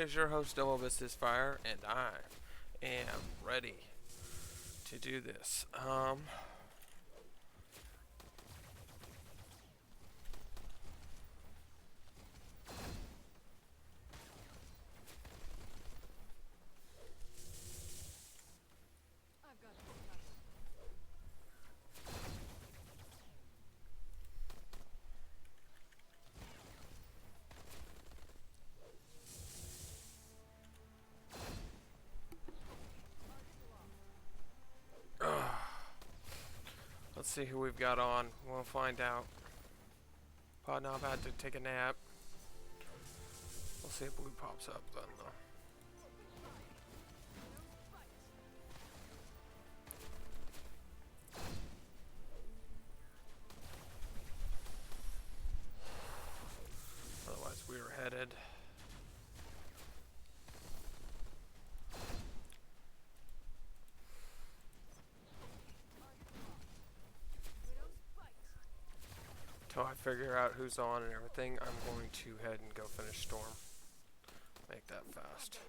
is your host, Fire, and I am ready to do this. Let's see who we've got on. We'll find out. Probably not about to take a nap. We'll see if blue pops up then, though. Otherwise, we were headed. Until I figure out who's on and everything, I'm going to head and go finish Storm. Make that fast.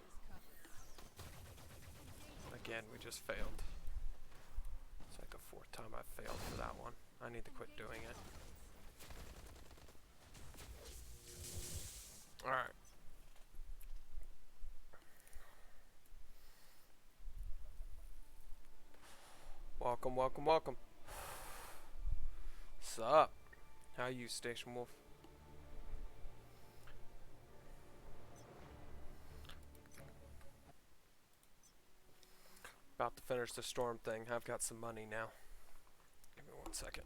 Again, we just failed. It's like the fourth time I failed for that one. I need to quit doing it. Alright. Welcome, welcome, welcome. Sup? How you, Station Wolf? About to finish the Storm thing. I've got some money now. Give me 1 second.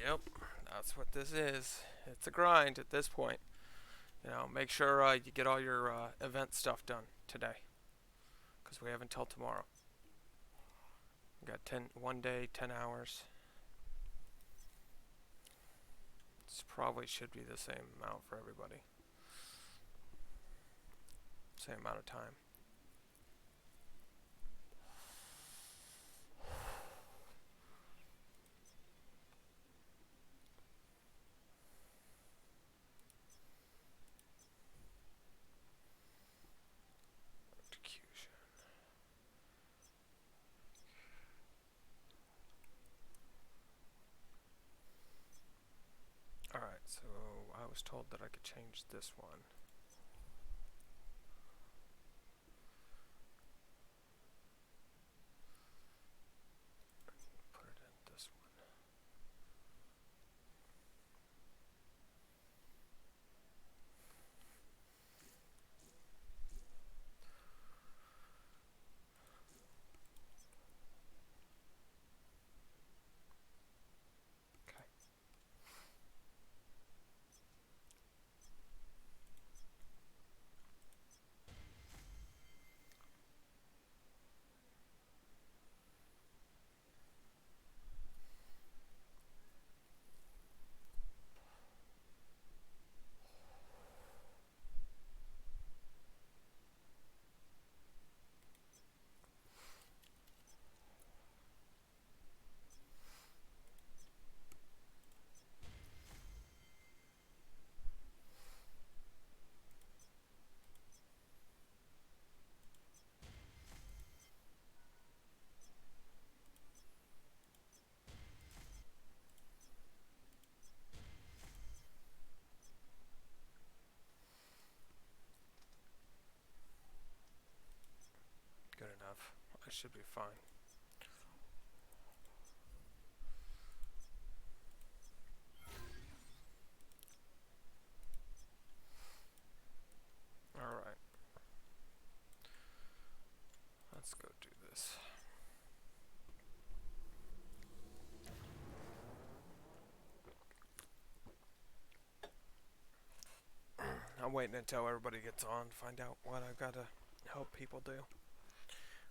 Yep, that's what this is. It's a grind at this point. You know, make sure you get all your event stuff done today, because we have until tomorrow. We got 1 day, 10 hours. This probably should be the same amount for everybody. Same amount of time. Alright, so I was told that I could change this one. Put it in this one. Okay. Good enough. I should be fine. Alright. Let's go do this. I I'm waiting until everybody gets on to find out what I've got to help people do.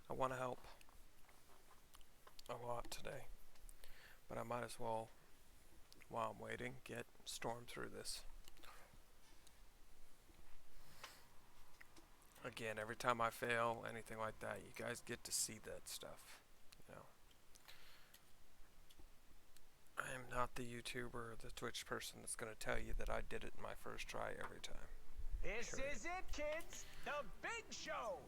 I want to help a lot today, but I might as well, while I'm waiting, get stormed through this. Again, every time I fail, anything like that, you guys get to see that stuff. You know, I am not the YouTuber or the Twitch person that's going to tell you that I did it in my first try every time. This is it, kids! The big show!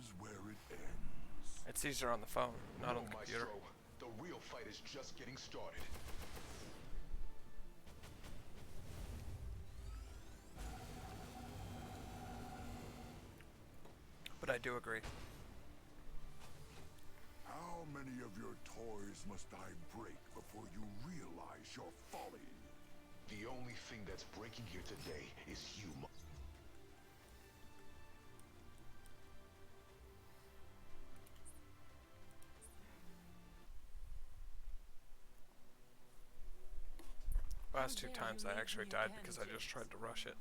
is where it ends. It's easier on the phone, not No, on the computer. Maestro. The real fight is just getting started. But I do agree. How many of your toys must I break before you realize your folly? The only thing that's breaking here today is human. Last two times I actually died because I just tried to rush it.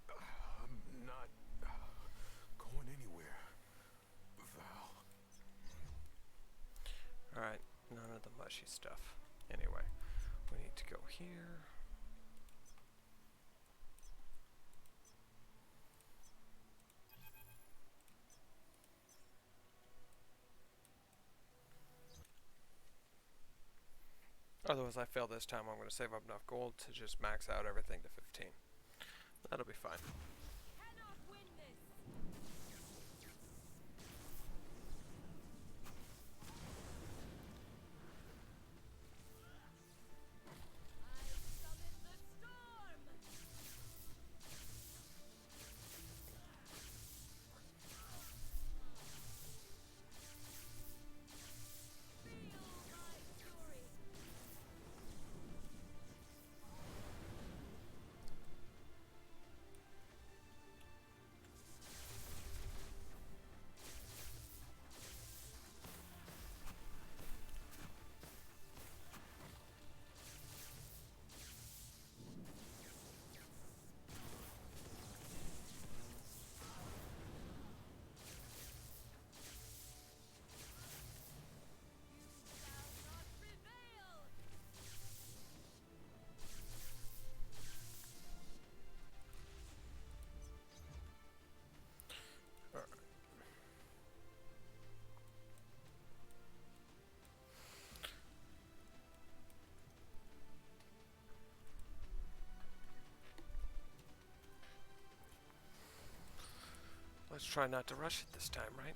I'm not going anywhere, Val. Alright, none of the mushy stuff. Anyway, we need to go here. Otherwise I fail this time, I'm going to save up enough gold to just max out everything to 15. That'll be fine. Let's try not to rush it this time, right?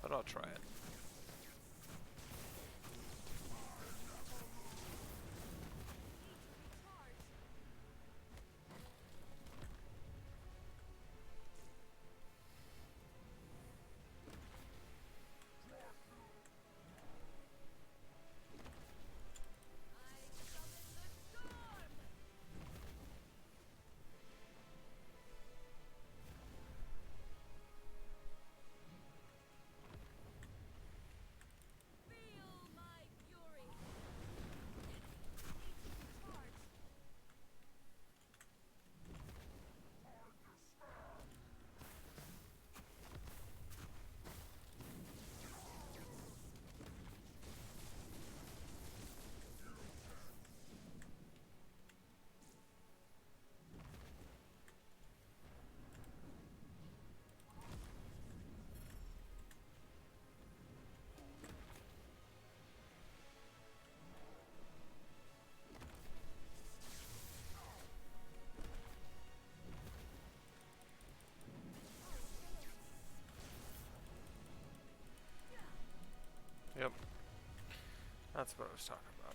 But I'll try it. Yep. That's what I was talking about.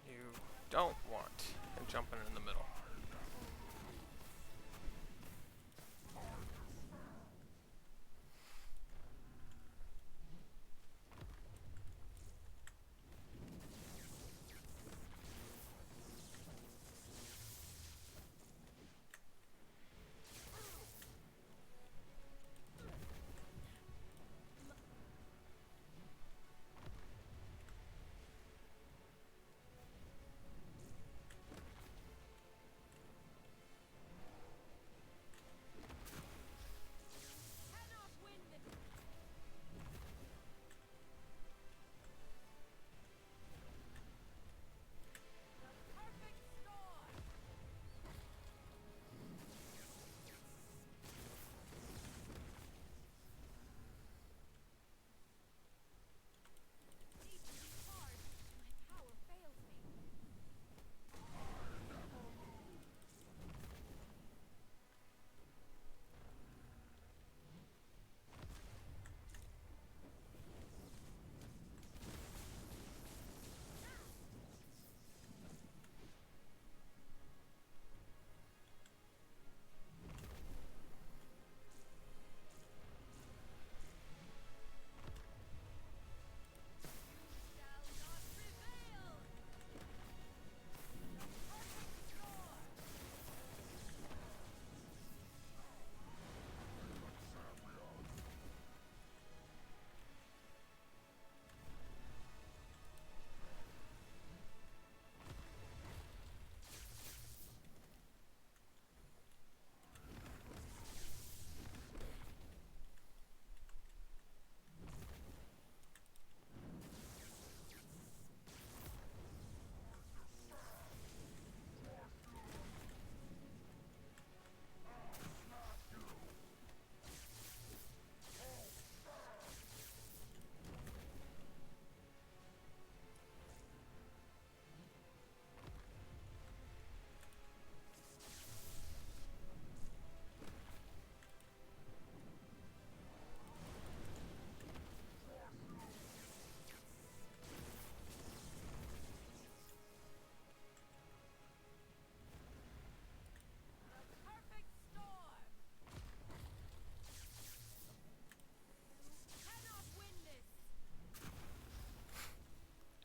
You don't want him jumping in the middle.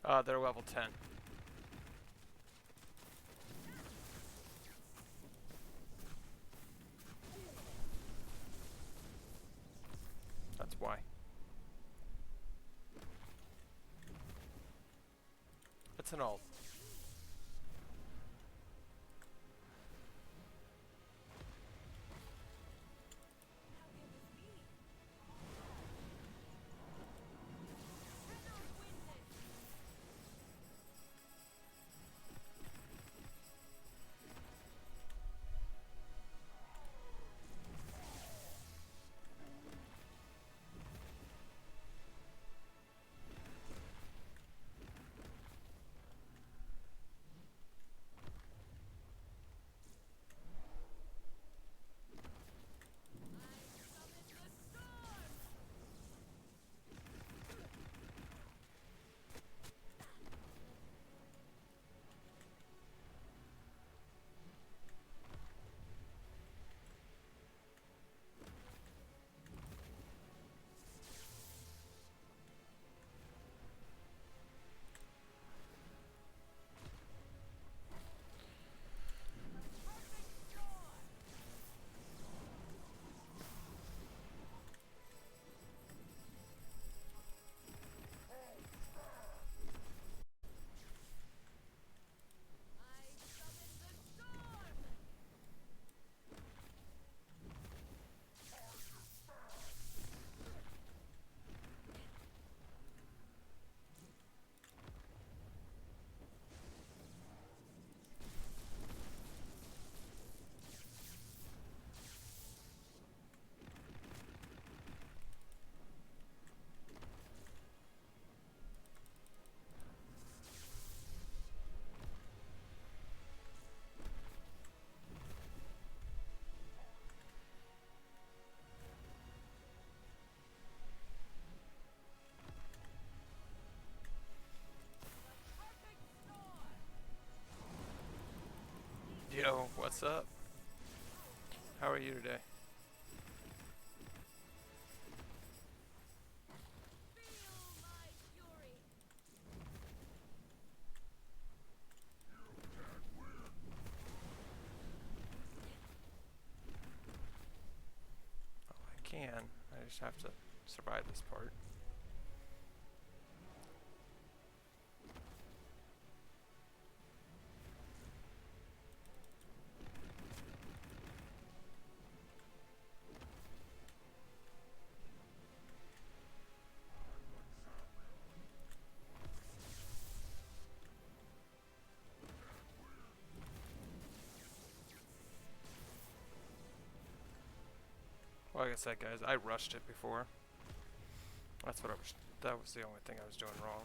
They're level 10. That's why. It's an alt. Yo, what's up? How are you today? Oh, I can. I just have to survive this part. Well, like I said, guys, I rushed it before. That's what I was. That was the only thing I was doing wrong.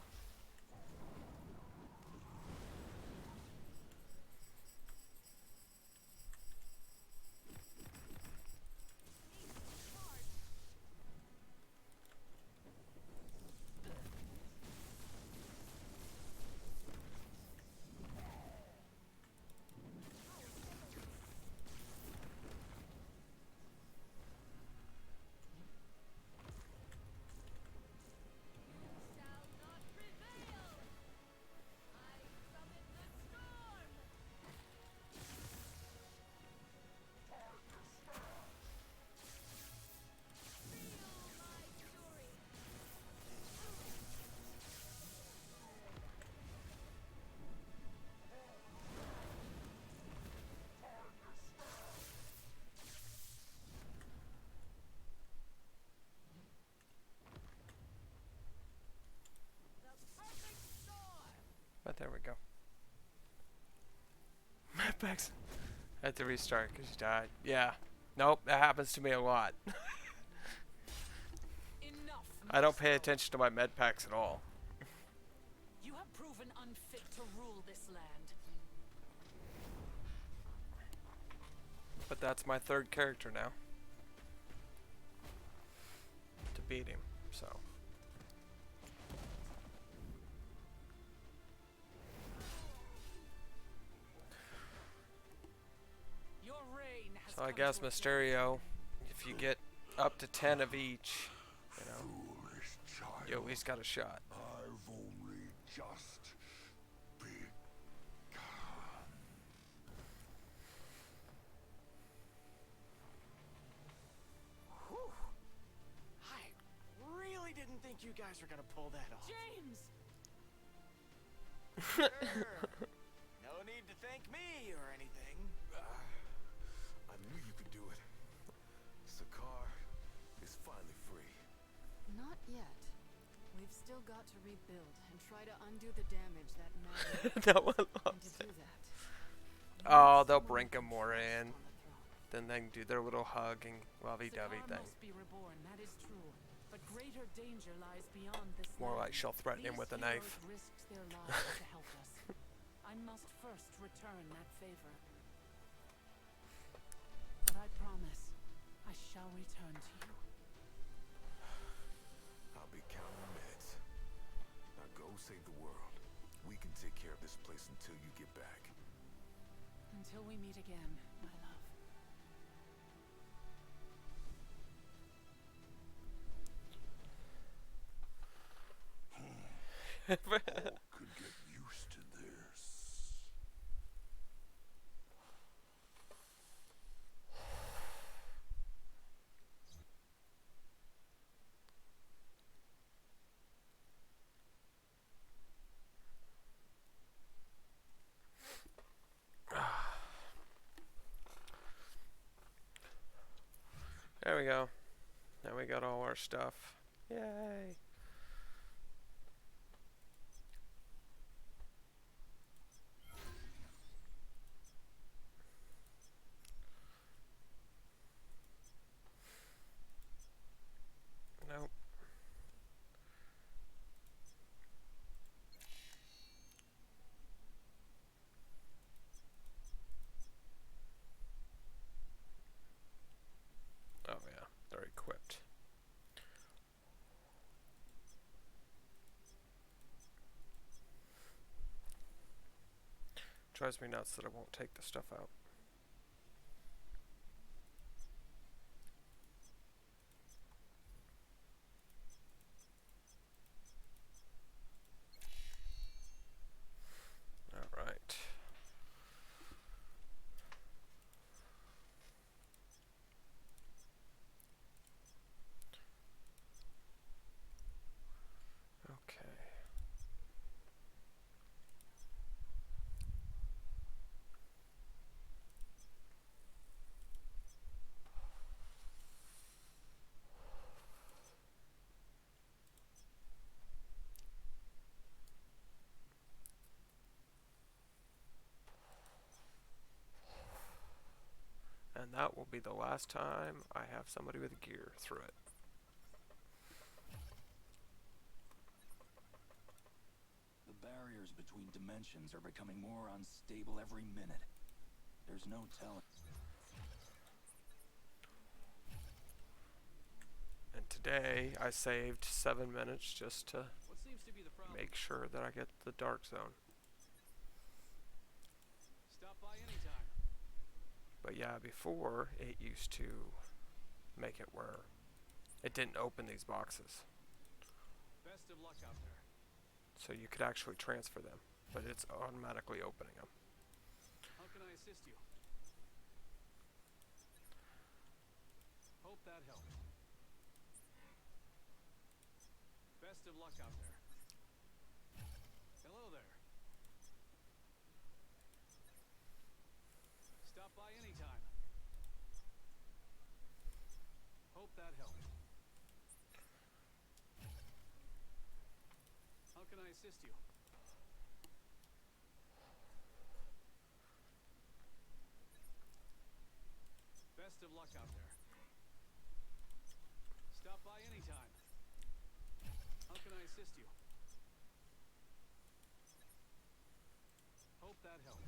But there we go. Medpacks. I had to restart because you died. Yeah. Nope, that happens to me a lot. I don't pay attention to my med packs at all. You have proven unfit to rule this land. But that's my third character now. To beat him, so. Your reign has So I come guess to a Mysterio, if you get up to 10 of each, you know, Foolish child. you at least got a shot. I've only just begun. Whew. I really didn't think you guys were gonna pull that off. James! Sure. No need to thank me or anything. I knew you could do it. Sakar is finally free. Not yet. We've still got to rebuild and try to undo the damage that man That one and lost to it. do that. Oh, they'll bring him more in. Then they can do their little hugging lovey-dovey Sakar thing. must be reborn, that is true. But greater danger lies beyond this More land. like she'll threaten him These with a heroes knife. risked their lives to help us. I must first return that favor. But I promise, I shall return to you. I'll be counting minutes. Now go save the world. We can take care of this place until you get back. Until we meet again, my love. All could get used to this. There we go. Now we got all our stuff. Yay! Nope. Oh yeah, they're equipped. Drives me nuts that I won't take the stuff out. All right. Okay. And that will be the last time I have somebody with gear through it. The barriers between dimensions are becoming more unstable every minute. There's no telling. And today I saved 7 minutes just to What seems to be the problem? make sure that I get the dark zone. Stop by anytime. But yeah, before it used to make it where it didn't open these boxes. Best of luck out there. So you could actually transfer them, but it's automatically opening them. How can I assist you? Hope that helps. Best of luck out there. Hello there. Stop by anytime. Hope that helps. How can I assist you? Best of luck out there. Stop by anytime. How can I assist you? Hope that helps.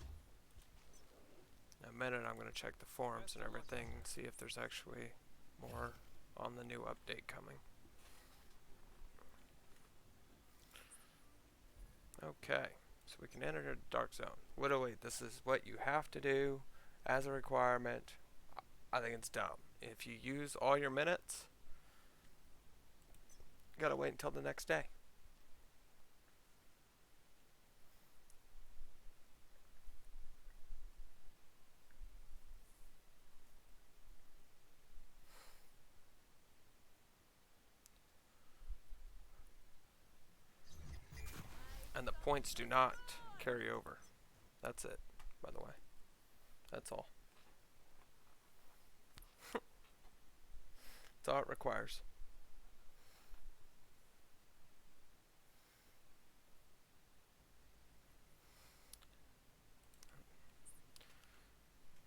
In a minute I'm going to check the forums and everything and see if there's actually more on the new update coming. Okay, so we can enter the dark zone. Literally, this is what you have to do as a requirement. I think it's dumb. If you use all your minutes, you gotta wait until the next day. points do not carry over. That's it, by the way. That's all. That's all it requires.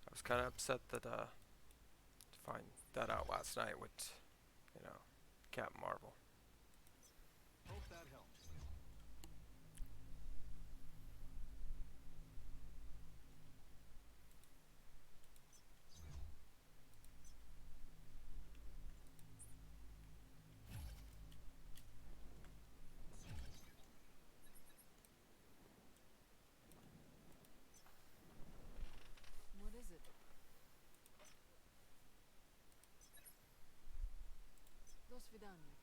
I was kind of upset that to find that out last night with, you know, Captain Marvel. Hope that helps. What is it? До свидания.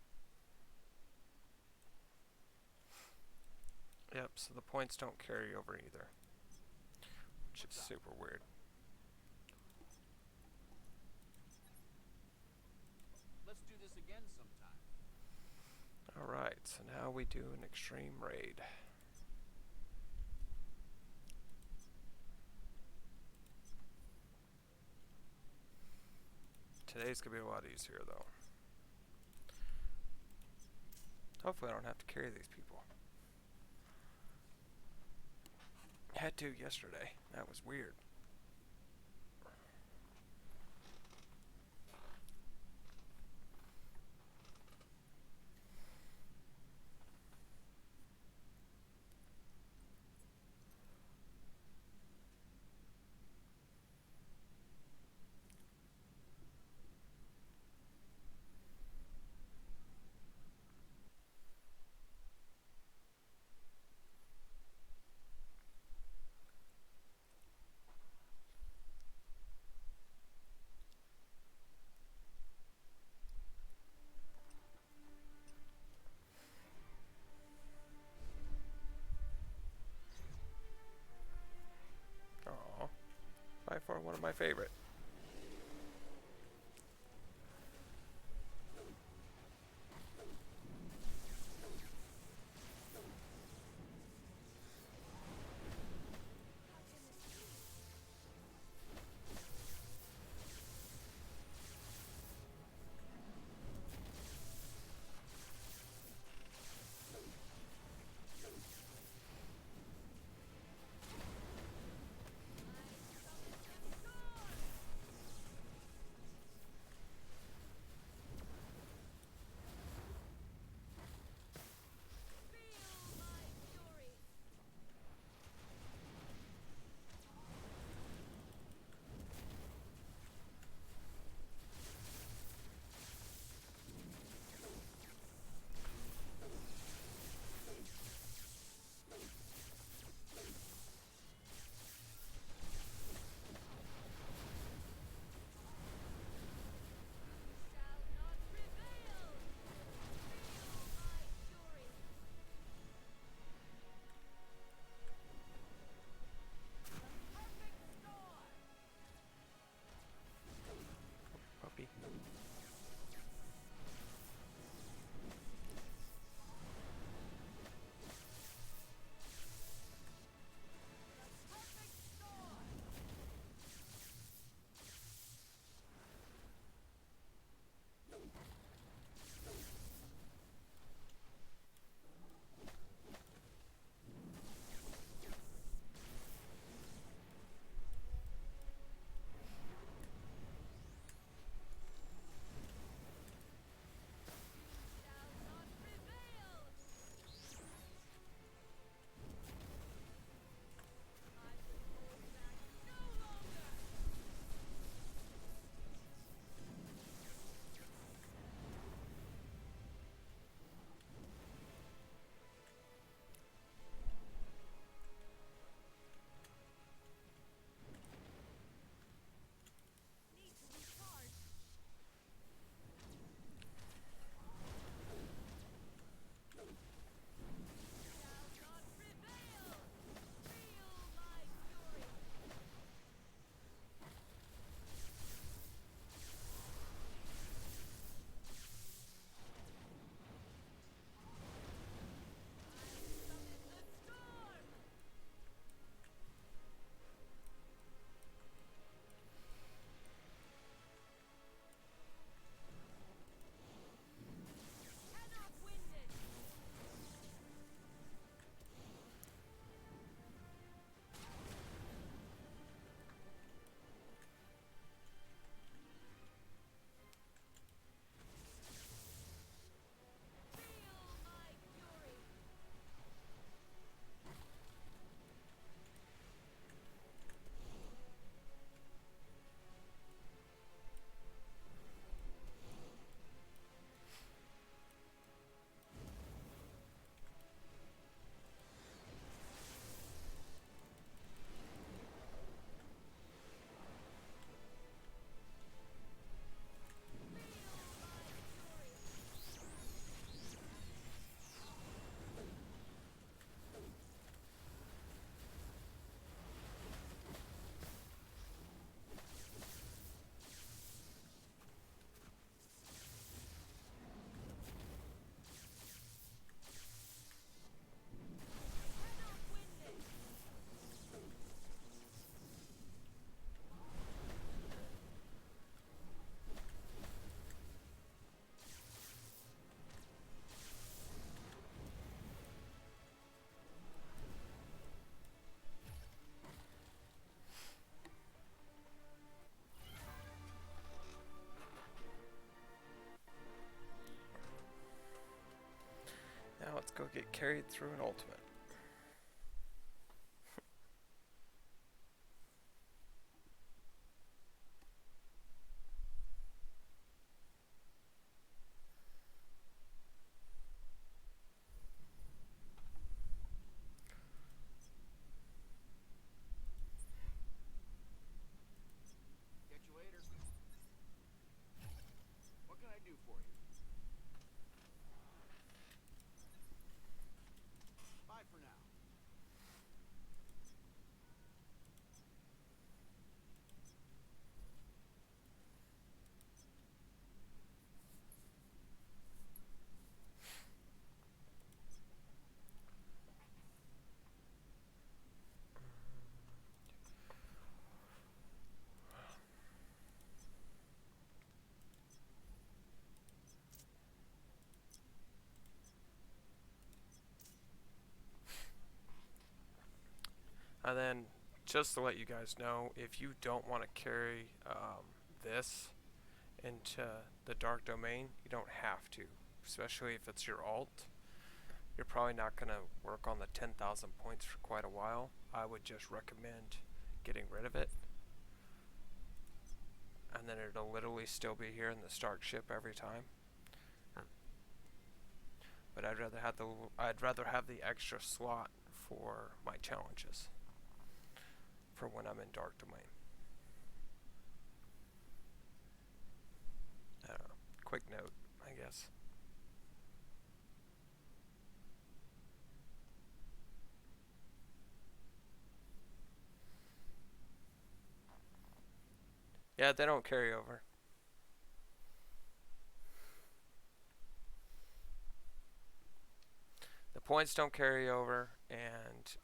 Yep, so the points don't carry over either, which is super weird. Let's do this again sometime. Alright, so now we do an extreme raid. Today's gonna be a lot easier though. Hopefully I don't have to carry these people. Had to yesterday. That was weird. Aww. By far one of my favorite. let's go get carried through an ultimate. Catch you later. What can I do for you? Bye for now. And then, just to let you guys know, if you don't want to carry this into the Dark Domain, you don't have to. Especially if it's your alt. You're probably not going to work on the 10,000 points for quite a while. I would just recommend getting rid of it. And then it'll literally still be here in the Stark ship every time. But I'd rather have the extra slot for my challenges. For when I'm in Dark Domain. I don't know. Quick note, I guess. Yeah, they don't carry over. The points don't carry over, and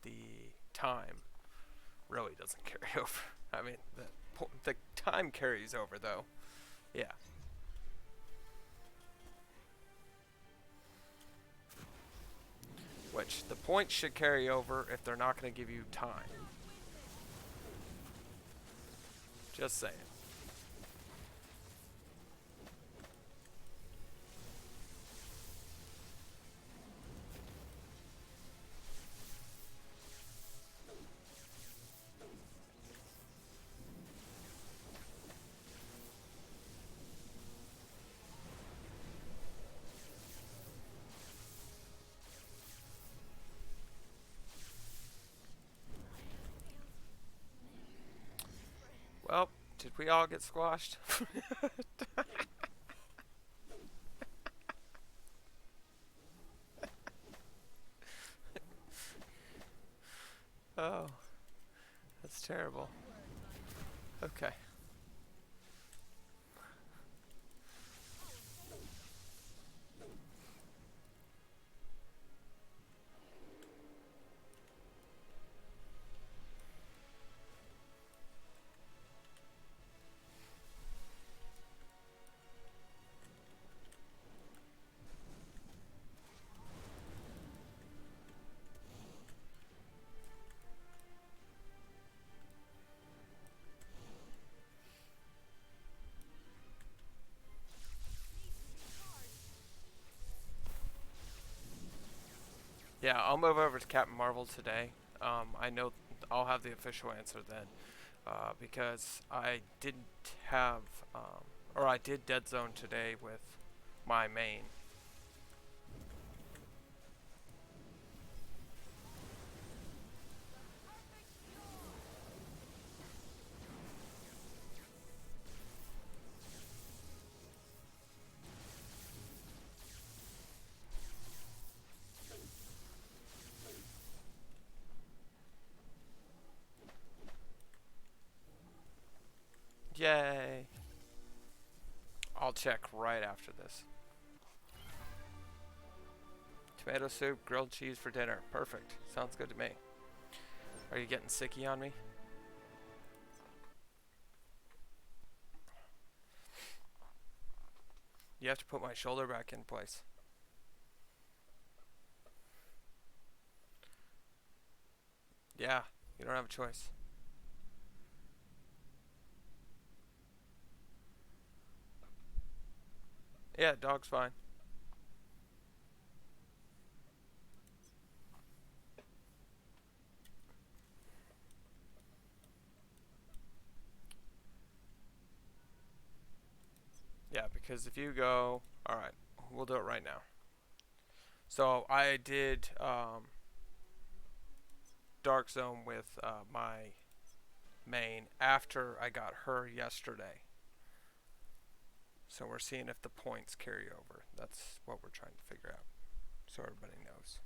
the time really doesn't carry over. I mean, the time carries over, though. Yeah. Which, the points should carry over if they're not going to give you time. Just saying. Well, did we all get squashed? Oh, that's terrible. Okay. Yeah, I'll move over to Captain Marvel today. I know I'll have the official answer then, because I didn't have, or I did Dead Zone today with my main. Yay! I'll check right after this. Tomato soup, grilled cheese for dinner. Perfect. Sounds good to me. Are you getting sicky on me? You have to put my shoulder back in place. Yeah, you don't have a choice. Yeah, dog's fine. Because if you go, alright, we'll do it right now. So I did Dark Zone with my main after I got her yesterday. So we're seeing if the points carry over. That's what we're trying to figure out. So everybody knows.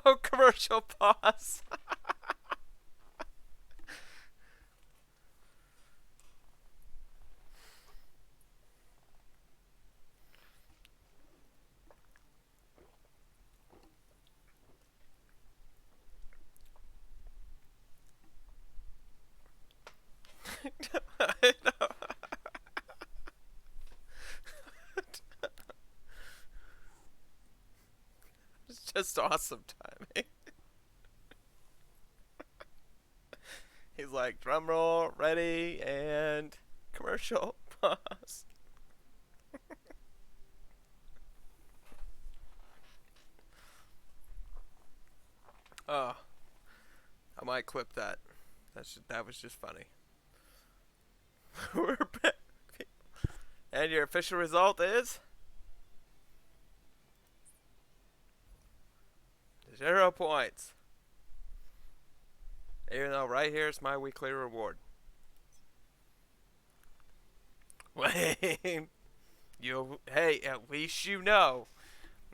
Oh, commercial pause. I know. It's just awesome timing. He's like, drum roll, ready, and commercial pause. Oh, I might clip that. That was just funny. We're back. And your official result is 0 points. Even though right here's my weekly reward. Wayne, hey, at least you know.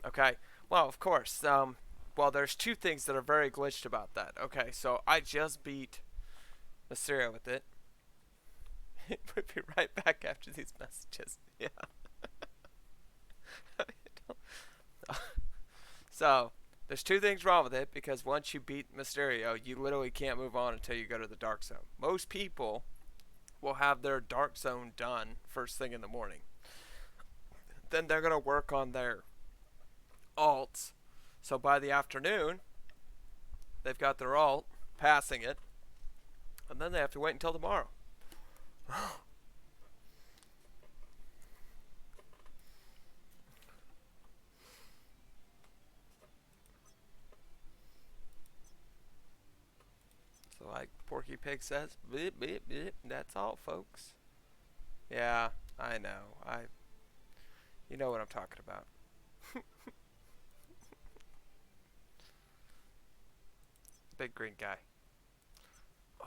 Okay. Well, of course. Well, there's two things that are very glitched about that. Okay, so I just beat Mysterio with it. We'll be right back after these messages. Yeah. So, there's two things wrong with it because once you beat Mysterio, you literally can't move on until you go to the Dark Zone. Most people will have their Dark Zone done first thing in the morning. Then they're going to work on their alts. So by the afternoon, they've got their alt, passing it, and then they have to wait until tomorrow. So like Porky Pig says, beep, beep, beep, that's all, folks. Yeah, I know. You know what I'm talking about. Big green guy. Oh.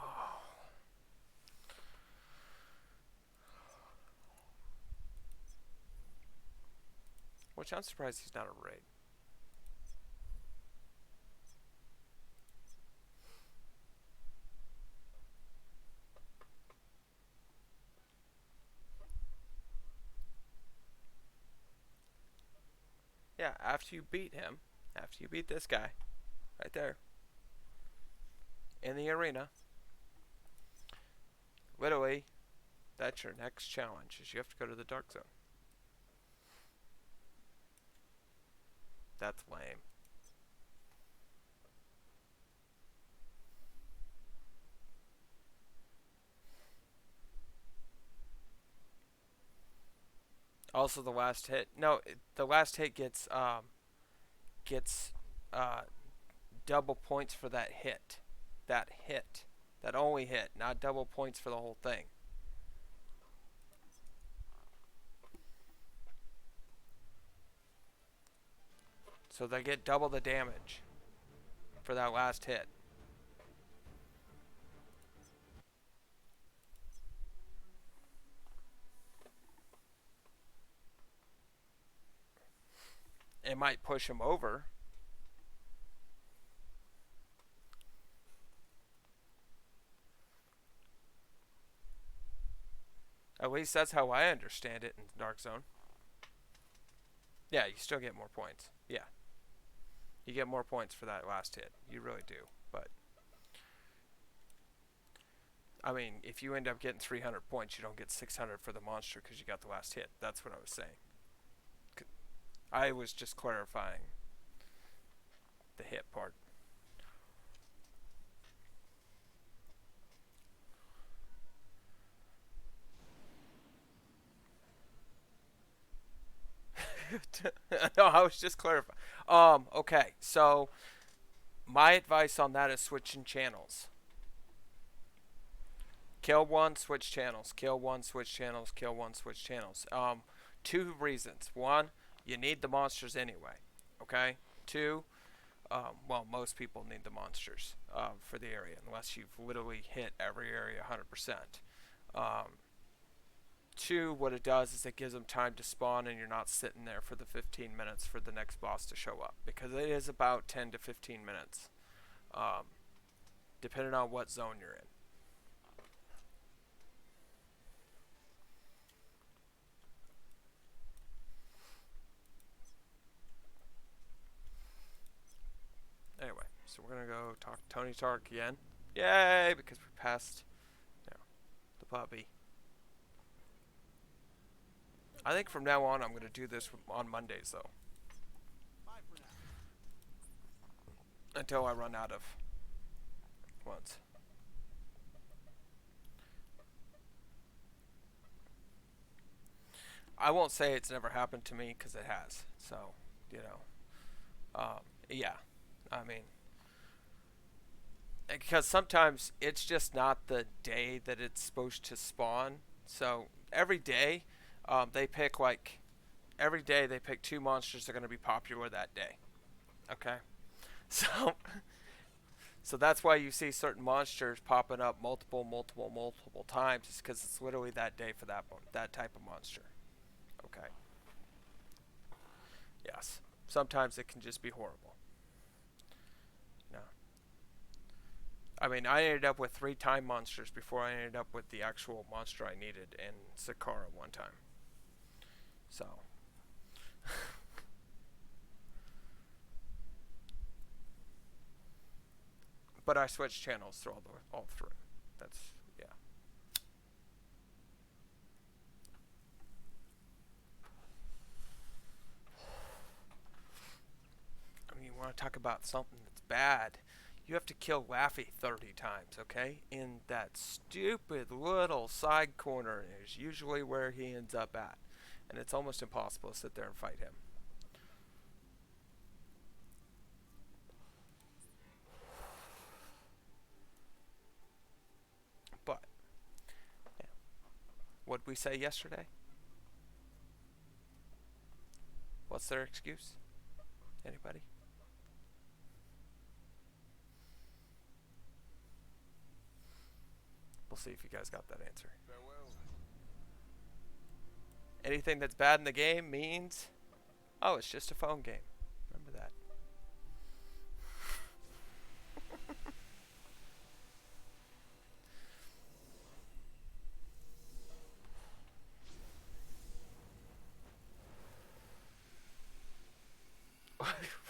Which I'm surprised he's not a raid. Yeah, after you beat him, after you beat this guy, right there, in the arena, literally, that's your next challenge, is you have to go to the Dark Zone. That's lame. Also, the last hit. No, the last hit gets uh, double points for that hit. That hit. That only hit, not double points for the whole thing. So they get double the damage for that last hit. It might push him over. At least that's how I understand it in Dark Zone. Yeah, you still get more points. Yeah. You get more points for that last hit. You really do. But, I mean, if you end up getting 300 points, you don't get 600 for the monster because you got the last hit. That's what I was saying. I was just clarifying the hit part. No, I was just clarifying. Okay, so my advice on that is switching channels. Kill one, switch channels. Kill one, switch channels. Kill one, switch channels. Two reasons. One, you need the monsters anyway. Okay. Two, well, most people need the monsters for the area, unless you've literally hit every area 100%. Two, what it does is it gives them time to spawn, and you're not sitting there for the 15 minutes for the next boss to show up, because it is about 10 to 15 minutes, depending on what zone you're in. Anyway, so we're gonna go talk to Tony Stark again. Yay! Because we passed, the puppy. I think from now on I'm gonna do this on Mondays though, Bye for now. until I run out of ones. I won't say it's never happened to me, because it has. So, yeah. I mean, because sometimes it's just not the day that it's supposed to spawn. So every day, they pick every day they pick two monsters that are going to be popular that day. Okay, so that's why you see certain monsters popping up multiple times. It's because it's literally that day for that type of monster. Okay. Yes. Sometimes it can just be horrible. No. I mean, I ended up with 3 time monsters before I ended up with the actual monster I needed in Sakara one time. So. But I switched channels through all through. That's, yeah. I mean, you want to talk about something that's bad. You have to kill Laffy 30 times, okay? In that stupid little side corner is usually where he ends up at. And it's almost impossible to sit there and fight him. But, yeah. What'd we say yesterday? What's their excuse? Anybody? We'll see if you guys got that answer. Farewell. Anything that's bad in the game means, oh, it's just a phone game. Remember that.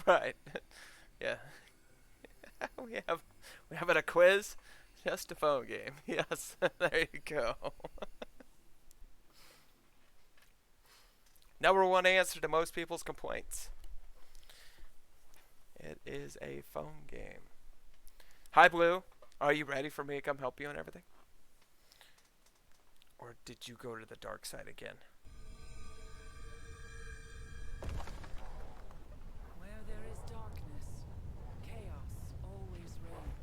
Right. Yeah. we have it a quiz. Just a phone game. Yes. There you go. Number one answer to most people's complaints. It is a phone game. Hi, Blue. Are you ready for me to come help you and everything? Or did you go to the dark side again? Where there is darkness, chaos always reigns.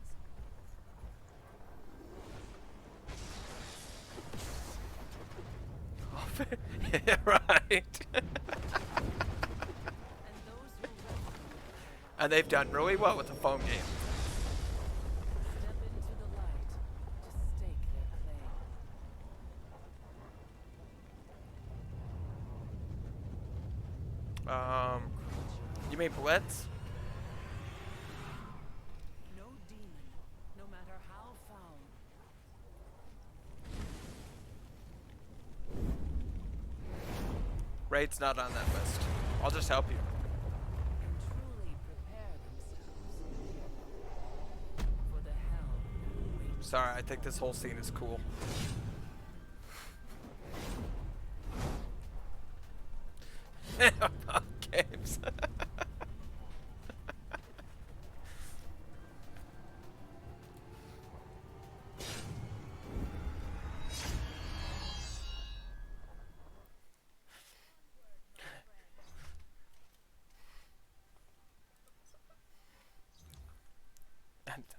Right. And those who rescue And they've done really well with the phone game. step into the light to stake their claim. You mean Blitz? No demon, no matter how foul, Raid's not on that list. I'll just help you. can truly prepare themselves for the hell that awaits. Sorry, I think this whole scene is cool. Games.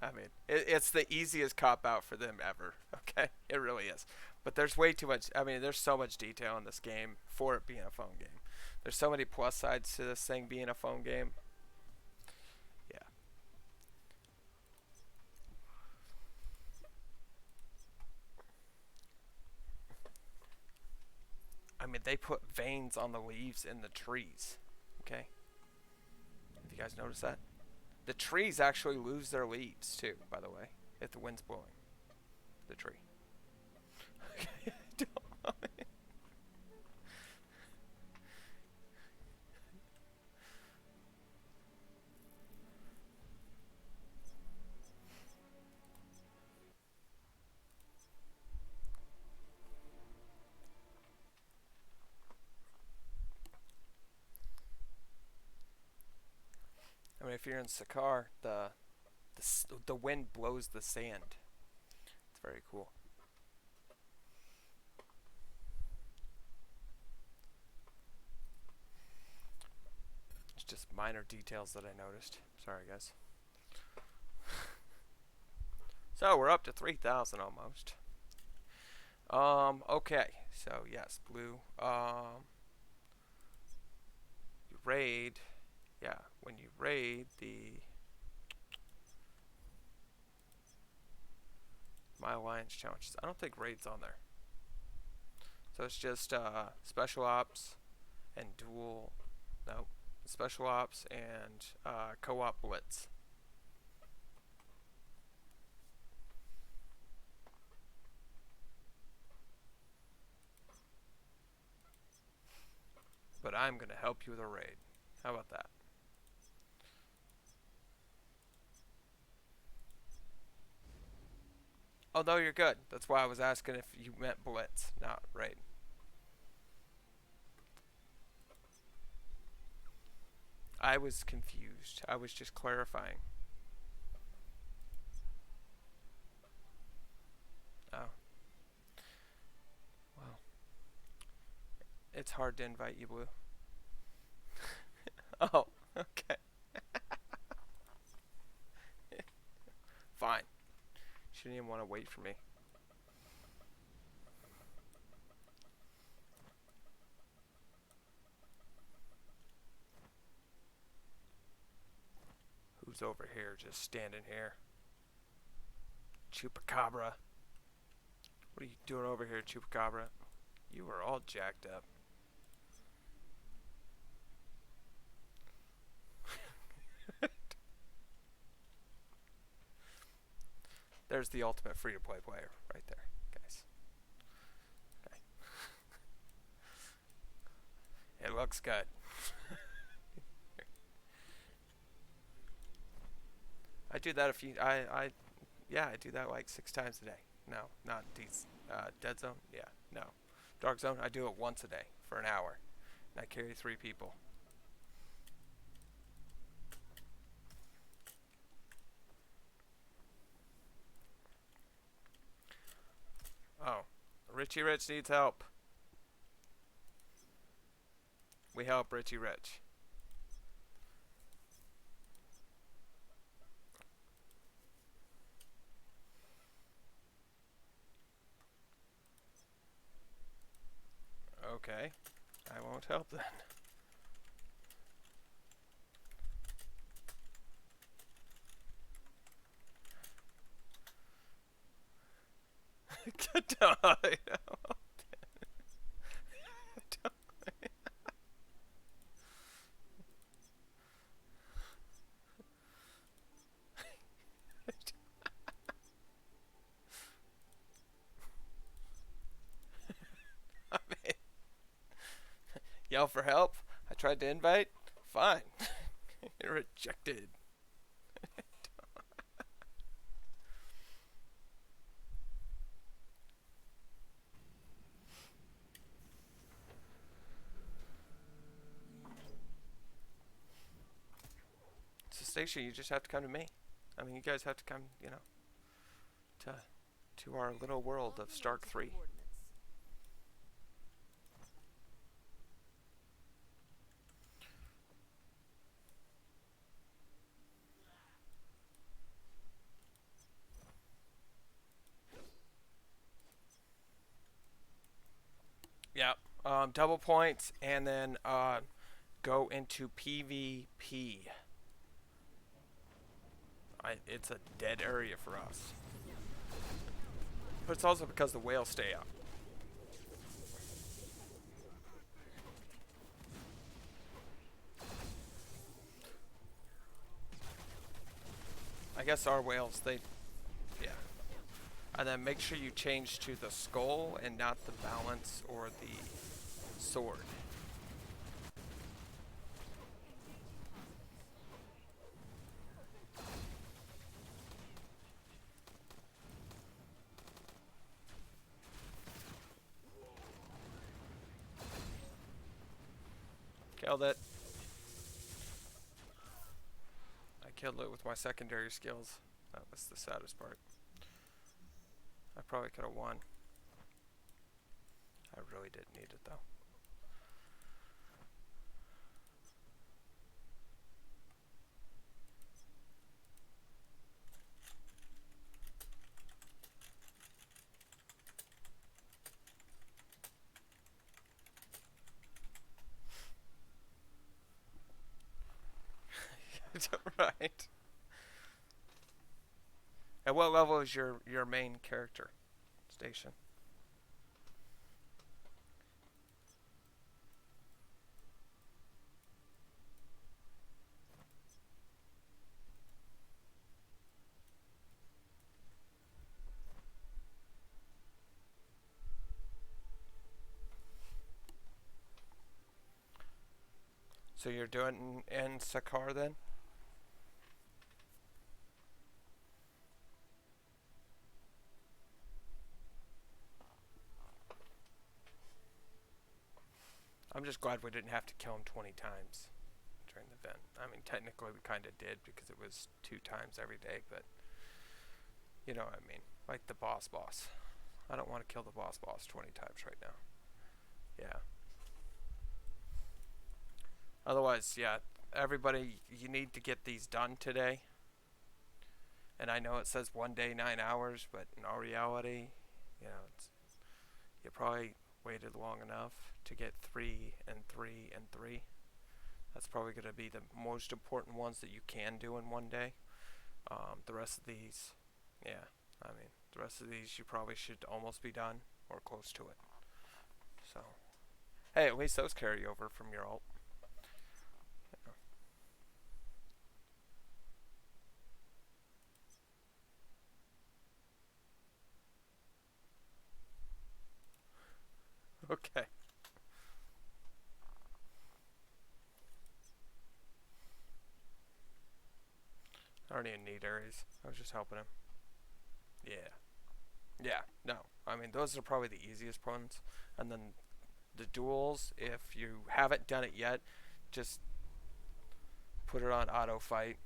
I mean, it's the easiest cop out for them ever. Okay, it really is. But there's way too much. I mean, there's so much detail in this game for it being a phone game. There's so many plus sides to this thing being a phone game. Yeah. I mean, they put veins on the leaves in the trees. Okay. Have you guys noticed that? The trees actually lose their leaves too, by the way, if the wind's blowing. The tree. I mean, if you're in Sakar, the wind blows the sand. It's very cool. It's just minor details that I noticed. Sorry, guys. So we're up to 3,000 almost. Okay. So yes, blue. You raid. Yeah, when you raid the My Alliance challenges, I don't think raid's on there. So it's just special ops and dual. No, special ops and co-op blitz. But I'm gonna help you with a raid. How about that? Oh no, you're good. That's why I was asking if you meant blitz, not raid. I was confused. I was just clarifying. Oh. Well. It's hard to invite you, Blue. Oh, okay. Fine. Shouldn't even want to wait for me. Who's over here just standing here? Chupacabra. What are you doing over here, Chupacabra? You are all jacked up. There's the ultimate free-to-play player right there, guys. Okay. It looks good. I do that yeah, I do that like 6 times a day. No, not Dead Zone. Yeah, no. Dark Zone, I do it once a day for an hour. And I carry 3 people. Oh, Richie Rich needs help. We help Richie Rich. Okay, I won't help then. I mean, yell for help. I tried to invite. Fine. Rejected. So Stacia, you just have to come to me. I mean, you guys have to come, you know, to our little world of Stark 3. Yeah. Double points, and then go into PvP. It's a dead area for us. But it's also because the whales stay up. I guess our whales, yeah. And then make sure you change to the skull and not the balance or the sword. Killed it. I killed it with my secondary skills. That was the saddest part. I probably could have won. I really didn't need it though. Right. At what level is your main character station? So you're doing in Sakar then? I'm just glad we didn't have to kill him 20 times during the event. I mean, technically we kind of did because it was 2 times every day, but you know what I mean. Like the boss. I don't want to kill the boss 20 times right now. Yeah. Otherwise, yeah, everybody, you need to get these done today. And I know it says 1 day, 9 hours, but in all reality, you know, you probably waited long enough to get 3 and 3 and 3. That's probably going to be the most important ones that you can do in 1 day. The rest of these, yeah, I mean, the rest of these you probably should almost be done or close to it. So, hey, at least those carry over from your alt. Okay. I don't even need Ares. I was just helping him. Yeah. Yeah, no. I mean, those are probably the easiest ones. And then the duels, if you haven't done it yet, just put it on auto fight.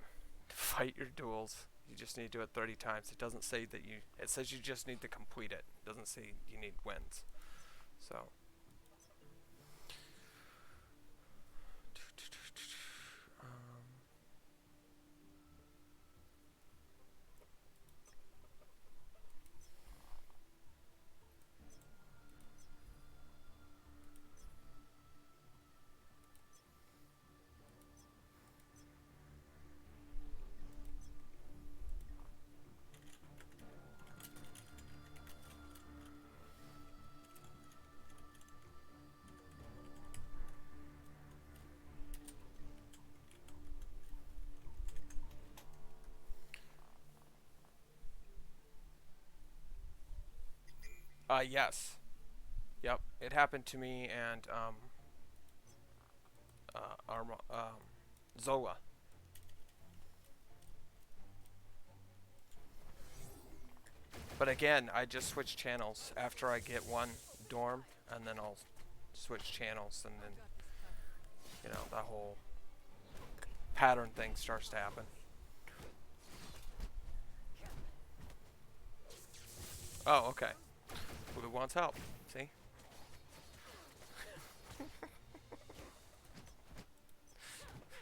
Fight your duels. You just need to do it 30 times. It doesn't say that you... It says you just need to complete it. It doesn't say you need wins. So... yes. Yep, it happened to me and Zola. But again, I just switch channels after I get one dorm, and then I'll switch channels, and then you know that whole pattern thing starts to happen. Oh, okay. Blue wants help. See?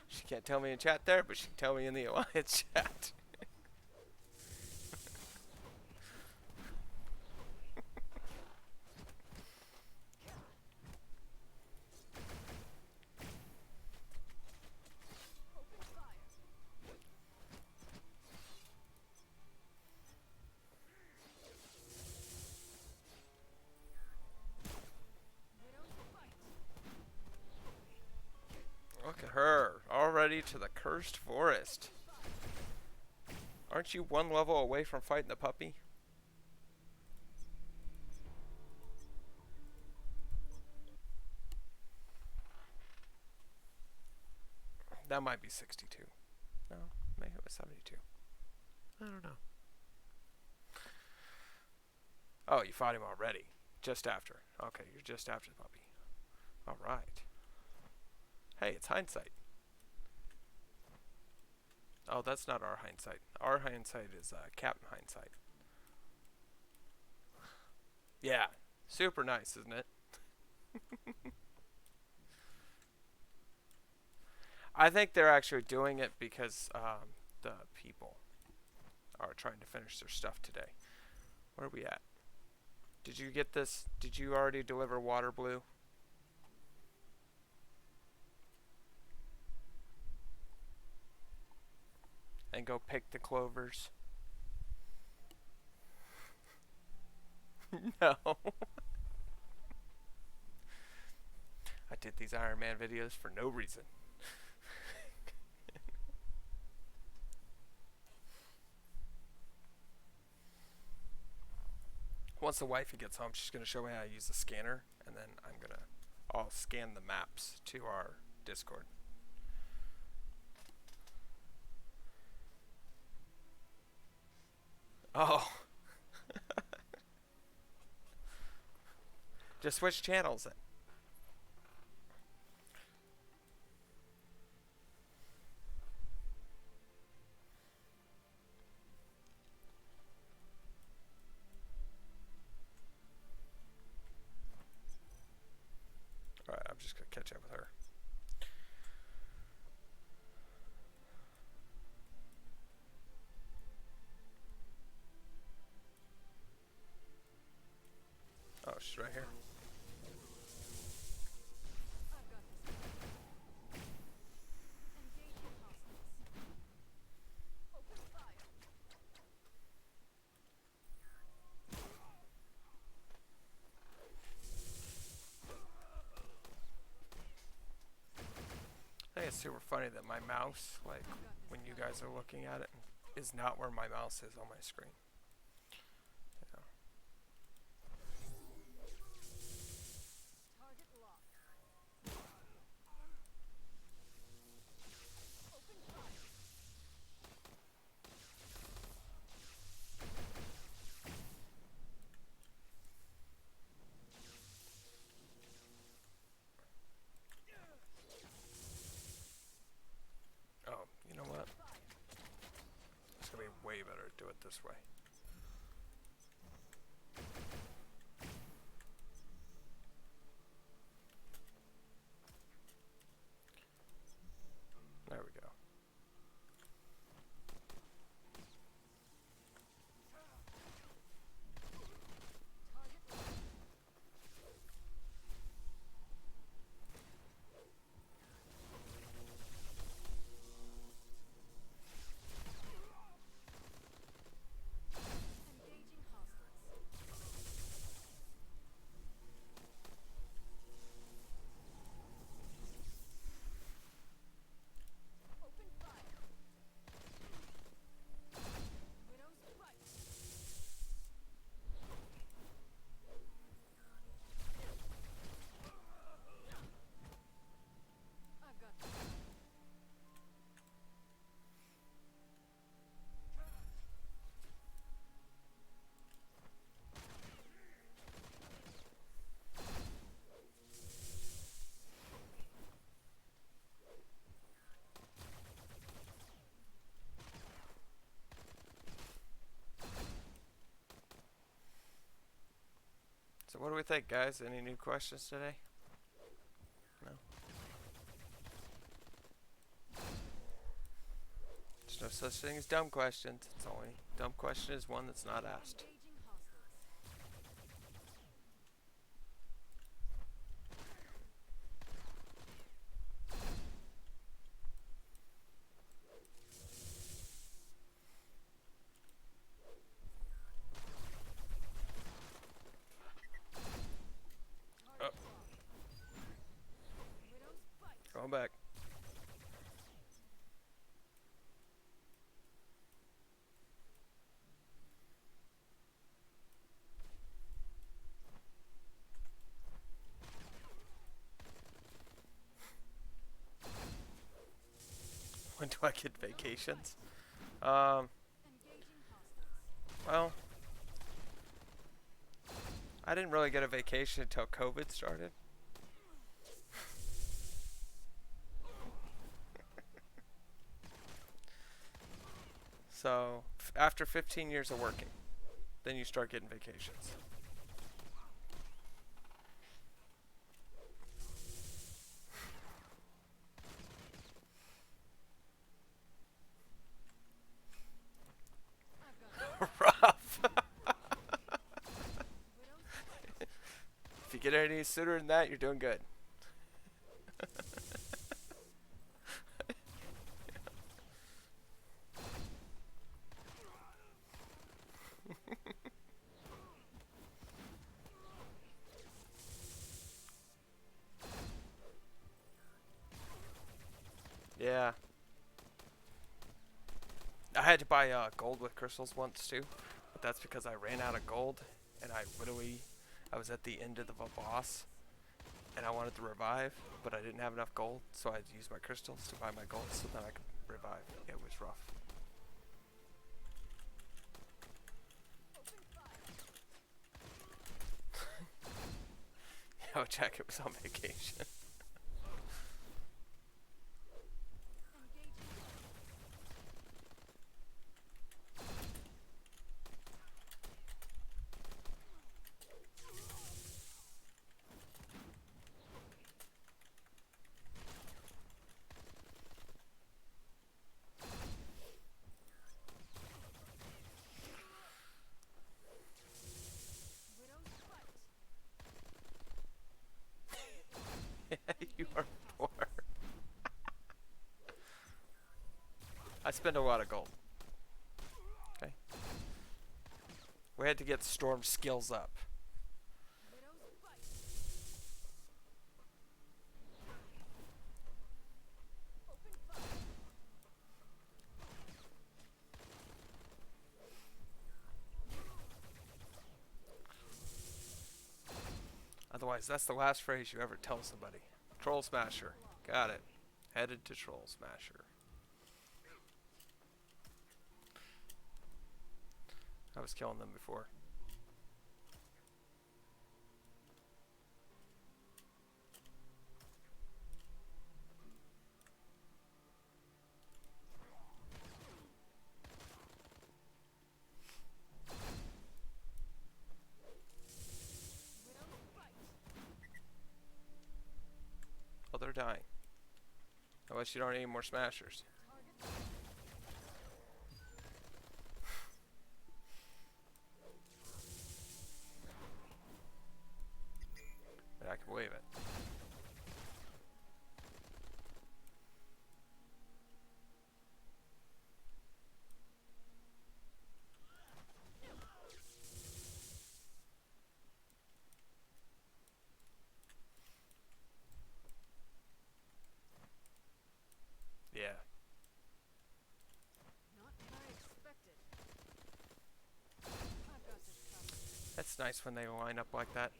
She can't tell me in chat there, but she can tell me in the Alliance chat. way to the cursed forest. Aren't you one level away from fighting the puppy? That might be 62. No, maybe it was 72. I don't know. Oh, you fought him already. Just after. Okay, you're just after the puppy. Alright. Hey, it's hindsight. Oh, that's not our hindsight. Our hindsight is Captain Hindsight. Yeah, super nice, isn't it? I think they're actually doing it because the people are trying to finish their stuff today. Where are we at? Did you get this? Did you already deliver water blue? And go pick the clovers? No. I did these Iron Man videos for no reason. Once the wifey gets home, she's going to show me how to use the scanner, and then I'll scan the maps to our Discord. Oh. Just switch channels then. Alright, I'm just going to catch up with her. Oh, she's right here. I think it's super funny that my mouse, like, when you guys are looking at it, is not where my mouse is on my screen. Yeah. Oh, you know what? It's gonna be way better to do it this way. There we go. So what do we think, guys? Any new questions today? No? There's no such thing as dumb questions. It's only dumb question is one that's not asked. Going back. do I get vacations? Well, I didn't really get a vacation until COVID started. So, after 15 years of working, then you start getting vacations. Rough. If you get any sooner than that, you're doing good. Yeah. I had to buy gold with crystals once too, but that's because I ran out of gold, and I was at the end of the boss, and I wanted to revive, but I didn't have enough gold, so I had to use my crystals to buy my gold so that I could revive. It was rough. Yo, Jack, it was on vacation. You are poor. I spend a lot of gold. Okay. We had to get Storm skills up. Otherwise, that's the last phrase you ever tell somebody. Troll Smasher. Got it. Headed to Troll Smasher. I was killing them before. Oh, they're dying. Unless you don't need any more smashers. And I can believe it. Yeah. Not what I expected. I've got this covered. That's nice when they line up like that.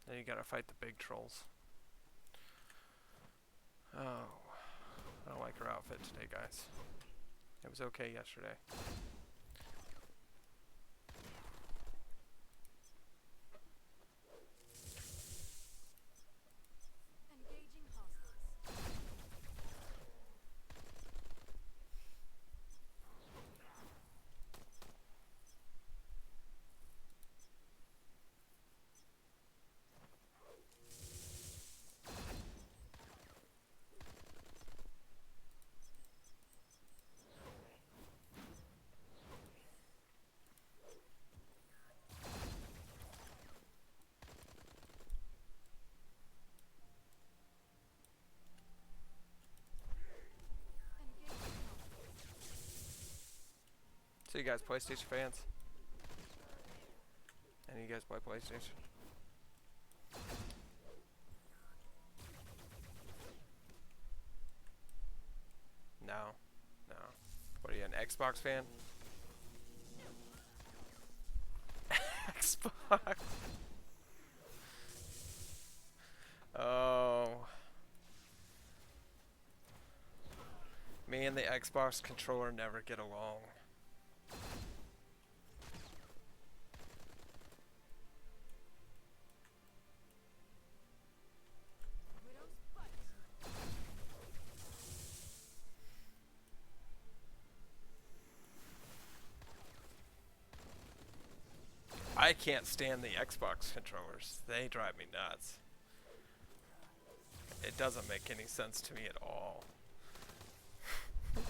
Then you gotta fight the big trolls. Oh. I don't like her outfit today, guys. It was okay yesterday. Engaging hostiles. So you guys PlayStation fans? Any of you guys play PlayStation? No. No. What are you, an Xbox fan? Xbox. Oh. Me and the Xbox controller never get along. Widow's fight. I can't stand the Xbox controllers. They drive me nuts. It doesn't make any sense to me at all. I've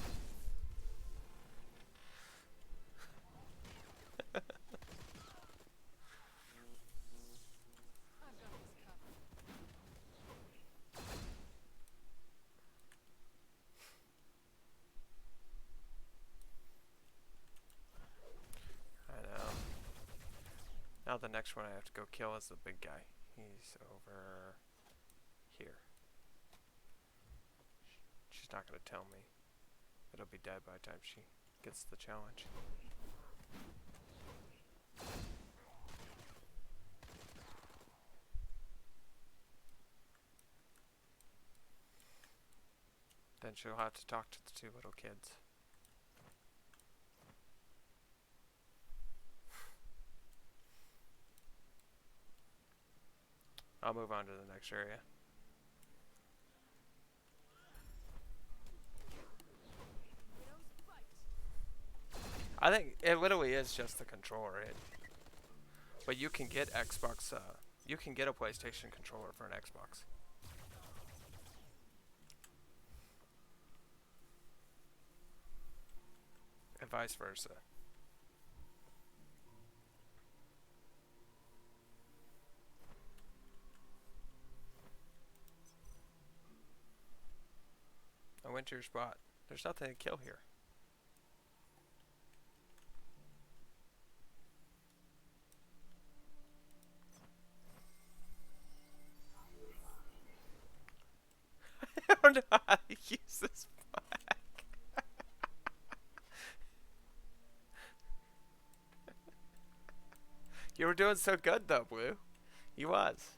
got this covered. I know. Now the next one I have to go kill is the big guy. He's over here. She's not gonna tell me. It'll be dead by the time she gets the challenge. Then she'll have to talk to the two little kids. I'll move on to the next area. Widow's fight. I think it literally is just the controller. But you can get Xbox, you can get a PlayStation controller for an Xbox. And vice versa. I went to your spot. There's nothing to kill here. I don't know how to use this flag. You were doing so good though, Blue. You was.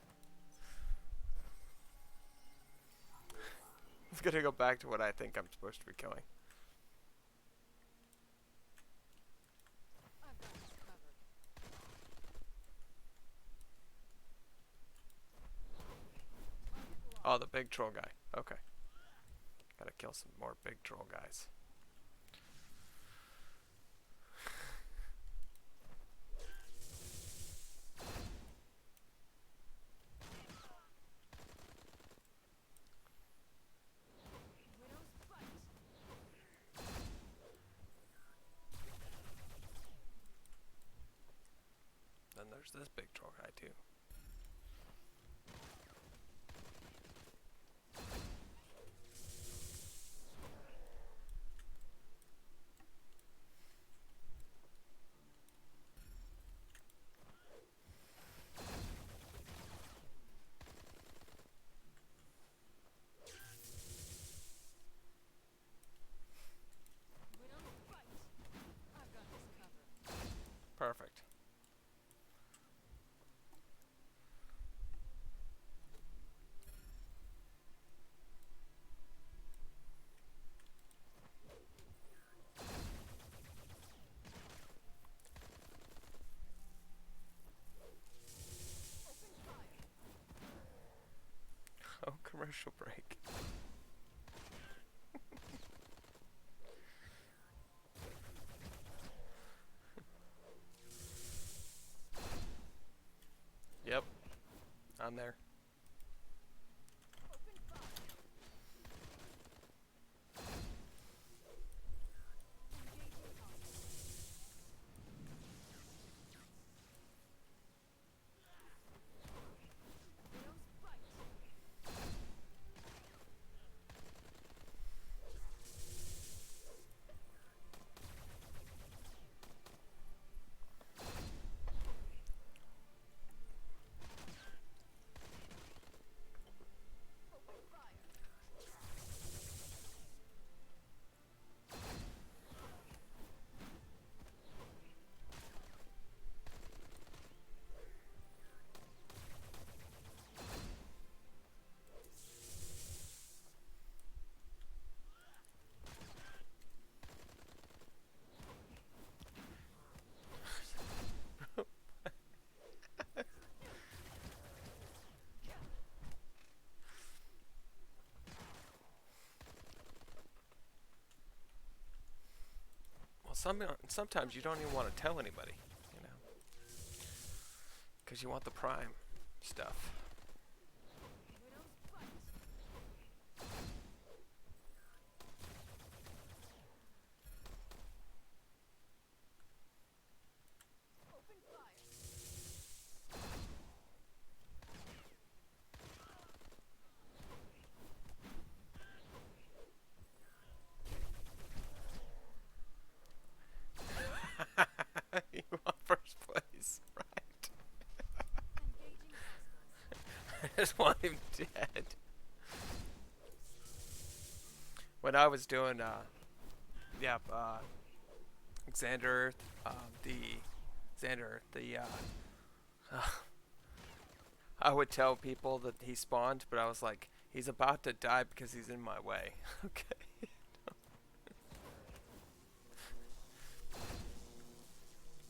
I'm gonna go back to what I think I'm supposed to be killing. I've got this covered. Oh, the big troll guy. Okay. Gotta kill some more big troll guys. Widow's fight. Then there's this big troll guy too. Widow's fight. I've got this covered. Perfect. Open fire. Oh, commercial break. Yep. I'm there. Open fire. Engaging hostile. Widow's fight. sometimes you don't even want to tell anybody, you know, because you want the prime stuff. You want first place, right? I just want him dead. When I was doing, yeah, Xander, the Xander, the I would tell people that he spawned, but I was like, he's about to die because he's in my way. Okay.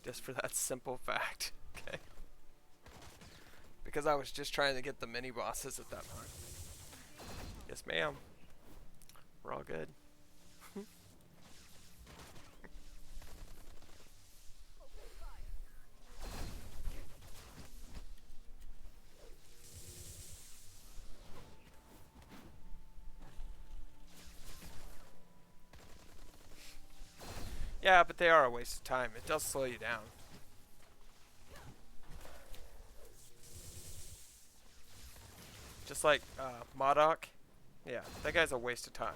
Just for that simple fact. Okay. Because I was just trying to get the mini bosses at that point. Yes, ma'am. We're all good. Yeah, but they are a waste of time. It does slow you down. Just like Modok. Yeah, that guy's a waste of time.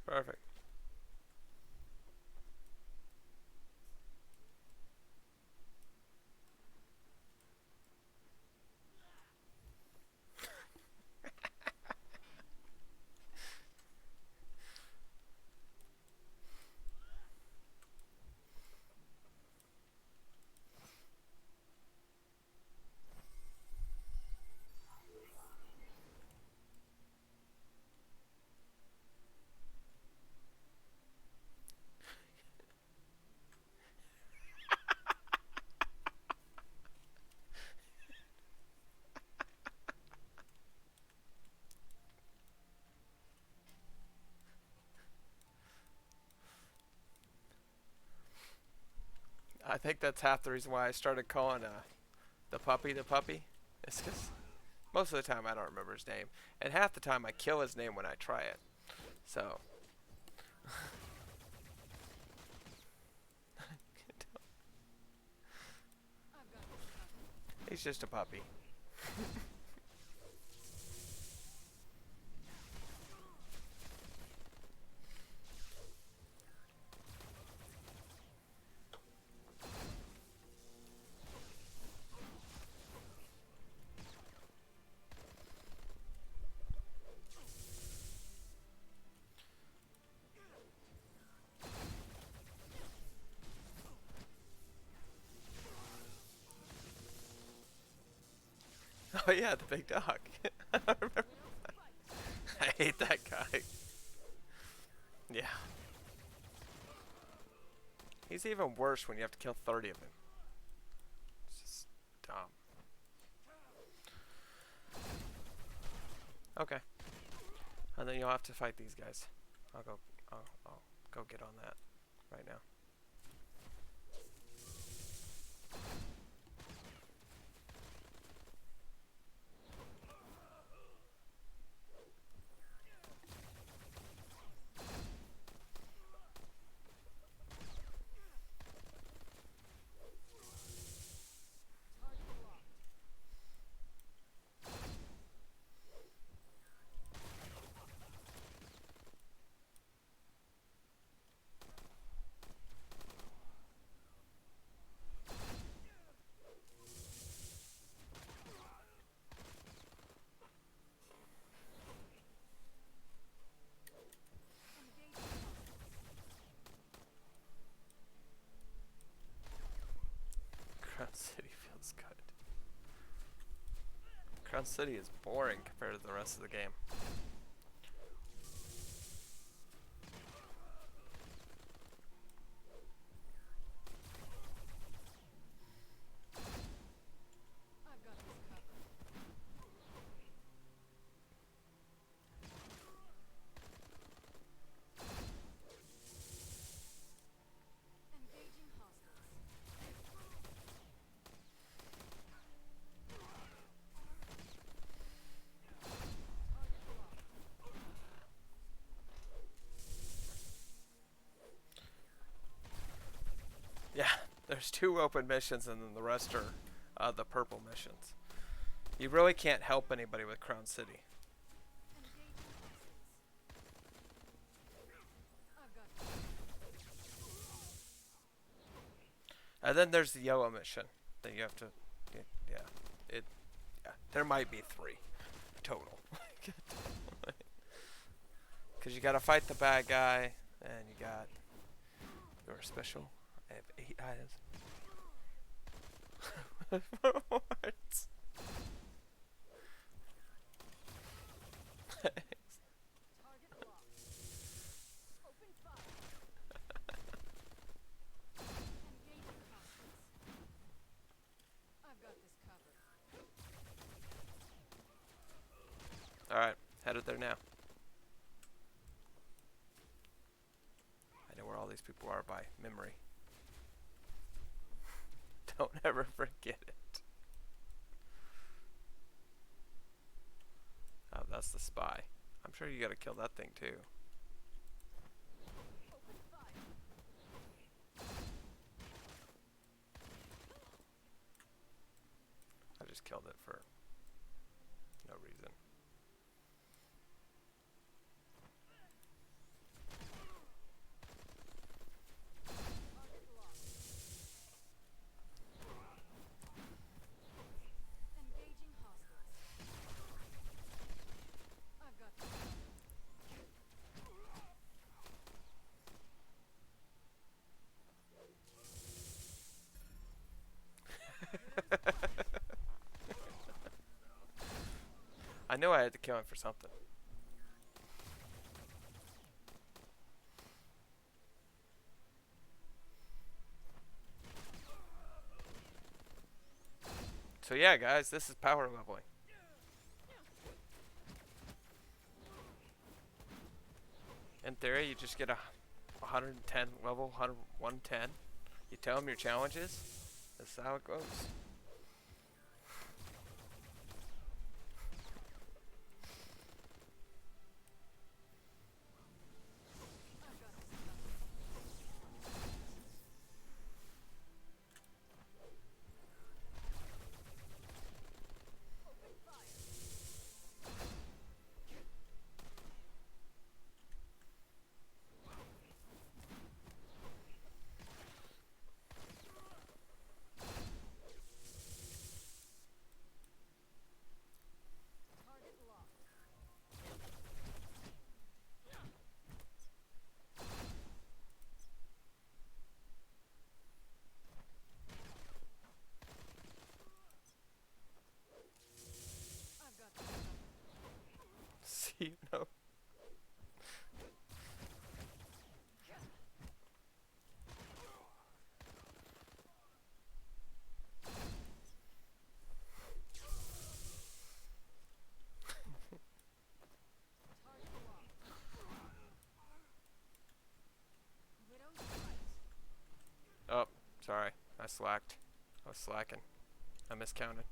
Perfect. I think that's half the reason why I started calling the puppy. It's because most of the time I don't remember his name, and half the time I kill his name when I try it. So. He's just a puppy. Oh yeah, the big dog. I remember that. I hate that guy. Yeah. He's even worse when you have to kill 30 of them. It's just dumb. Okay. And then you'll have to fight these guys. I'll go get on that right now. It's good. Crown City is boring compared to the rest of the game. I've got this covered. Engaging hostiles. Target locked. Yeah, there's 2 open missions and then the rest are the purple missions. You really can't help anybody with Crown City. Engaging hostiles. I've got this. And then there's the yellow mission that you have to, yeah, there might be 3 total. Because you gotta fight the bad guy, and you got your special. I have 8 items. What? Target locked. Open fire. Engaging hostiles. I've got this covered. Alright, headed there now. I know where all these people are by memory. Don't ever forget it. Oh, that's the spy. I'm sure you gotta kill that thing too. Open fire. I just killed it for no reason. Target locked. Engaging hostiles. I've got this covered. I knew I had to kill him for something. So yeah, guys, this is power leveling. In theory, you just get a 110 level, 110. You tell them your challenges. This is how it goes. I've got this covered. Open fire. Target locked. I've got this covered. See, you know. Target locked. Widow's right. Oh, sorry. I slacked. I was slacking. I miscounted.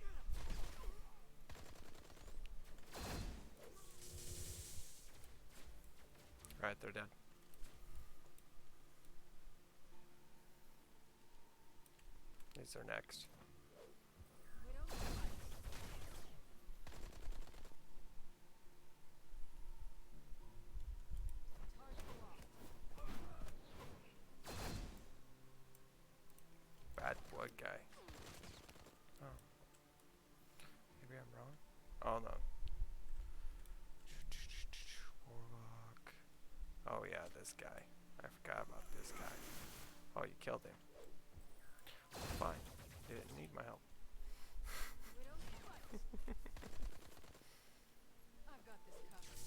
Alright, they're dead. These are next. Widow's right. Target locked. Bad blood guy. Oh. Maybe I'm wrong? Oh no. Warlock. Oh yeah, this guy. I forgot about this guy. Oh, you killed him. Fine. You didn't need my help. I've got this covered.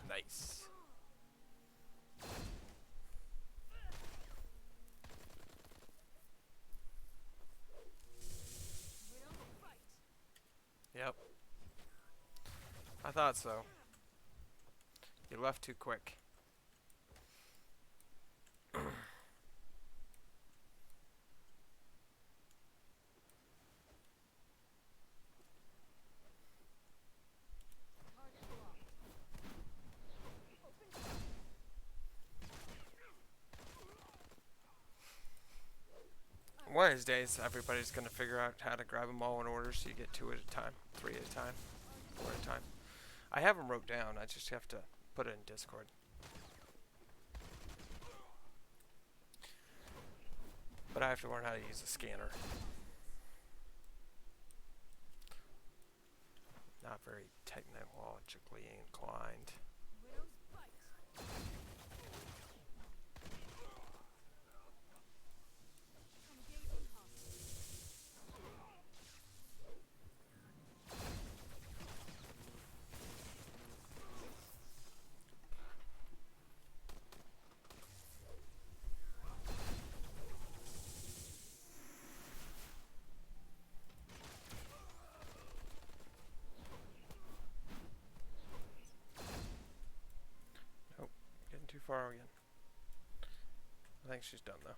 Nice. We don't fight. Yep. I thought so. You left too quick. Target locked. Open fire. One of these days, everybody's gonna figure out how to grab them all in order, so you get 2 at a time, 3 at a time, 4 at a time. I have them wrote down. I just have to put it in Discord. But I have to learn how to use a scanner. Not very technologically inclined. Widows bite. Engaging hostage. Nope, getting too far again. I think she's done though.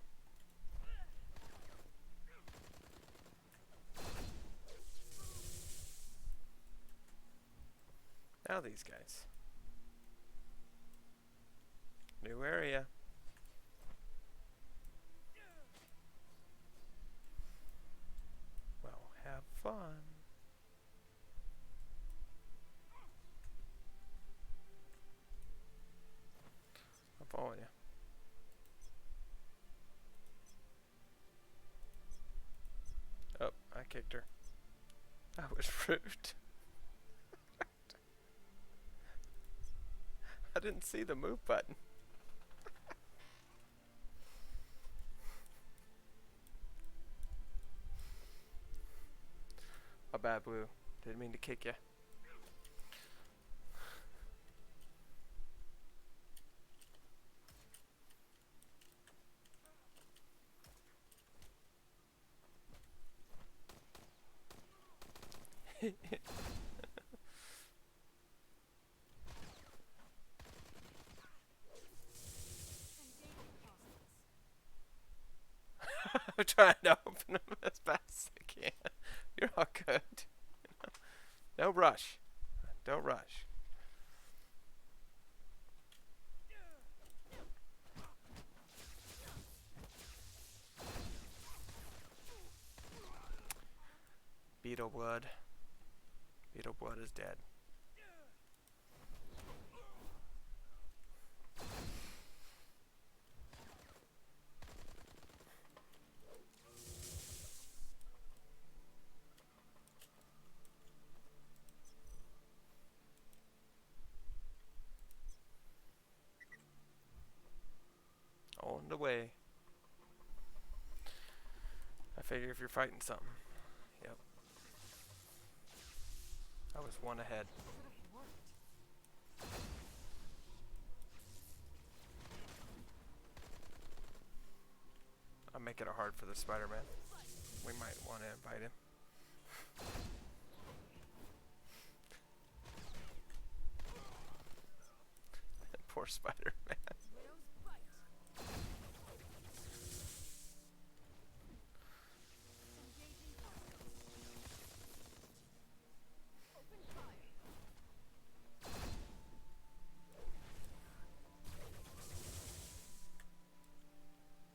Now these guys. New area. Well, have fun. I'm following you. Oh, I kicked her. That was rude. I didn't see the move button. My bad, Blue. Didn't mean to kick you. Engaging hostiles. I'm trying to open them as fast as I can. You're all good. No rush. Don't rush. Beetle blood. Beetle blood is dead. On the way. I figure if you're fighting something. Yep. I was one ahead. Could have worked. I'm making it hard for the Spider-Man. We might want to invite him. Poor Spider-Man. Widows bite. Engaging hostiles. Open fire.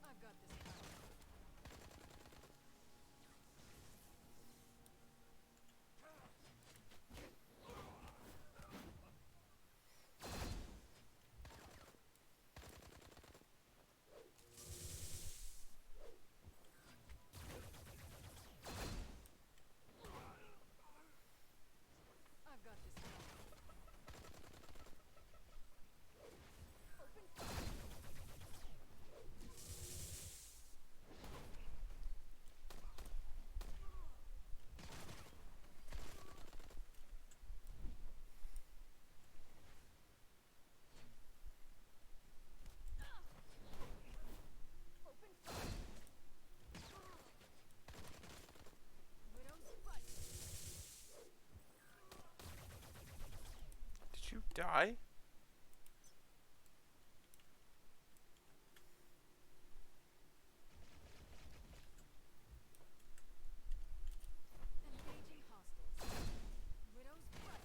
I've got this covered. Die? Engaging hostiles. Widow's butt.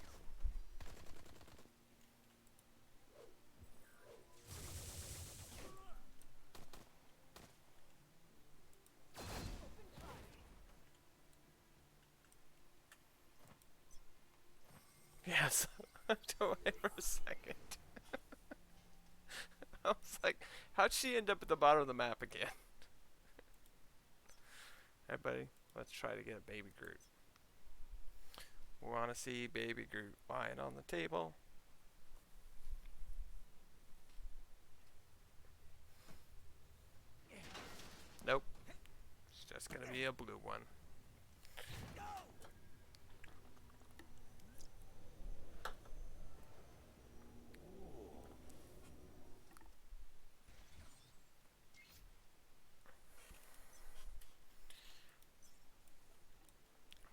Open fire. Yes. Don't wait for a second. I was like, how'd she end up at the bottom of the map again? Hey, buddy, let's try to get a baby Groot. We want to see baby Groot lying on the table. Nope. It's just gonna be a blue one.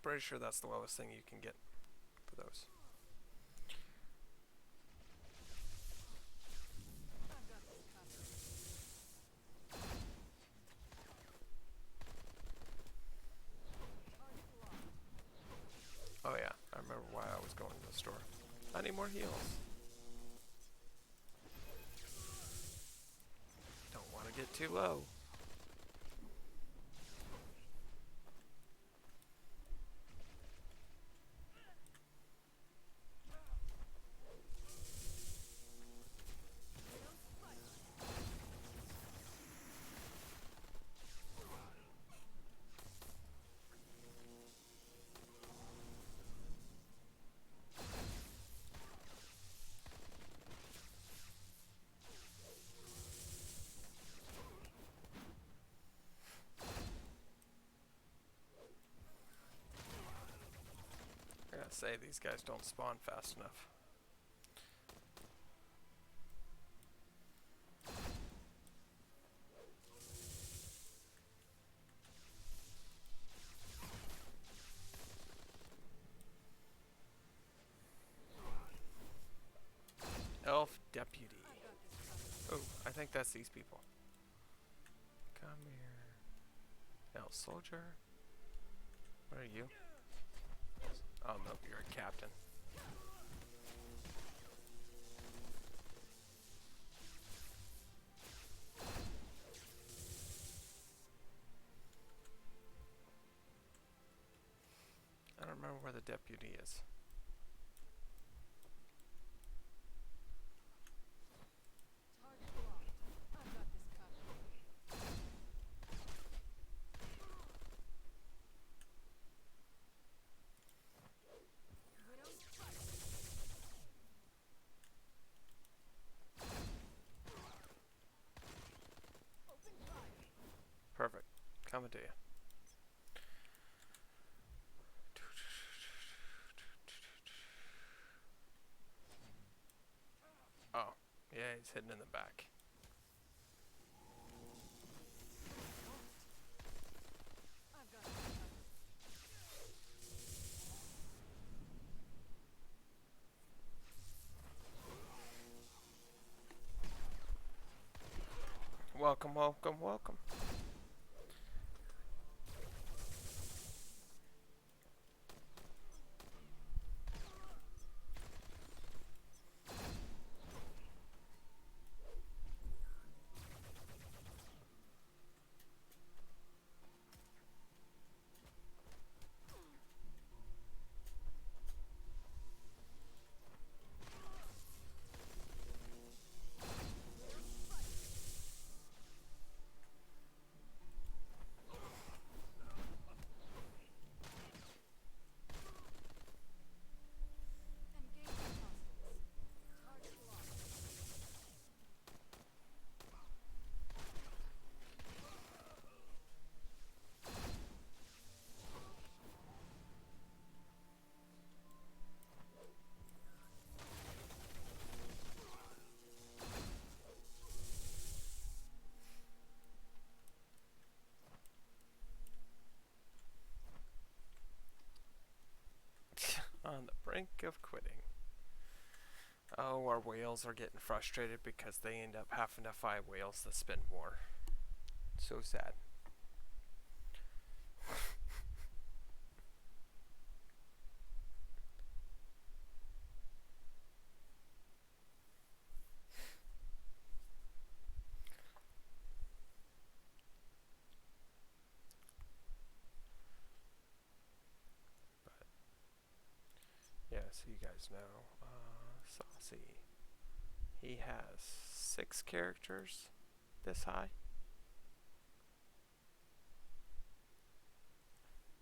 Pretty sure that's the lowest thing you can get for those. I've got this covered. Target locked. Oh yeah, I remember why I was going to the store. I need more heals. Don't want to get too low. Widow's butt. I gotta say, these guys don't spawn fast enough. Elf Deputy. I've got this covered. Oh, I think that's these people. Come here. Elf Soldier. What are you? Oh no, you're a captain. I don't remember where the deputy is. Target locked. I've got this covered. Widow's butt. Open fire. Perfect. Coming to you. Oh, yeah, he's hidden in the back. I've got this covered. Welcome, welcome, welcome. Engaging hostiles. Target locked. On the brink of quitting. Oh, our whales are getting frustrated because they end up having to find whales that spend more. So sad. Yeah, so you guys know, Saucy. He has 6 characters this high.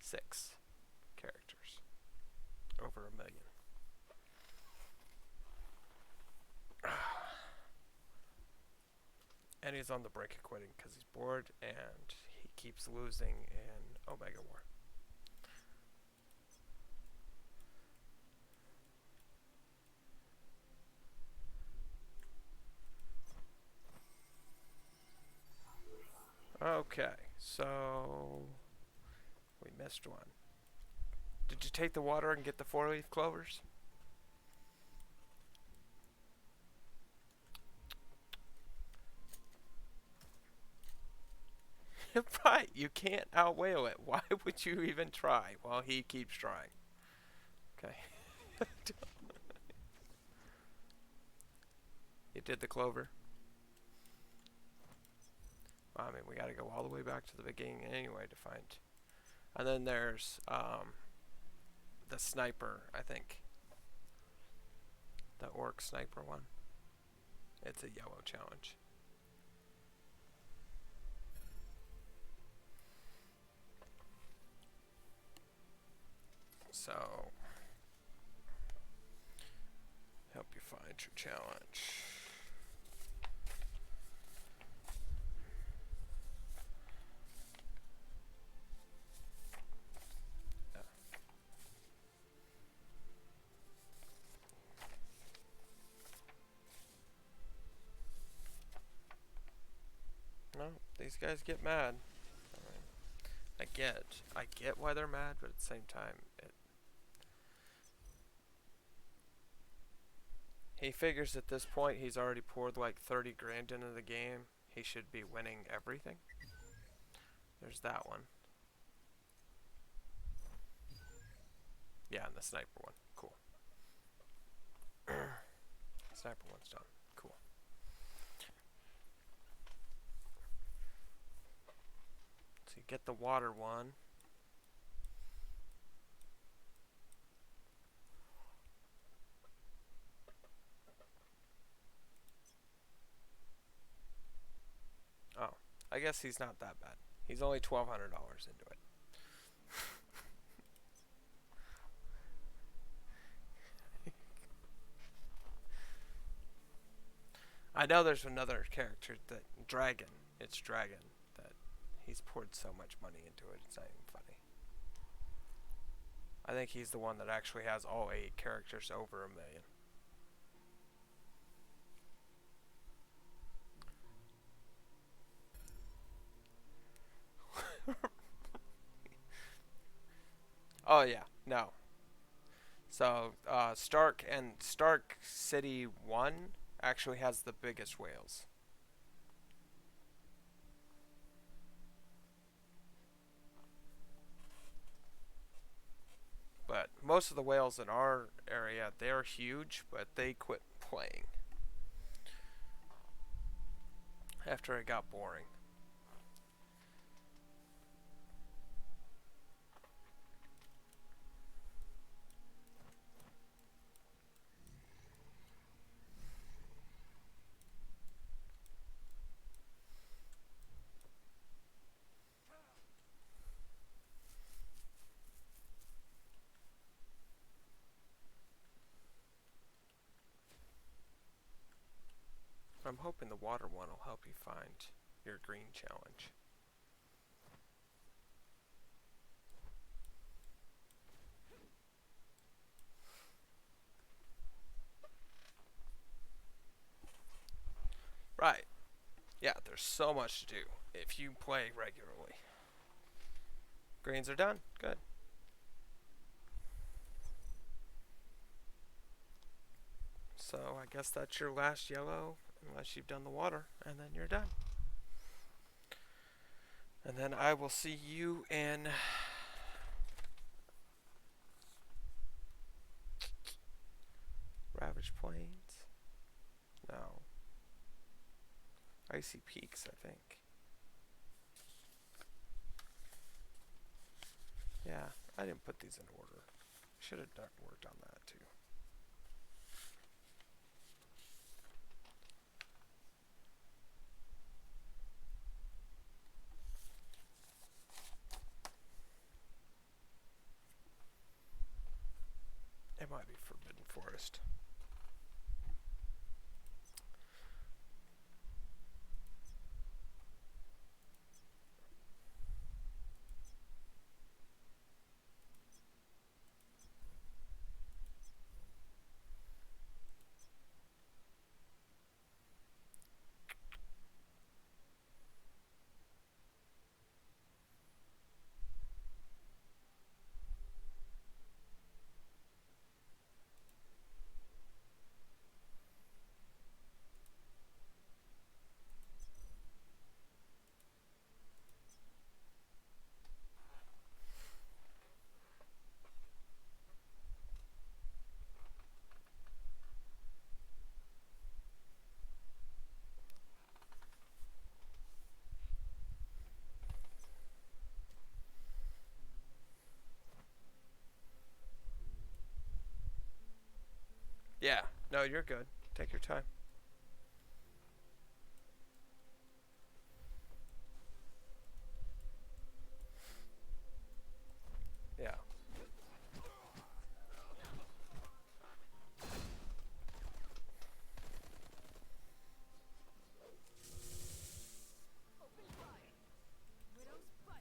6 characters. Over 1 million. And he's on the brink of quitting because he's bored and he keeps losing in Omega War. Okay, so we missed one. Did you take the water and get the 4-leaf clovers? Right, you can't out whale it. Why would you even try while he keeps trying? Okay. You did the clover? I mean, we gotta go all the way back to the beginning anyway to find. And then there's the sniper, I think. The orc sniper one. It's a yellow challenge. So, help you find your challenge. Yeah. No, these guys get mad. I get why they're mad, but at the same time, he figures at this point he's already poured like 30 grand into the game. He should be winning everything. There's that one. Yeah, and the sniper one. Cool. Sniper one's done. Cool. So you get the water one. Oh, I guess he's not that bad. He's only $1,200 into it. I know there's another character that Dragon. It's Dragon that he's poured so much money into it. It's not even funny. I think he's the one that actually has all 8 characters over 1 million. Oh yeah, no. So Stark City 1 actually has the biggest whales. But most of the whales in our area, they're huge, but they quit playing after it got boring. I'm hoping the water one will help you find your green challenge. Right. Yeah, there's so much to do if you play regularly. Greens are done. Good. So I guess that's your last yellow, unless you've done the water, and then you're done. And then I will see you in Ravaged Plains. No. Icy Peaks, I think. Yeah, I didn't put these in order. Should have worked on that too. It might be Forbidden Forest. Yeah, no, you're good. Take your time. Yeah. Widow's bite.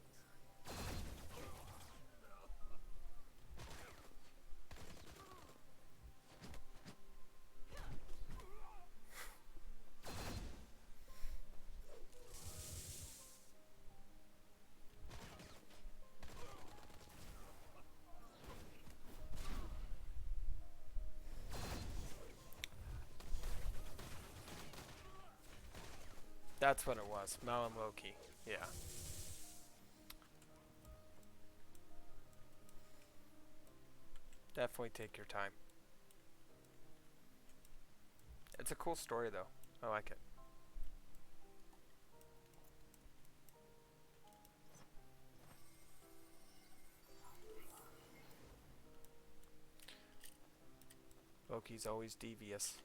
That's what it was. Mel and Loki. Yeah. Definitely take your time. It's a cool story though. I like it. Loki's always devious.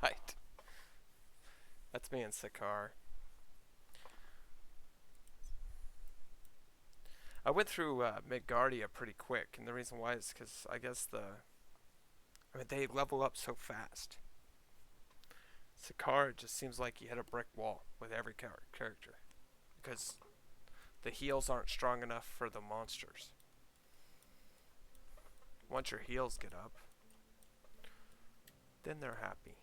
Right. That's me and Sakaar. I went through Midgardia pretty quick, and the reason why is because I guess they level up so fast. Sakaar just seems like you hit a brick wall with every character because the heals aren't strong enough for the monsters. Once your heals get up, then they're happy.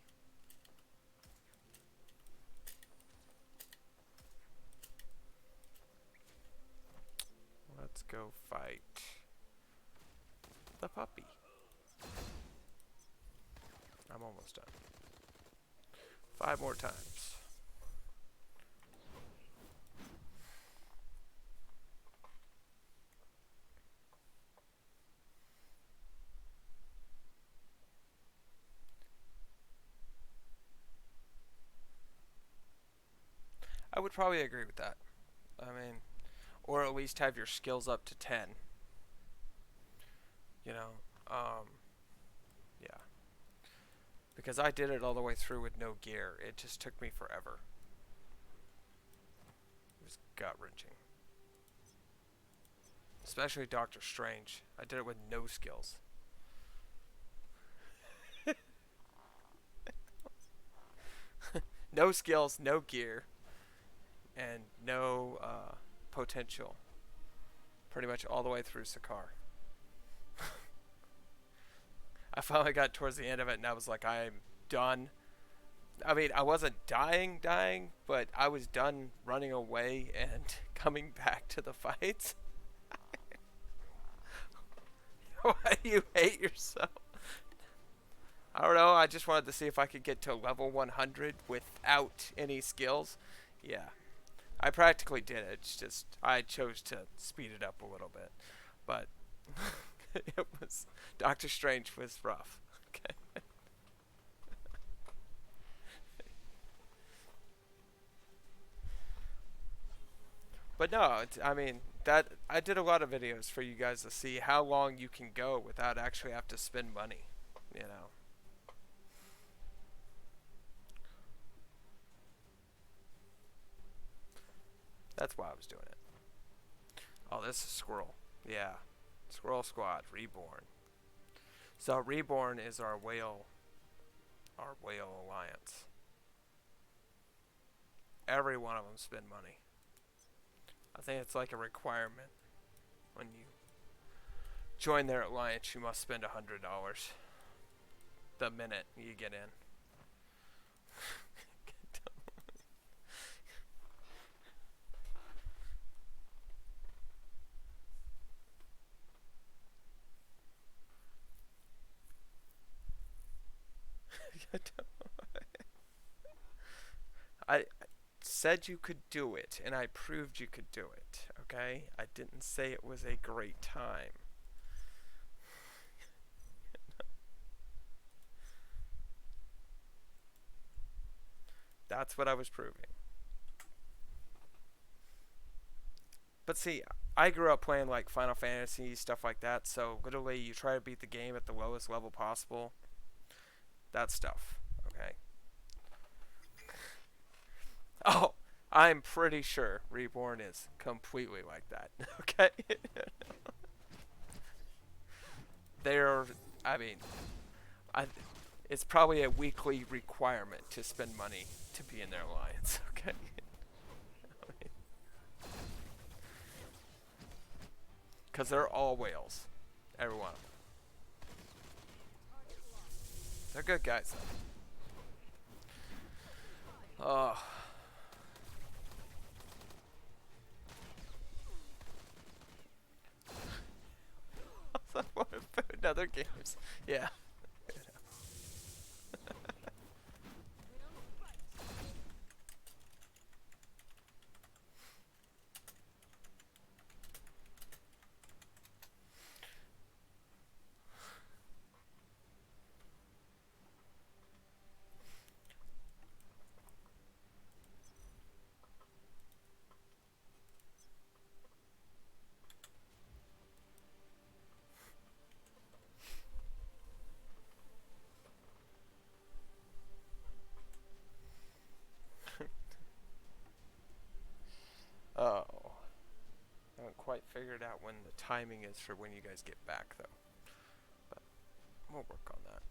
Let's go fight the puppy. I'm almost done. 5 more times. I would probably agree with that. I mean, or at least have your skills up to 10. You know, yeah. Because I did it all the way through with no gear. It just took me forever. It was gut-wrenching. Especially Doctor Strange. I did it with no skills. No skills, no gear, and no potential. Pretty much all the way through Sakaar. I finally got towards the end of it and I was like, I'm done. I mean, I wasn't dying, but I was done running away and coming back to the fights. Why do you hate yourself? I don't know, I just wanted to see if I could get to level 100 without any skills. Yeah, I practically did it. It's just, I chose to speed it up a little bit. But, it was, Doctor Strange was rough. Okay. But no, I mean, that I did a lot of videos for you guys to see how long you can go without actually have to spend money, you know. That's why I was doing it. Oh, this is Squirrel. Yeah. Squirrel Squad, Reborn. So Reborn is our whale alliance. Every one of them spend money. I think it's like a requirement. When you join their alliance, you must spend $100 the minute you get in. I said you could do it, and I proved you could do it, okay? I didn't say it was a great time. That's what I was proving. But see, I grew up playing like Final Fantasy, stuff like that, so literally you try to beat the game at the lowest level possible. That stuff, okay? Oh, I'm pretty sure Reborn is completely like that, okay? They're, I mean, it's probably a weekly requirement to spend money to be in their alliance, okay? Because they're all whales. Every one of them. They're good guys, though. Oh. Other games. Yeah. Oh. I haven't quite figured out when the timing is for when you guys get back, though. But we'll work on that.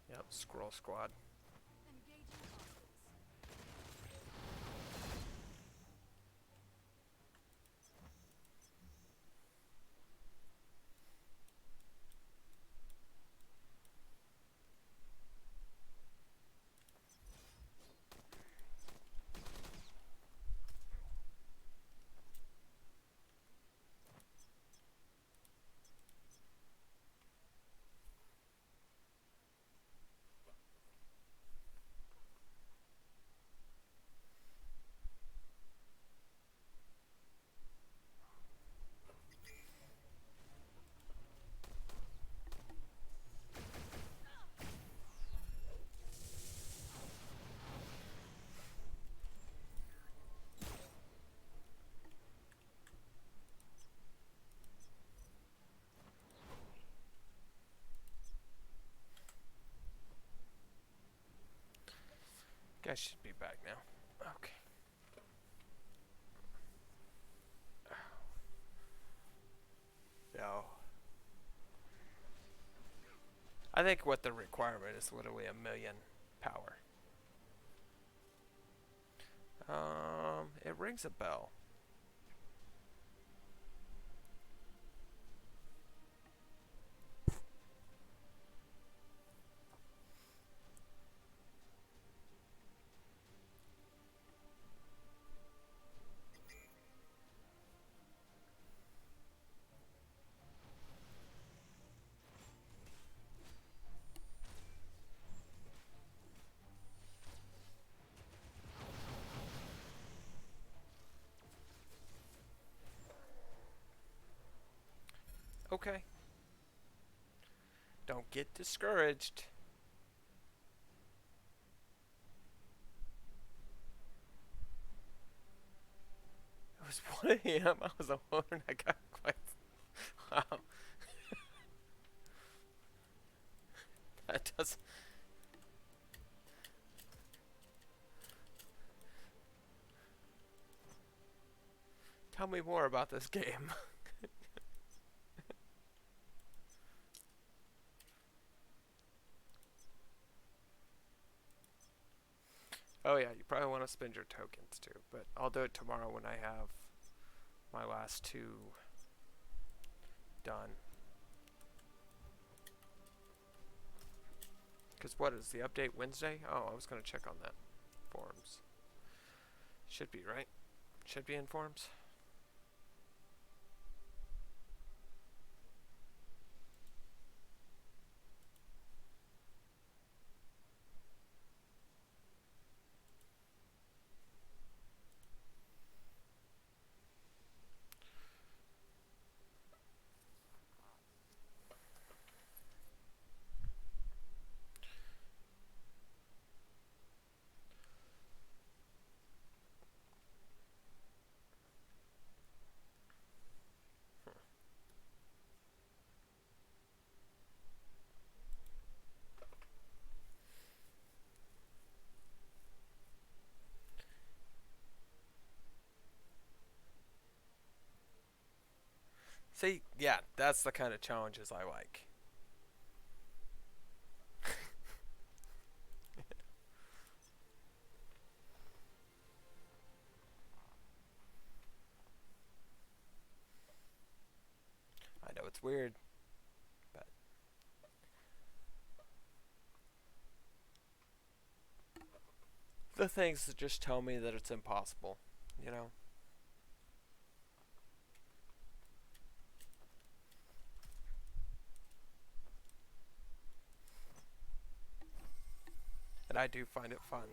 Yep, Scroll Squad. Engaging hostiles. Guys should be back now. Okay. No. I think what the requirement is literally 1,000,000 power. It rings a bell. Okay. Don't get discouraged. It was 1 a.m. I was alone. I got quite. Wow. That does. Tell me more about this game. Oh yeah, you probably want to spend your tokens too, but I'll do it tomorrow when I have my last 2 done. Because what is the update Wednesday? Oh, I was going to check on that. Forums. Should be, right? Should be in forums. See, yeah, that's the kind of challenges I like. I know it's weird, but the things that just tell me that it's impossible, you know? And I do find it fun.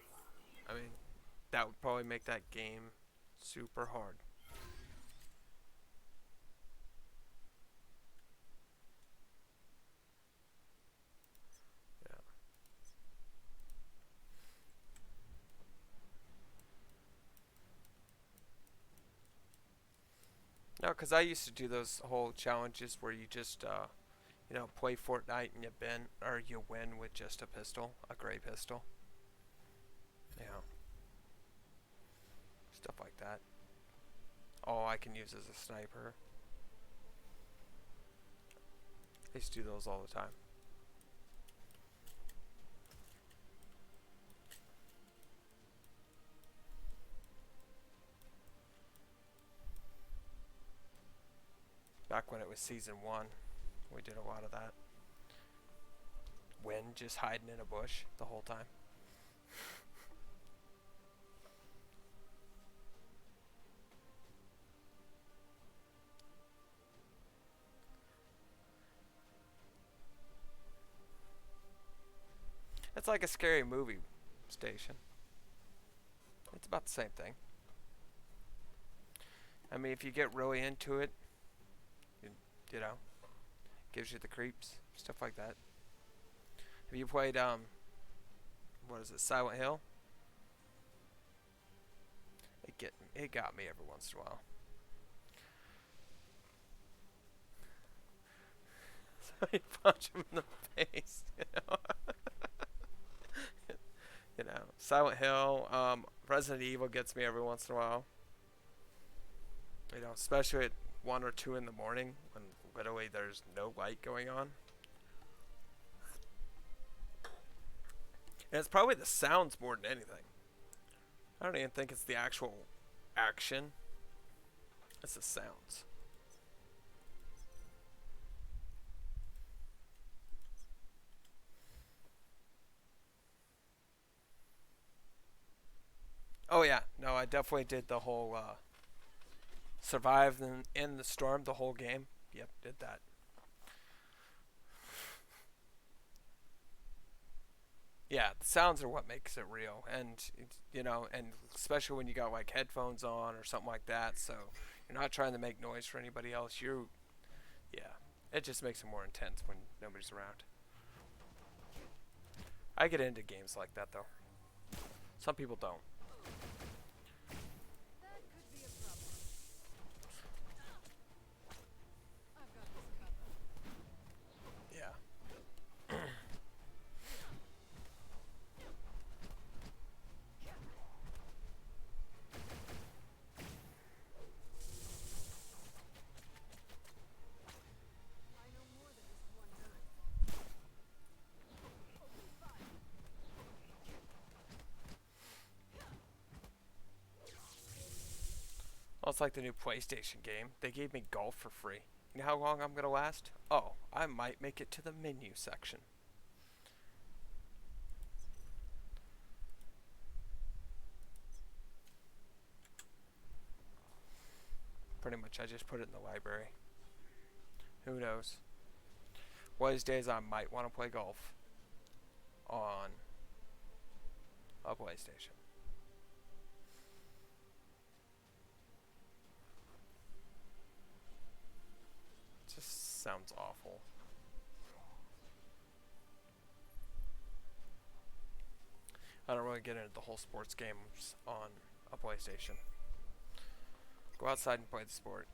I mean, that would probably make that game super hard. Yeah. No, because I used to do those whole challenges where you just, you know, play Fortnite and you win with just a pistol, a gray pistol. You know, stuff like that. All I can use is a sniper. I used to do those all the time. Back when it was season 1, we did a lot of that. Win just hiding in a bush the whole time. It's like a scary movie station. It's about the same thing. I mean, if you get really into it, you know, gives you the creeps, stuff like that. Have you played, what is it, Silent Hill? It got me every once in a while. So you punch him in the face, you know. You know, Silent Hill, Resident Evil gets me every once in a while. You know, especially at 1 or 2 in the morning when literally there's no light going on. And it's probably the sounds more than anything. I don't even think it's the actual action. It's the sounds. Oh yeah, no, I definitely did the whole survive in the storm the whole game. Yep, did that. Yeah, the sounds are what makes it real, and you know, and especially when you got like headphones on or something like that, so you're not trying to make noise for anybody else. Yeah, it just makes it more intense when nobody's around. I get into games like that though. Some people don't. That could be a problem. I've got this covered. Yeah. I know more than just one knife. Open fire. Well, it's like the new PlayStation game. They gave me golf for free. You know how long I'm gonna last? Oh, I might make it to the menu section. Pretty much, I just put it in the library. Who knows? One of these days, I might want to play golf on a PlayStation. It just sounds awful. I don't really get into the whole sports games on a PlayStation. Go outside and play the sport.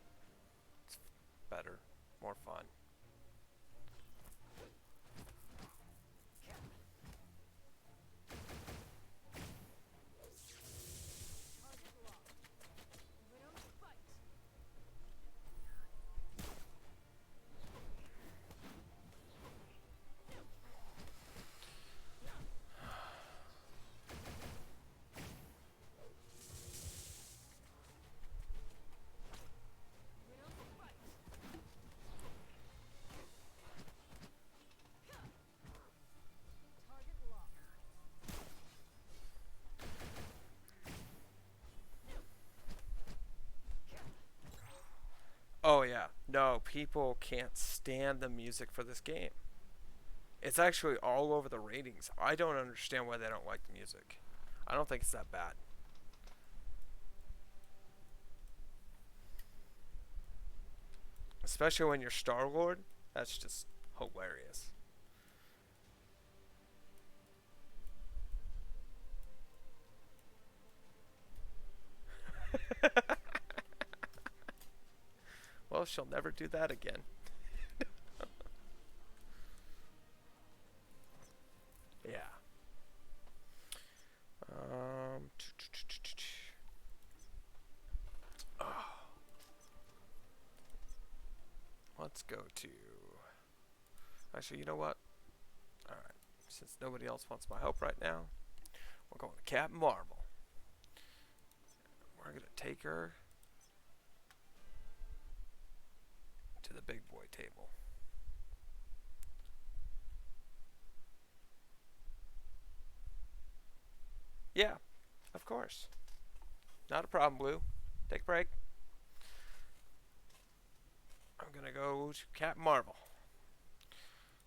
It's better, more fun. Target locked. Widows fight. Widows fight. Target locked. Oh yeah, no, people can't stand the music for this game. It's actually all over the ratings. I don't understand why they don't like the music. I don't think it's that bad. Especially when you're Star Lord, that's just hilarious. Well, she'll never do that again. Yeah. Um. Oh, let's go to. Actually, you know what? All right. Since nobody else wants my help right now, we're going to Captain Marvel. We're gonna take her to the big boy table. Yeah, of course. Not a problem, Blue. Take a break. I'm gonna go to Captain Marvel.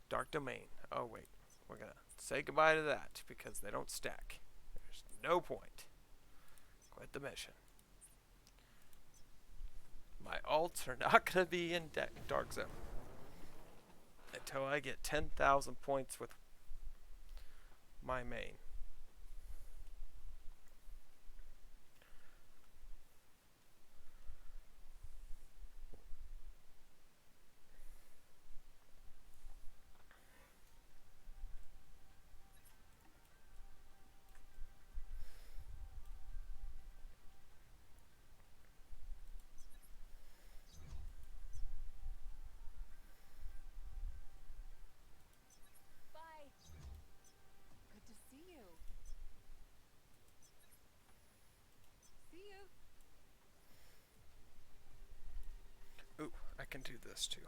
Dark Domain. Oh wait, we're gonna say goodbye to that because they don't stack. There's no point. Quit the mission. My alts are not gonna be in Dark Zone until I get 10,000 points with my main. can do this too.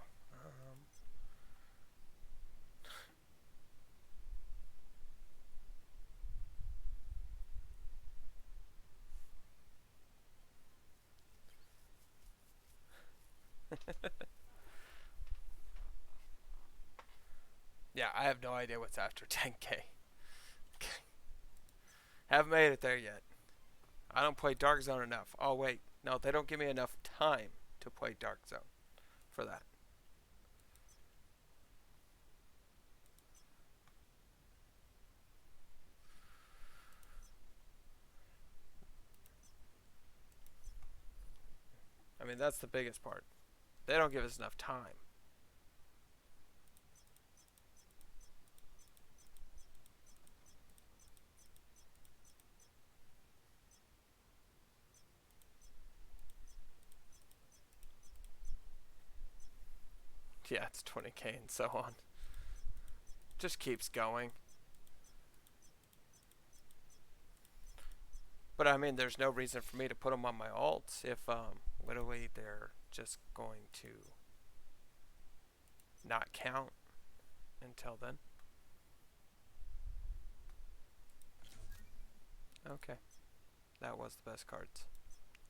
Yeah, I have no idea what's after 10K. Haven't made it there yet. I don't play Dark Zone enough. Oh wait, no, they don't give me enough time to play Dark Zone for that. I mean, that's the biggest part. They don't give us enough time. Yeah, it's 20K and so on. Just keeps going. But I mean, there's no reason for me to put them on my alts if literally they're just going to not count until then. Okay. That was the best cards.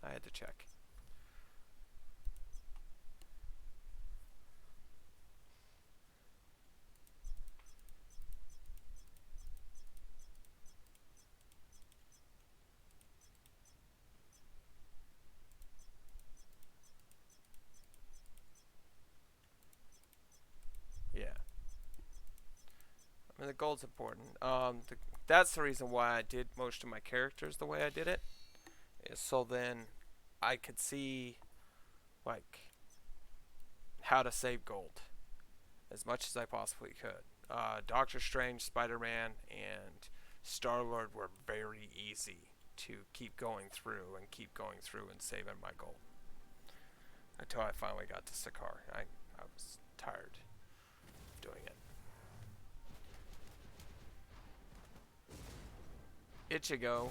I had to check. Yeah. I mean, the gold's important. That's the reason why I did most of my characters the way I did it. Is so then I could see, like, how to save gold as much as I possibly could. Doctor Strange, Spider-Man, and Star-Lord were very easy to keep going through and saving my gold. Until I finally got to Sakaar. I was tired of doing it. Ichigo,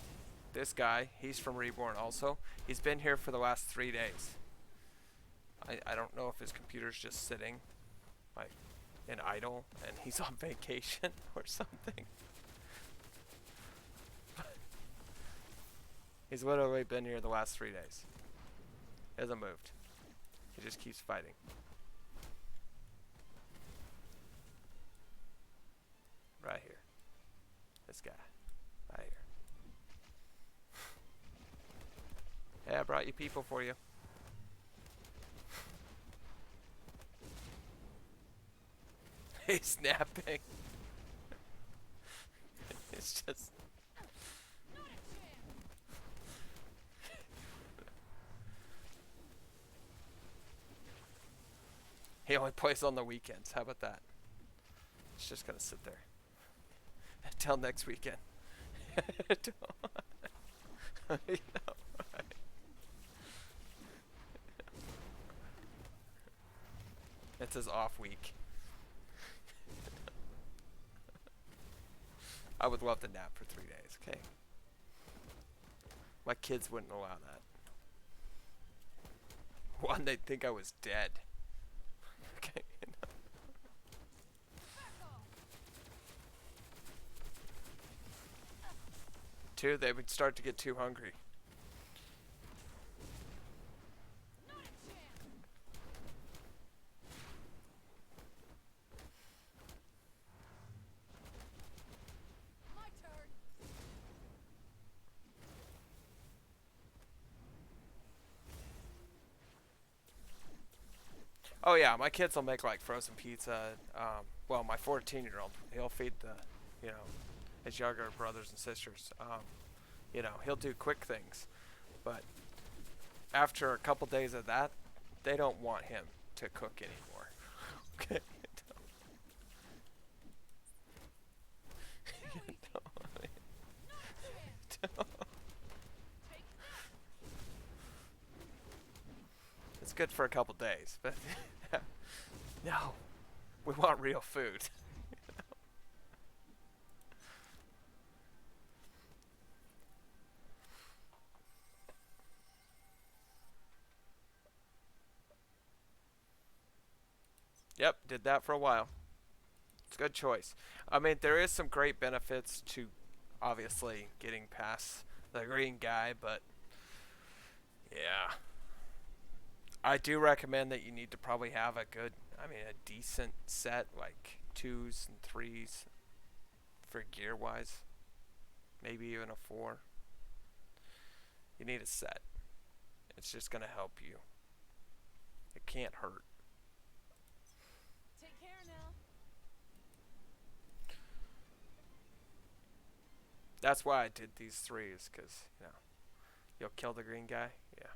this guy, he's from Reborn also. He's been here for the last 3 days. I don't know if his computer's just sitting, like, in idle, and he's on vacation or something. He's literally been here the last 3 days. He hasn't moved. He just keeps fighting. Right here. This guy. Right here. Hey, I brought you people for you. He's snapping. It's just... He only plays on the weekends. How about that? It's just gonna sit there. Until next weekend. You know, right? It's his off week. I would love to nap for 3 days, okay? My kids wouldn't allow that. One, they'd think I was dead. Okay. Two, they would start to get too hungry. Oh yeah, my kids will make like frozen pizza. Well, my 14-year-old, he'll feed you know, his younger brothers and sisters. You know, he'll do quick things, but after a couple days of that, they don't want him to cook anymore. Okay. It's good for a couple days, but no, we want real food. Yep, did that for a while. It's a good choice. I mean, there is some great benefits to obviously getting past the green guy, but yeah. I do recommend that you need to probably have a good, I mean, a decent set, like 2s and 3s for gear wise. Maybe even a 4. You need a set. It's just going to help you. It can't hurt. Take care now. That's why I did these 3s, because, you know, you'll kill the green guy. Yeah.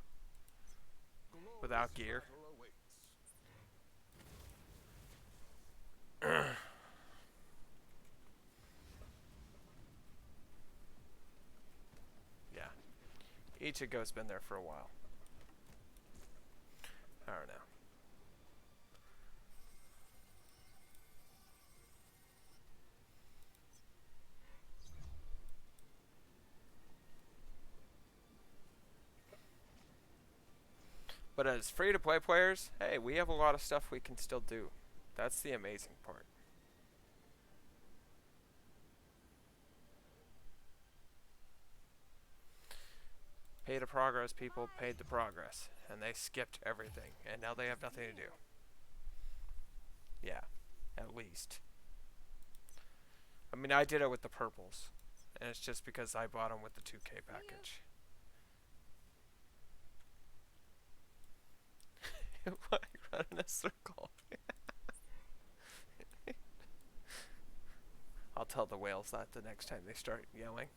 Without gear. Yeah. Ichigo's been there for a while. I don't know. But as free-to-play players, hey, we have a lot of stuff we can still do. That's the amazing part. Pay to progress people paid to progress, and they skipped everything, and now they have nothing to do. Yeah, at least. I mean, I did it with the purples, and it's just because I bought them with the 2K package. Why run in a circle? I'll tell the whales that the next time they start yelling.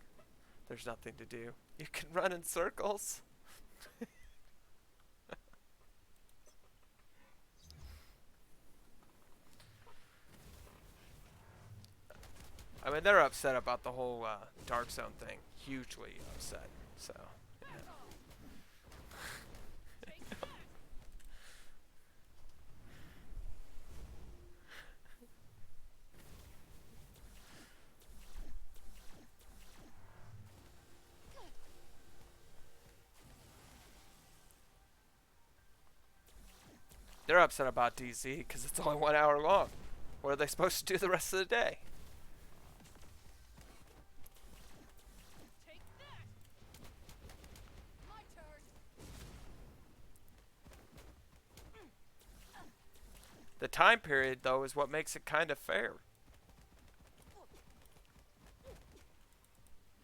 There's nothing to do. You can run in circles. I mean, they're upset about the whole Dark Zone thing. Hugely upset. So, yeah. They're upset about DZ because it's only 1 hour long. What are they supposed to do the rest of the day? Take that. My turn. The time period, though, is what makes it kind of fair.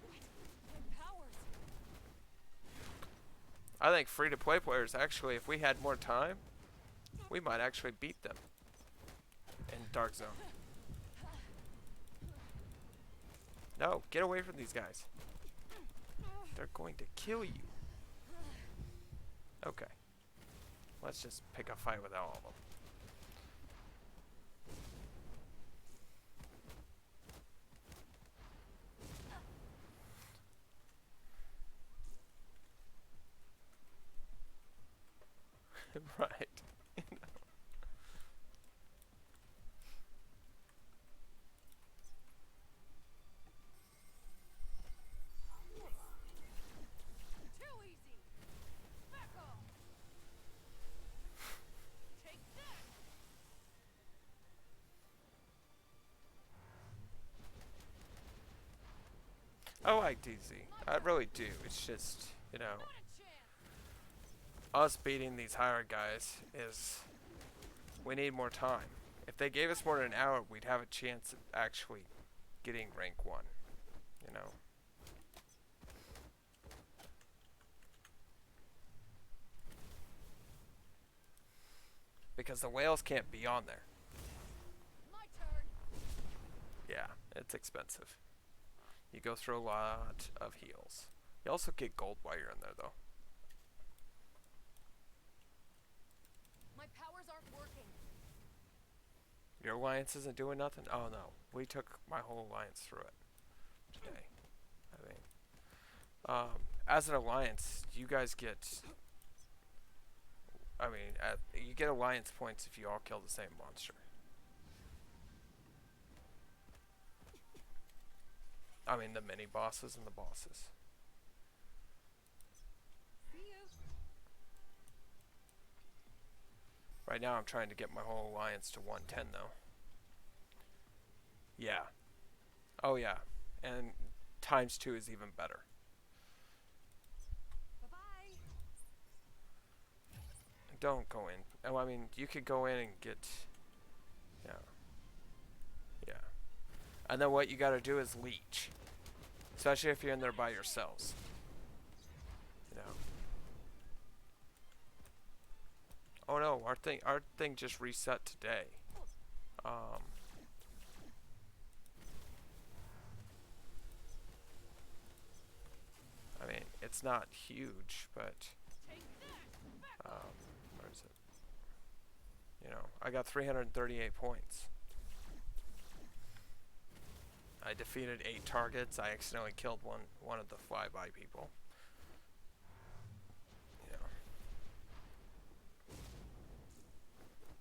My powers. I think free-to-play players, actually, if we had more time, we might actually beat them in Dark Zone. No, get away from these guys. They're going to kill you. Okay. Let's just pick a fight with all of them. Right. Too easy. Back off. Take that. I like DZ. I really do. It's just, you know, Not a chance. us beating these higher guys is, we need more time. If they gave us more than an hour, we'd have a chance of actually getting rank 1, you know. Because the whales can't be on there. My turn. Yeah, it's expensive. You go through a lot of heals. You also get gold while you're in there, though. My powers aren't working. Your alliance isn't doing nothing? Oh no, we took my whole alliance through it today. I mean, as an alliance, you guys get, I mean, you get alliance points if you all kill the same monster. I mean, the mini bosses and the bosses. See you. Right Right now I'm trying to get my whole alliance to 110 though. Yeah. Oh yeah. And ×2 is even better. Bye-bye. Don't go in. Oh, I mean, you could go in and get... Yeah. Yeah. And then what you gotta do is leech. Especially if you're in there by yourselves. You know. Oh no, our thing just reset today. I mean, it's not huge, but where is it? You know, I got 338 points. I defeated 8 targets. I accidentally killed one of the flyby people. You know.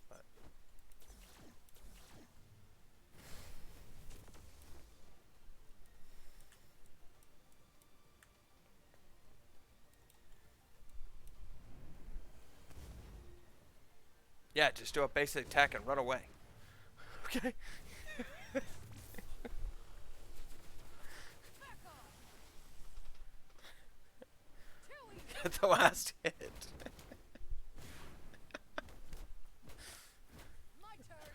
But yeah, just do a basic attack and run away. Okay. Get the last hit. My turn.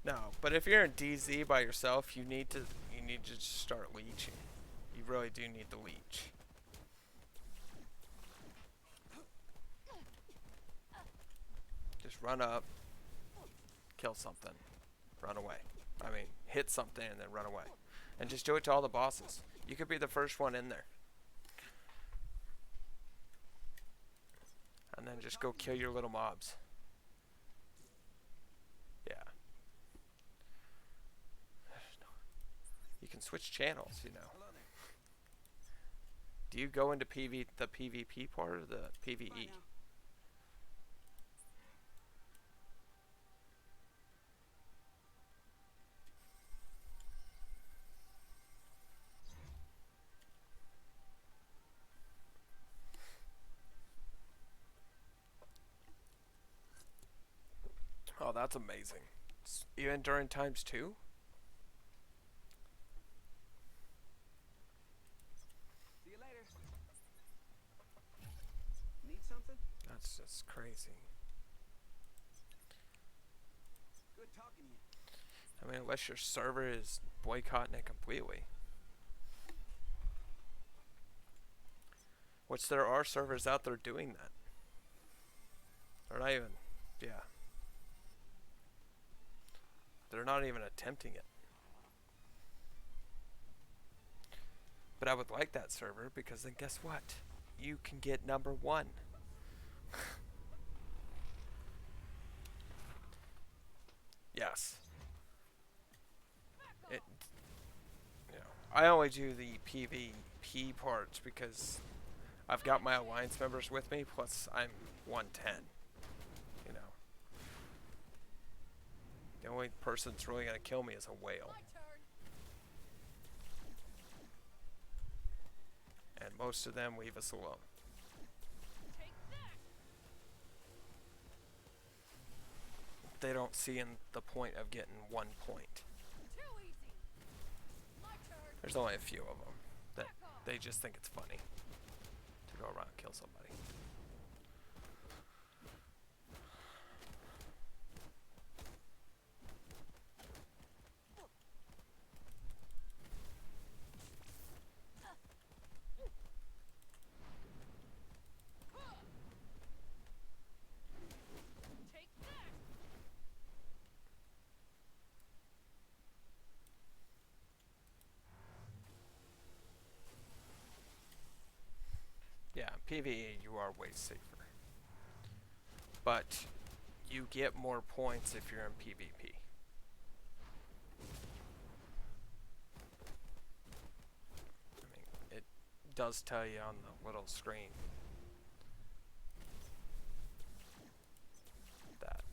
No, but if you're in DZ by yourself, you need to just start leeching. You really do need to leech. Just run up, kill something, run away. I mean, hit something and then run away. And just do it to all the bosses. You could be the first one in there. And then just go kill your little mobs. Yeah. You can switch channels, you know. Do you go into the PvP part or the PvE? Oh, that's amazing. Even during ×2? See you later. Need something? That's just crazy. Good talking to you. I mean, unless your server is boycotting it completely. Which there are servers out there doing that. They're not even, yeah. They're not even attempting it. But I would like that server because then guess what? You can get #1. Yes. You know, I only do the PvP parts because I've got my alliance members with me, plus I'm 110. You know. The only person that's really gonna kill me is a whale. My turn. And most of them leave us alone. Take that. They don't see in the point of getting 1 point. Too easy. My turn. There's only a few of them that they just think it's funny to go around and kill somebody. Take that. Yeah, PvE you are way safer. But you get more points if you're in PvP. I mean, it does tell you on the little screen that.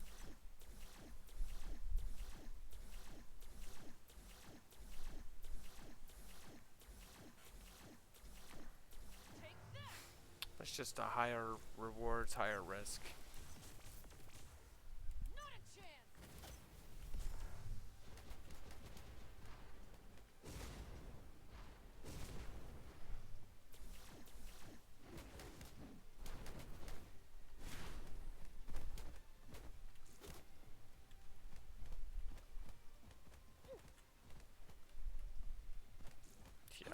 Take that. It's just a higher rewards, higher risk. Not a chance! Yeah.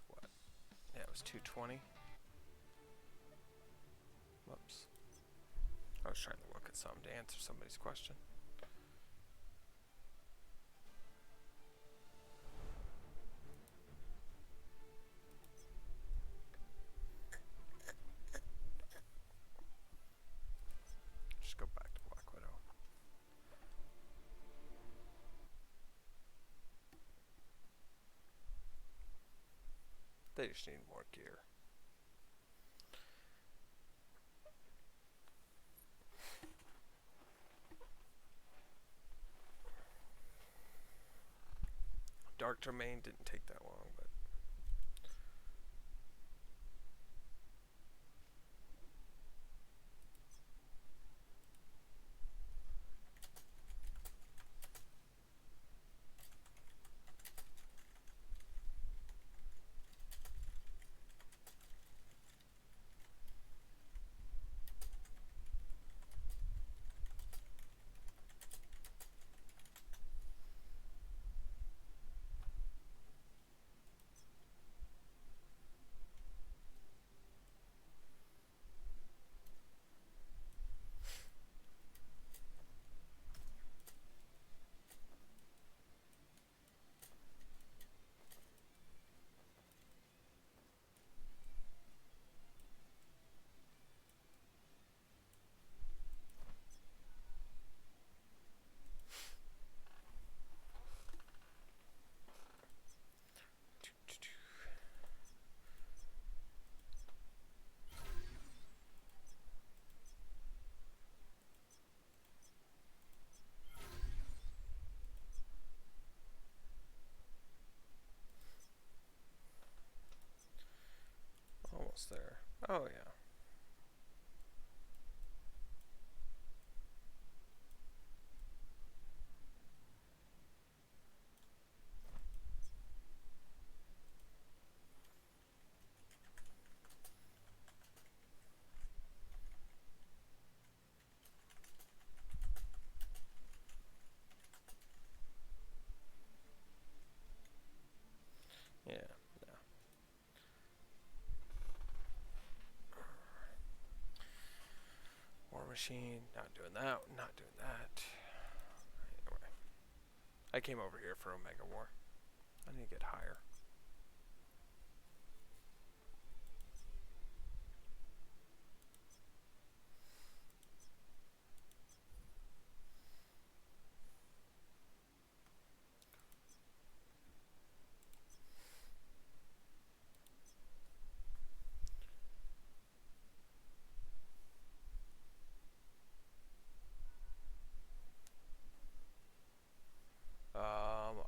What? Yeah, it was 220. Whoops. I was trying to look at something to answer somebody's question. Just go back to Black Widow. They just need more gear. Dark Domain didn't take that long, but almost there. Oh yeah. Yeah, yeah. War Machine, not doing that, not doing that. Anyway, I came over here for Omega War. I need to get higher.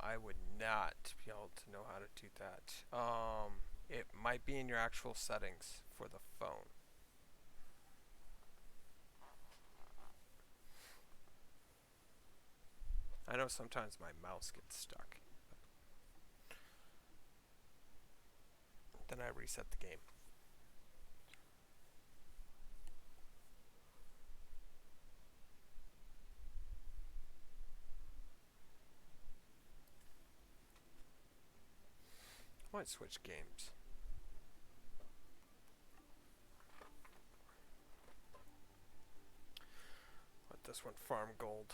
I would not be able to know how to do that. It might be in your actual settings for the phone. I know sometimes my mouse gets stuck. Then I reset the game. I might switch games. Let this one farm gold.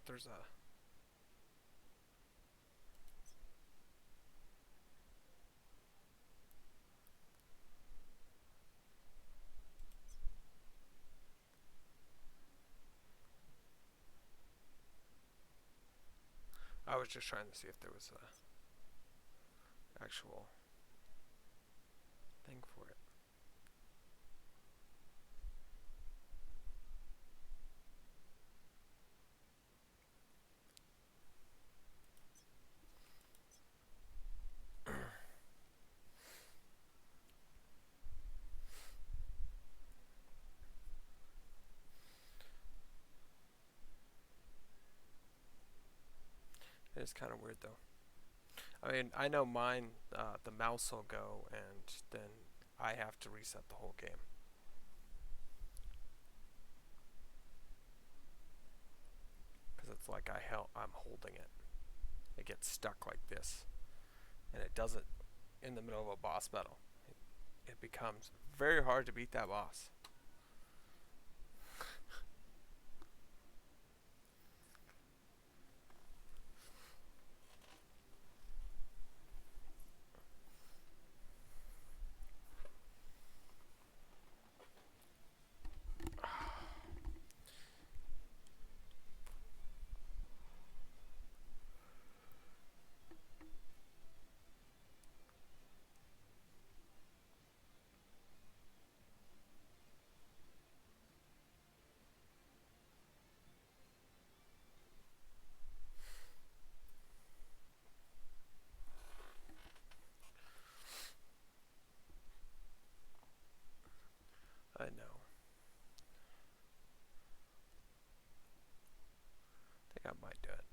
But there's a... I was just trying to see if there was a actual thing for it. It is kind of weird though. I mean, I know mine, the mouse will go and then I have to reset the whole game. Because it's like I'm holding it. It gets stuck like this. And it doesn't in the middle of a boss battle. It becomes very hard to beat that boss. I know. I think I might do it.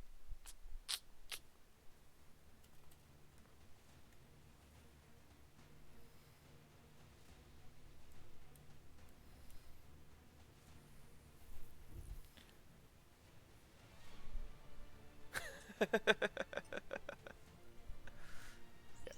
Yeah.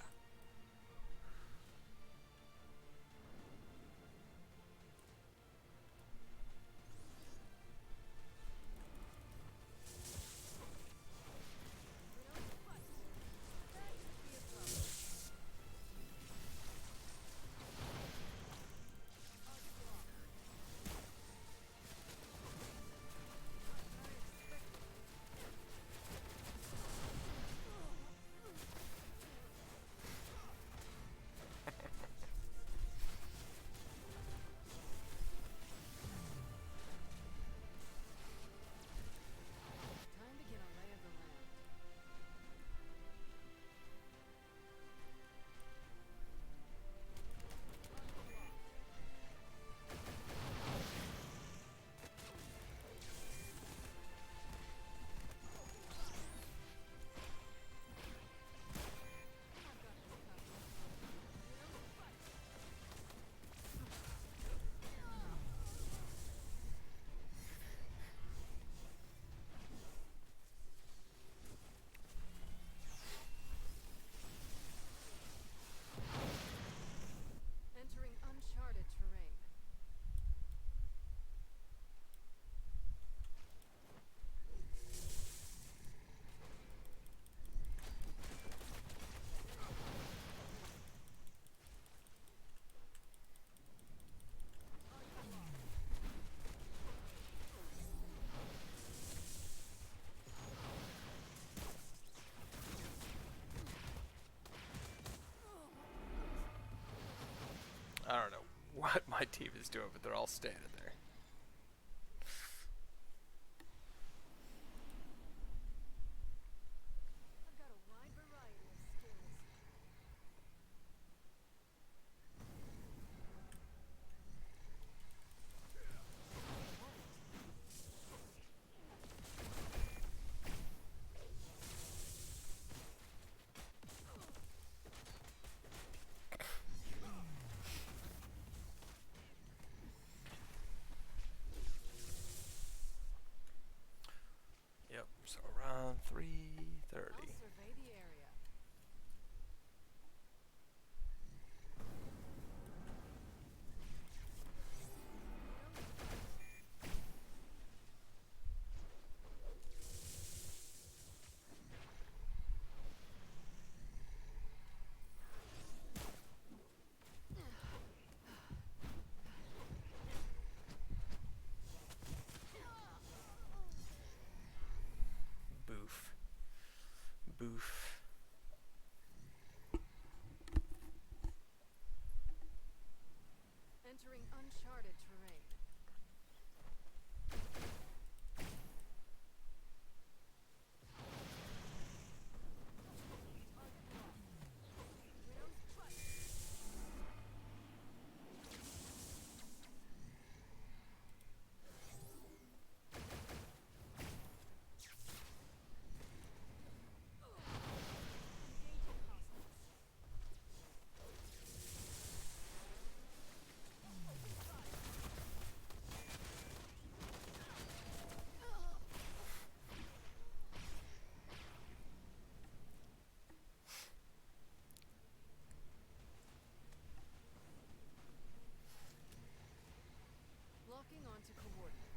Time to get a lay of the land. Entering uncharted terrain. I don't know what my team is doing, but they're all standing there. I've got a wide variety of skills. Entering uncharted terrain. Locking onto coordinates.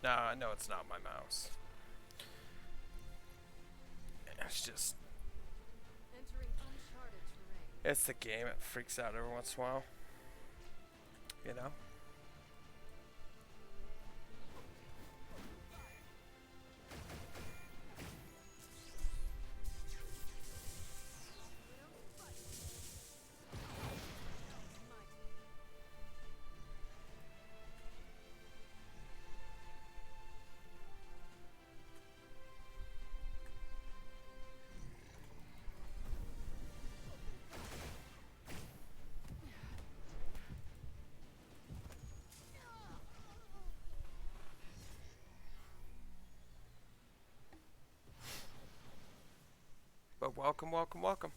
No, I know it's not my mouse. It's just, Entering uncharted terrain. it's the game. It freaks out every once in a while. You know? But welcome, welcome, welcome.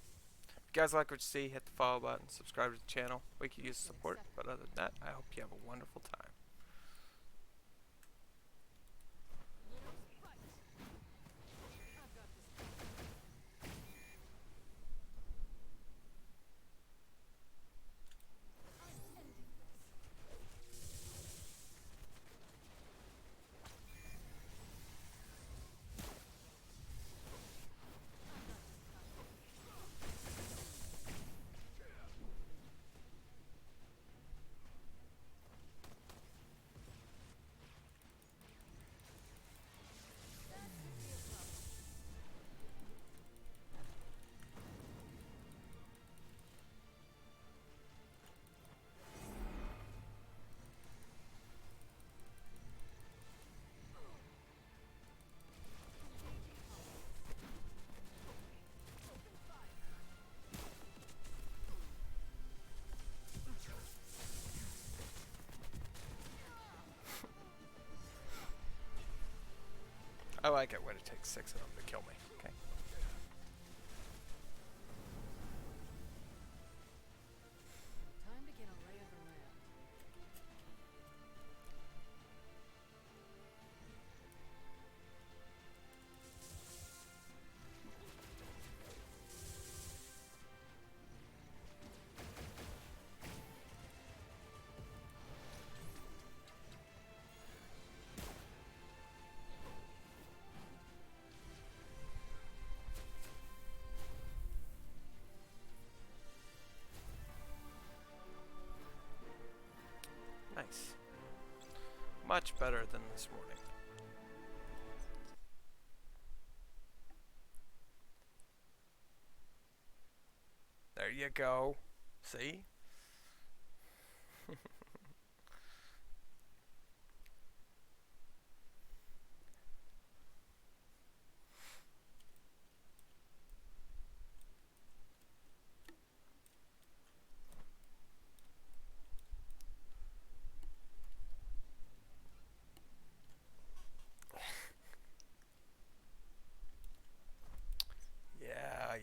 If you guys like what you see, hit the follow button, subscribe to the channel. We could use support, but other than that, I hope you have a wonderful time. I like it when it takes 6 of them to kill me. Okay. Time to get a lay of the land. Nice. Much better than this morning. There you go. See? Yeah.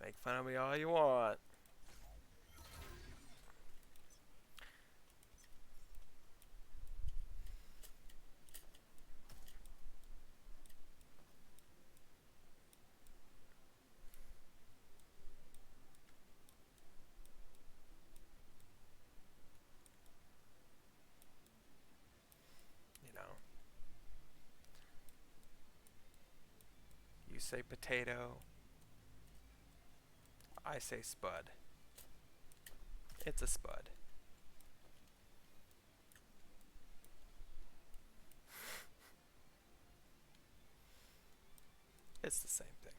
Make fun of me all you want. say potato. I say spud. It's a spud. It's the same thing.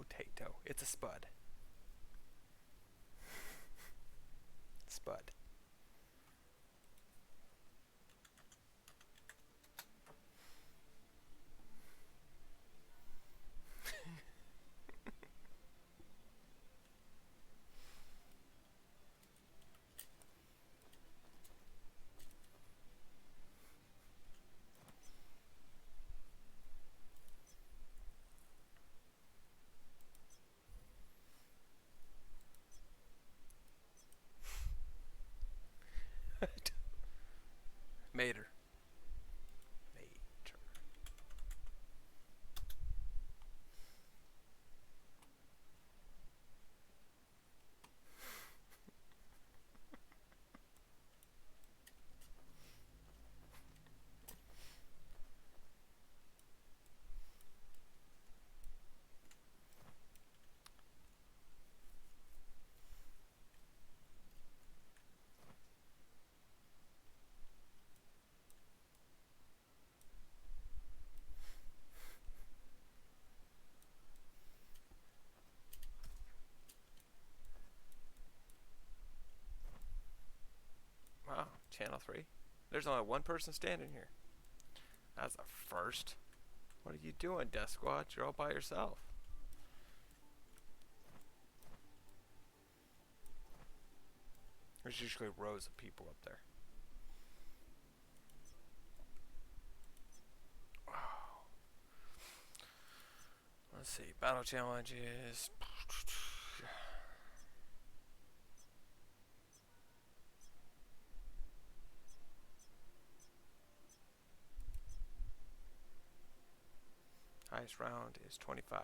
Potato. It's a spud. Spud. Mater. Mater. Wow, channel 3. There's only one person standing here. That's a first. What are you doing, Death Squad? You're all by yourself. There's usually rows of people up there. Wow. Let's see. Battle challenges. Highest round is 25.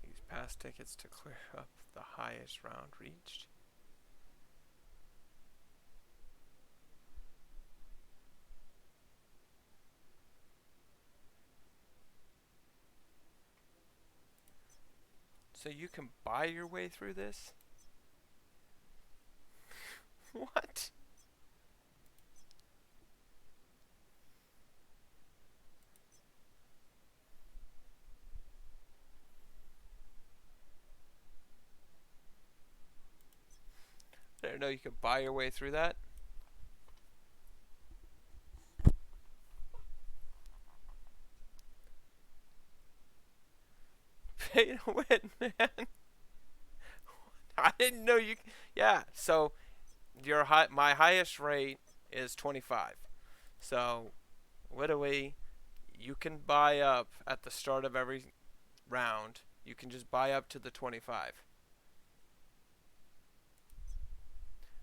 Use pass tickets to clear up the highest round reached. So you can buy your way through this? What? I didn't know you could buy your way through that. Pay to win, man. I didn't know you. Yeah, so my highest rate is 25. So literally, you can buy up at the start of every round. You can just buy up to the 25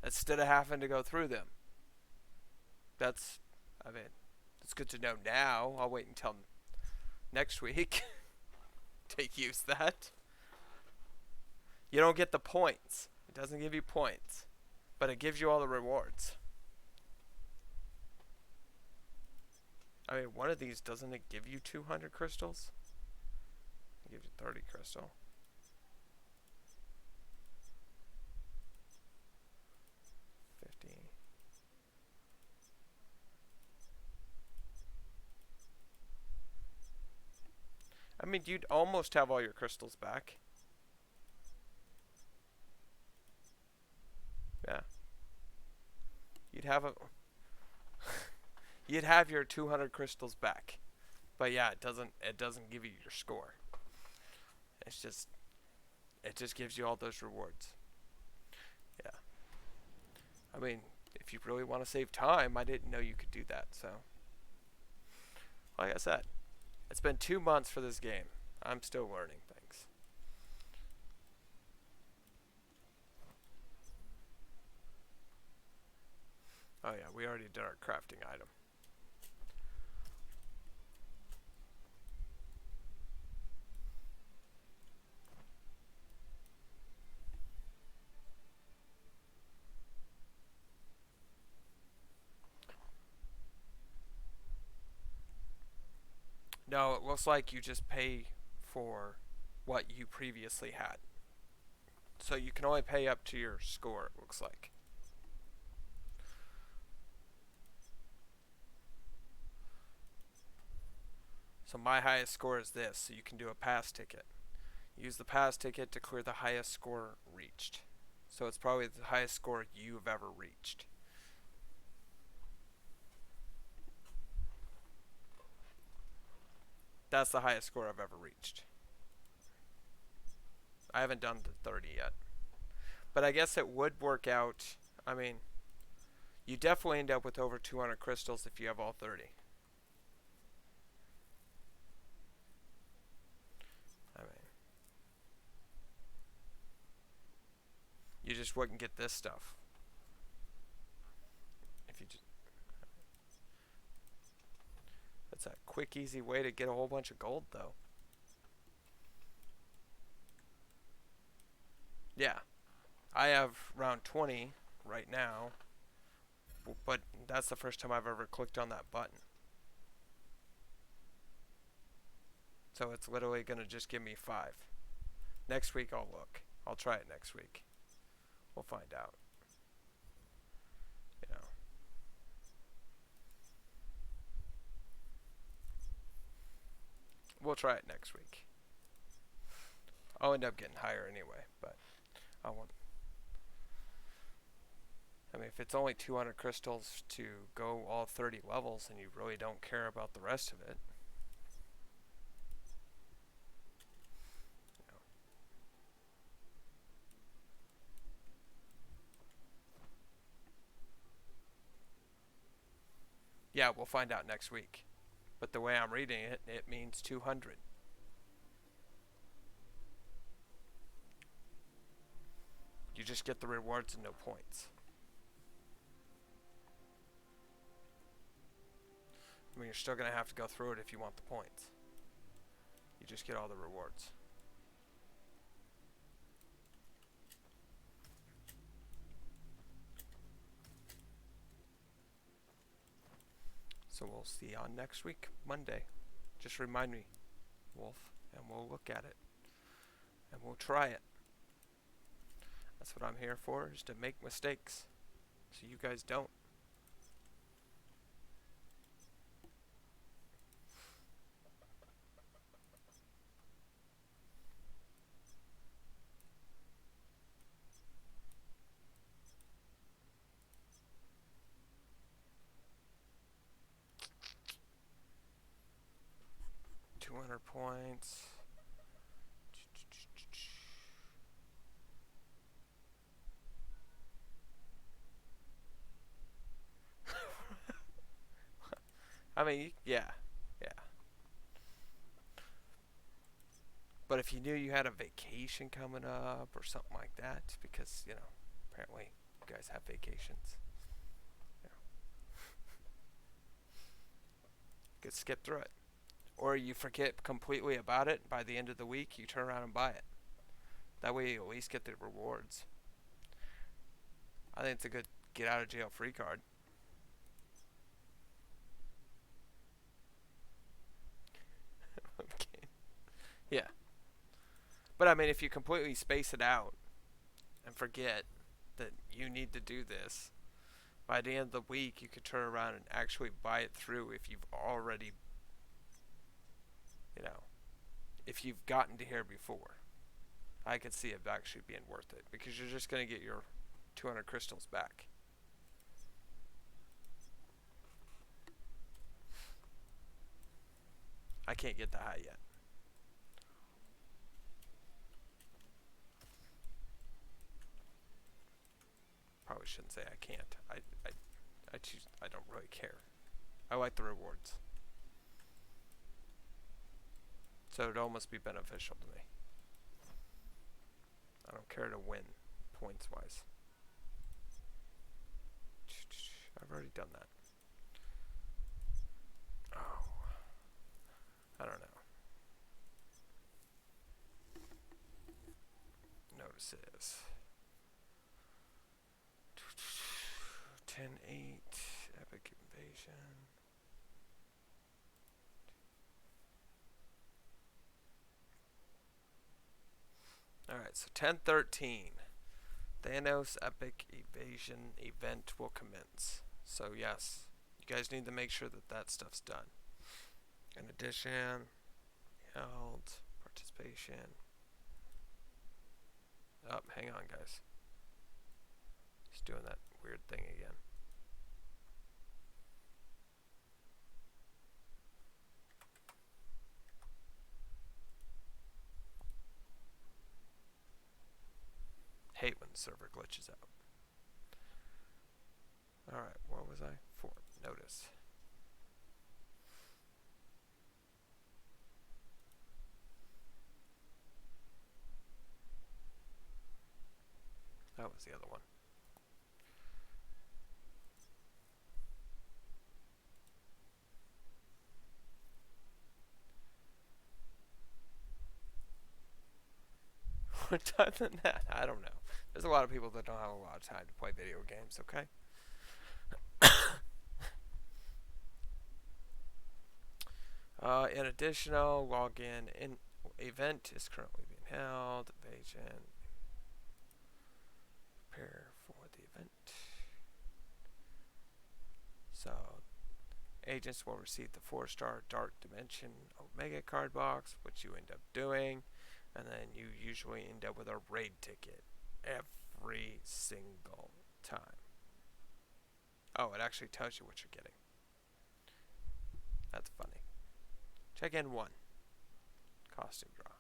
instead of having to go through them. That's, I mean, it's good to know now. I'll wait until next week to use that. You don't get the points. It doesn't give you points, but it gives you all the rewards. I mean, one of these, doesn't it give you 200 crystals? It gives you 30 crystal. I mean, you'd almost have all your crystals back. Yeah. You'd have a you'd have your 200 crystals back. But yeah, it doesn't give you your score. It just gives you all those rewards. Yeah. I mean, if you really want to save time, I didn't know you could do that, so like I said, It's been 2 months for this game. I'm still learning things. Oh yeah, we already did our crafting item. No, it looks like you just pay for what you previously had. So you can only pay up to your score, it looks like. So my highest score is this, so you can do a pass ticket. Use the pass ticket to clear the highest score reached. So it's probably the highest score you've ever reached. That's the highest score I've ever reached. I haven't done the 30 yet. But I guess it would work out. I mean, you definitely end up with over 200 crystals if you have all 30. I mean, you just wouldn't get this stuff. If you just, that's a quick, easy way to get a whole bunch of gold, though. Yeah, I have round 20 right now, but that's the first time I've ever clicked on that button. So it's literally going to just give me 5. Next week I'll look. I'll try it next week. We'll find out. You know. We'll try it next week. I'll end up getting higher anyway, but I won't. I mean, if it's only 200 crystals to go all 30 levels and you really don't care about the rest of it. You know. Yeah, we'll find out next week. But the way I'm reading it, it means 200. You just get the rewards and no points. I mean, you're still going to have to go through it if you want the points. You just get all the rewards. So we'll see on next week, Monday. Just remind me, Wolf, and we'll look at it. And we'll try it. That's what I'm here for, is to make mistakes. So you guys don't. Points. I mean, yeah. But if you knew you had a vacation coming up or something like that, because, you know, apparently you guys have vacations. You know. You could skip through it. Or you forget completely about it, and by the end of the week, you turn around and buy it. That way you at least get the rewards. I think it's a good get out of jail free card. Okay. Yeah. But I mean, if you completely space it out and forget that you need to do this, by the end of the week, you could turn around and actually buy it through if you've already, you know, if you've gotten to here before. I could see it actually being worth it because you're just going to get your 200 crystals back. I can't get that high yet. Probably shouldn't say I can't. I choose. I don't really care. I like the rewards. So it'd almost be beneficial to me. I don't care to win points wise. I've already done that. Oh, I don't know. Notices. 10-8, epic invasion. Alright, so 10-13. Thanos epic evasion event will commence. So yes, you guys need to make sure that that stuff's done. In addition, held, participation. Oh, hang on guys. He's doing that weird thing again. Hate when the server glitches out. Alright, what was I? 4. Notice. That was the other one. More time than that? I don't know. There's a lot of people that don't have a lot of time to play video games, okay? In additional, login in event is currently being held. Evasion. Prepare for the event. So, agents will receive the 4-star Dark Dimension Omega card box, which you end up doing, and then you usually end up with a raid ticket every single time. Oh, it actually tells you what you're getting. That's funny. Check in 1. Costume draw.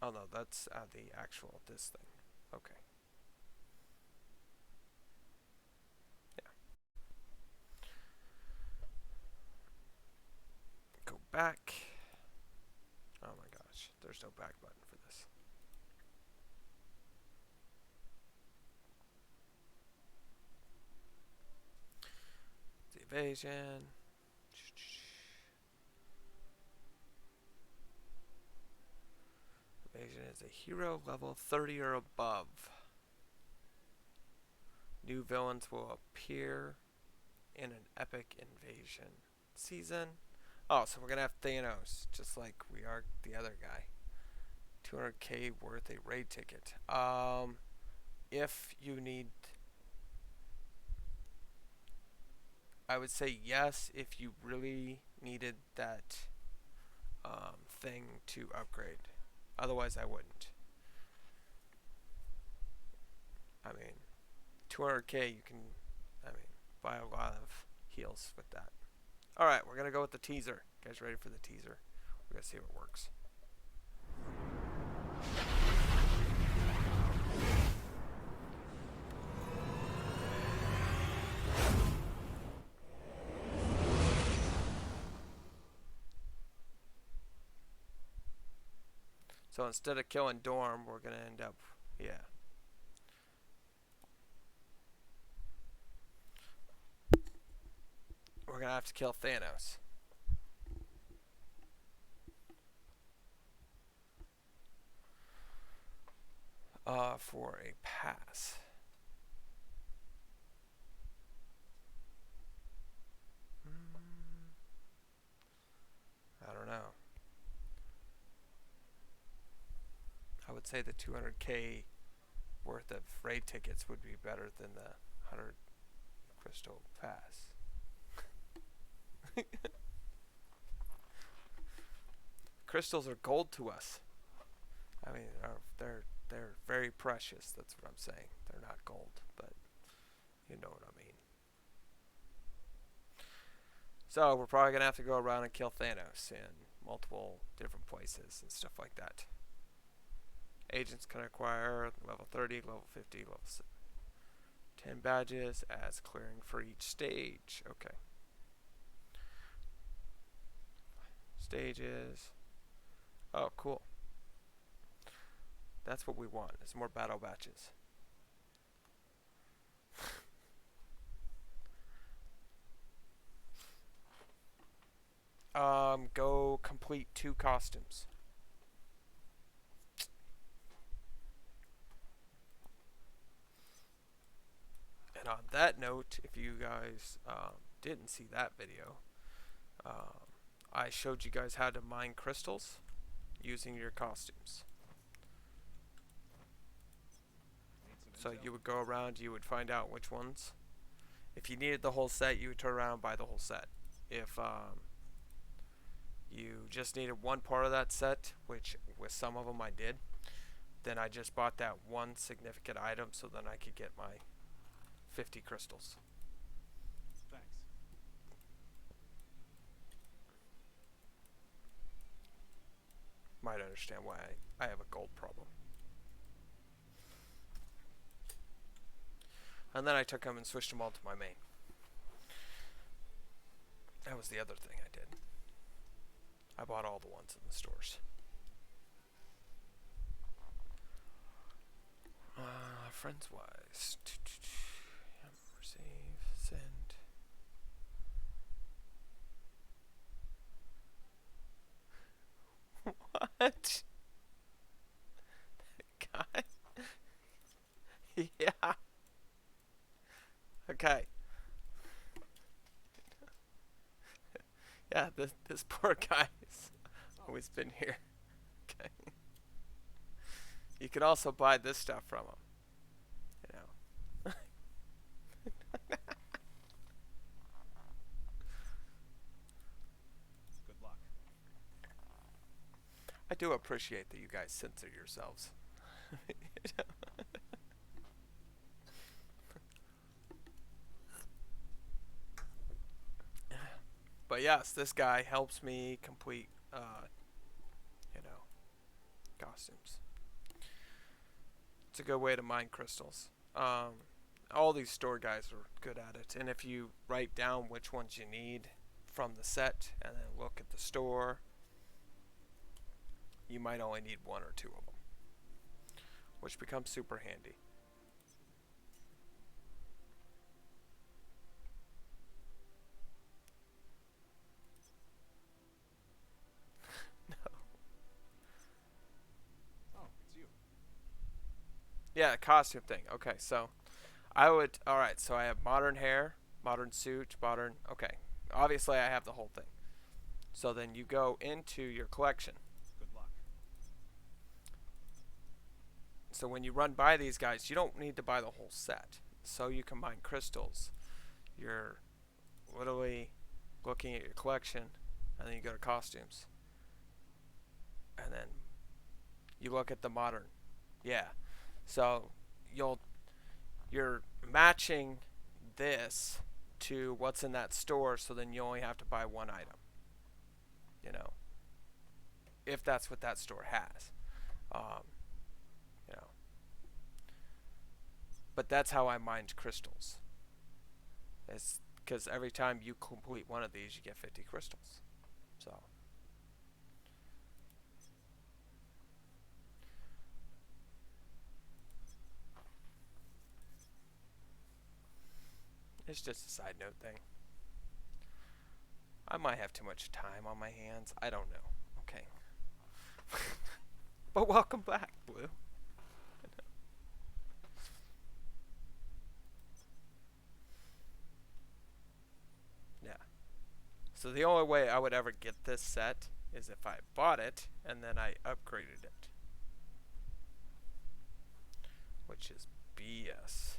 Oh no, that's the actual this thing. Okay. Yeah. Go back. Oh my gosh, there's no back button for this. The evasion. Evasion is a hero level 30 or above. New villains will appear in an epic invasion season. Oh, so we're gonna have Thanos, just like we are the other guy. 200k worth a raid ticket. If you need, I would say yes if you really needed that thing to upgrade. Otherwise, I wouldn't. I mean, 200k, you can, buy a lot of heals with that. Alright, we're gonna go with the teaser. You guys ready for the teaser? We're gonna see if it works. So instead of killing Dorm, we're gonna end up, yeah. We're gonna have to kill Thanos. For a pass. I don't know. I would say the 200k worth of raid tickets would be better than the 100 crystal pass. Crystals are gold to us. I mean, they're very precious. That's what I'm saying. They're not gold, but you know what I mean. So we're probably gonna have to go around and kill Thanos in multiple different places and stuff like that. Agents can acquire level 30, level 50, level 10 badges as clearing for each stage. Okay. stages. Oh, cool. That's what we want, is more battle batches. Go complete 2 costumes. And on that note, if you guys didn't see that video, I showed you guys how to mine crystals using your costumes. So you would go around, you would find out which ones. If you needed the whole set, you would turn around and buy the whole set. If you just needed one part of that set, which with some of them I did, then I just bought that one significant item so then I could get my 50 crystals. Thanks. Might understand why I have a gold problem. And then I took them and switched them all to my main. That was the other thing I did. I bought all the ones in the stores. Friends wise. Receive, send. What? Guy? Yeah. Okay. Yeah, this poor guy's always been here. Okay. You could also buy this stuff from him. You know. Good luck. I do appreciate that you guys censor yourselves. You know? But yes, this guy helps me complete, you know, costumes. It's a good way to mine crystals. All these store guys are good at it, and if you write down which ones you need from the set and then look at the store, you might only need 1 or 2 of them, which becomes super handy. Oh, it's you. Yeah, costume thing. Okay, so I would, alright, so I have modern hair, modern suit, modern, okay. Obviously I have the whole thing. So then you go into your collection. Good luck. So when you run by these guys, you don't need to buy the whole set. So you can mine crystals. You're literally looking at your collection, and then you go to costumes. And then you look at the modern. Yeah. So you're matching this to what's in that store, so then you only have to buy one item. You know, if that's what that store has. You know, but that's how I mined crystals. It's because every time you complete one of these, you get 50 crystals. So. It's just a side note thing. I might have too much time on my hands. I don't know. Okay. But welcome back, Blue. Yeah. So the only way I would ever get this set is if I bought it and then I upgraded it. Which is BS.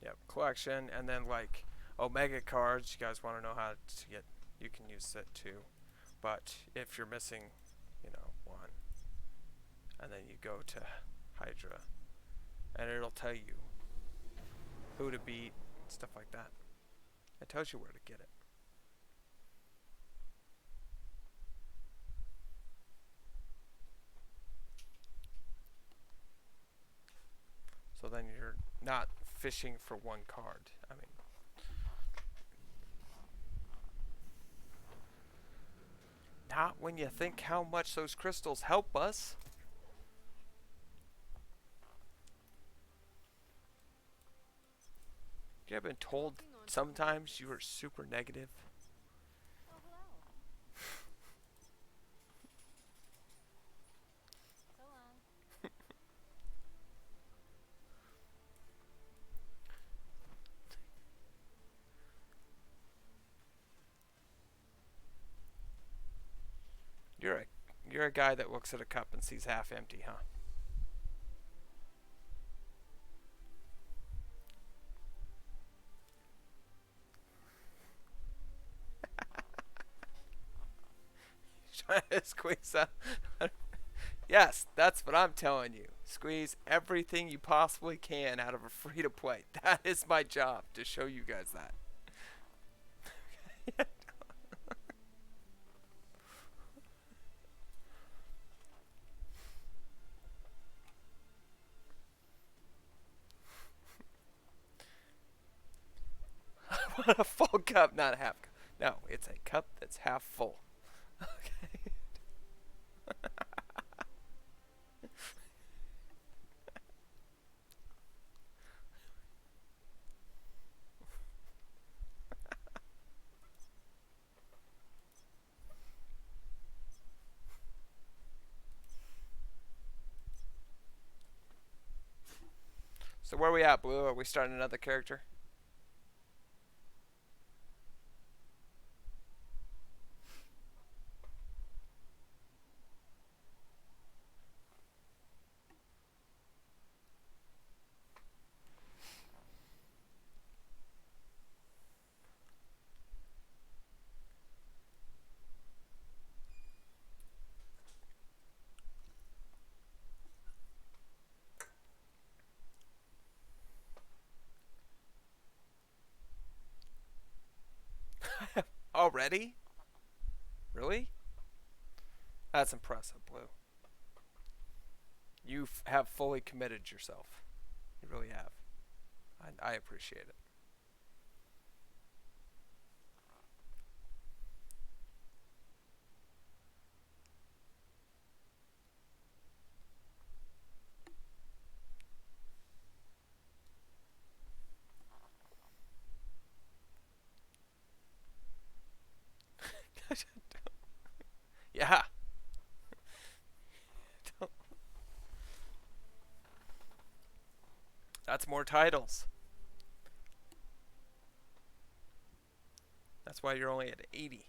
Yep, collection, and then like Omega cards. You guys want to know how to get? You can use that too, but if you're missing, you know, then you go to Hydra, and it'll tell you who to beat, stuff like that. It tells you where to get it. So then you're not fishing for one card. I mean, not when you think how much those crystals help us. You ever been told sometimes you are super negative? Oh, hello. So long. You're a guy that looks at a cup and sees half empty, huh? Trying to squeeze out. Yes, that's what I'm telling you. Squeeze everything you possibly can out of a free-to-play. That is my job, to show you guys that. Want a full cup, not a half cup. No, it's a cup that's half full. Okay. So where are we at, Blue? Are we starting another character? Already? Really? That's impressive, Blue. You have fully committed yourself. You really have. I appreciate it. Yeah. That's more titles. That's why you're only at 80.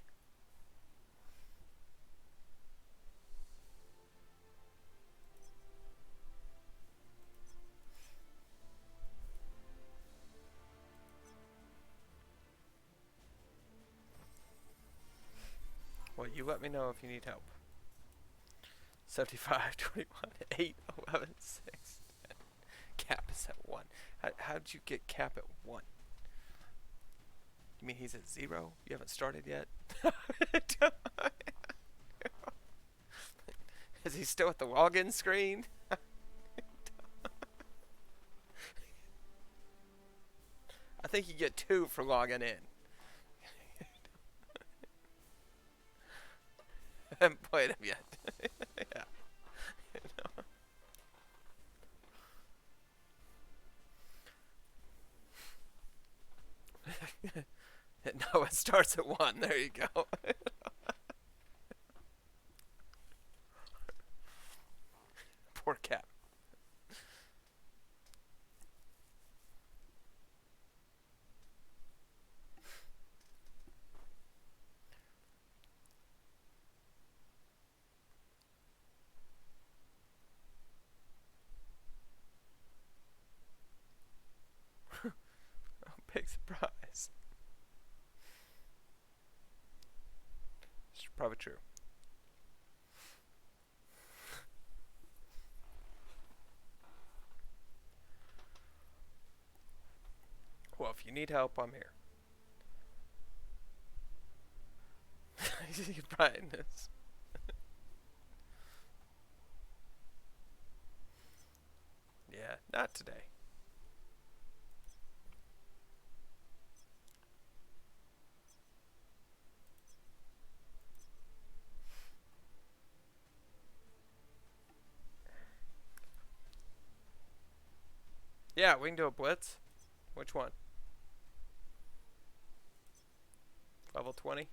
Well, you let me know if you need help. 75, 21, 8, 11, 6. Cap is at 1. How'd you get Cap at 1? You mean he's at 0? You haven't started yet? Is he still at the login screen? I think you get 2 for logging in. I haven't played him yet. Yeah. No, it starts at 1. There you go. Poor Cap. Big surprise. It's probably true. need help, I'm here. Brightness. Yeah, not today. Yeah, we can do a blitz. Which one? Level 20?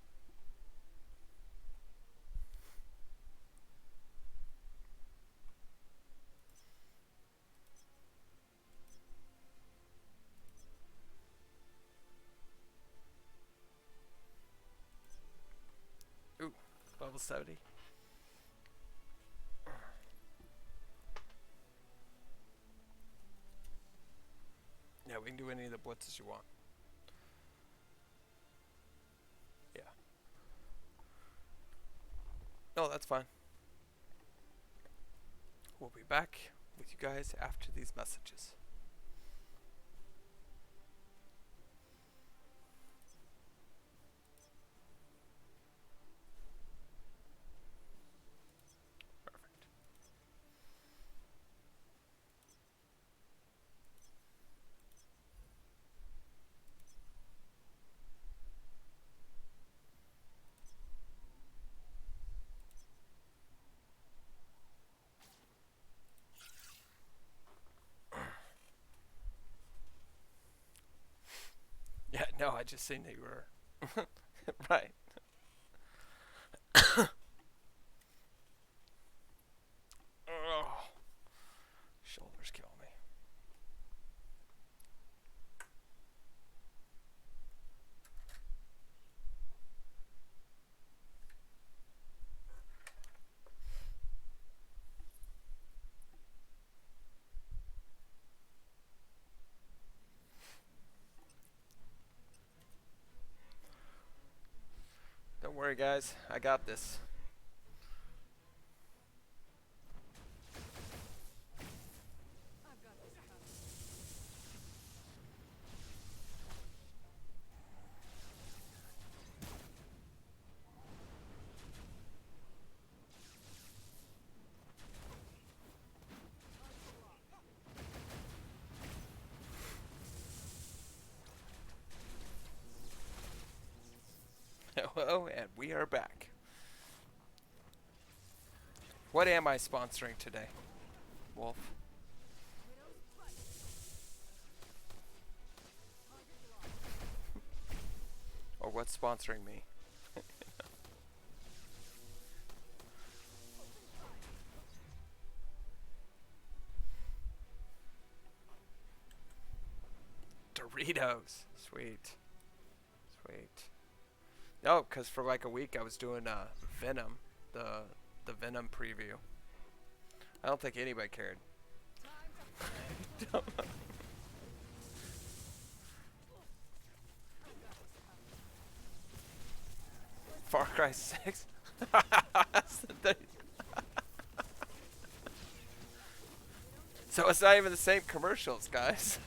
Ooh, level 70. Yeah, we can do any of the blitzes you want. Yeah. No, that's fine. We'll be back with you guys after these messages. Perfect. Yeah, no, I just seen that you were right. Oh, shoulders kill me. Don't worry, guys. I got this. I've got this covered. Hello, and we are back. What am I sponsoring today, Wolf? Or what's sponsoring me? Doritos. Sweet. Sweet. No, because for like a week I was doing Venom, the Venom preview. I don't think anybody cared. Far Cry 6? So it's not even the same commercials, guys.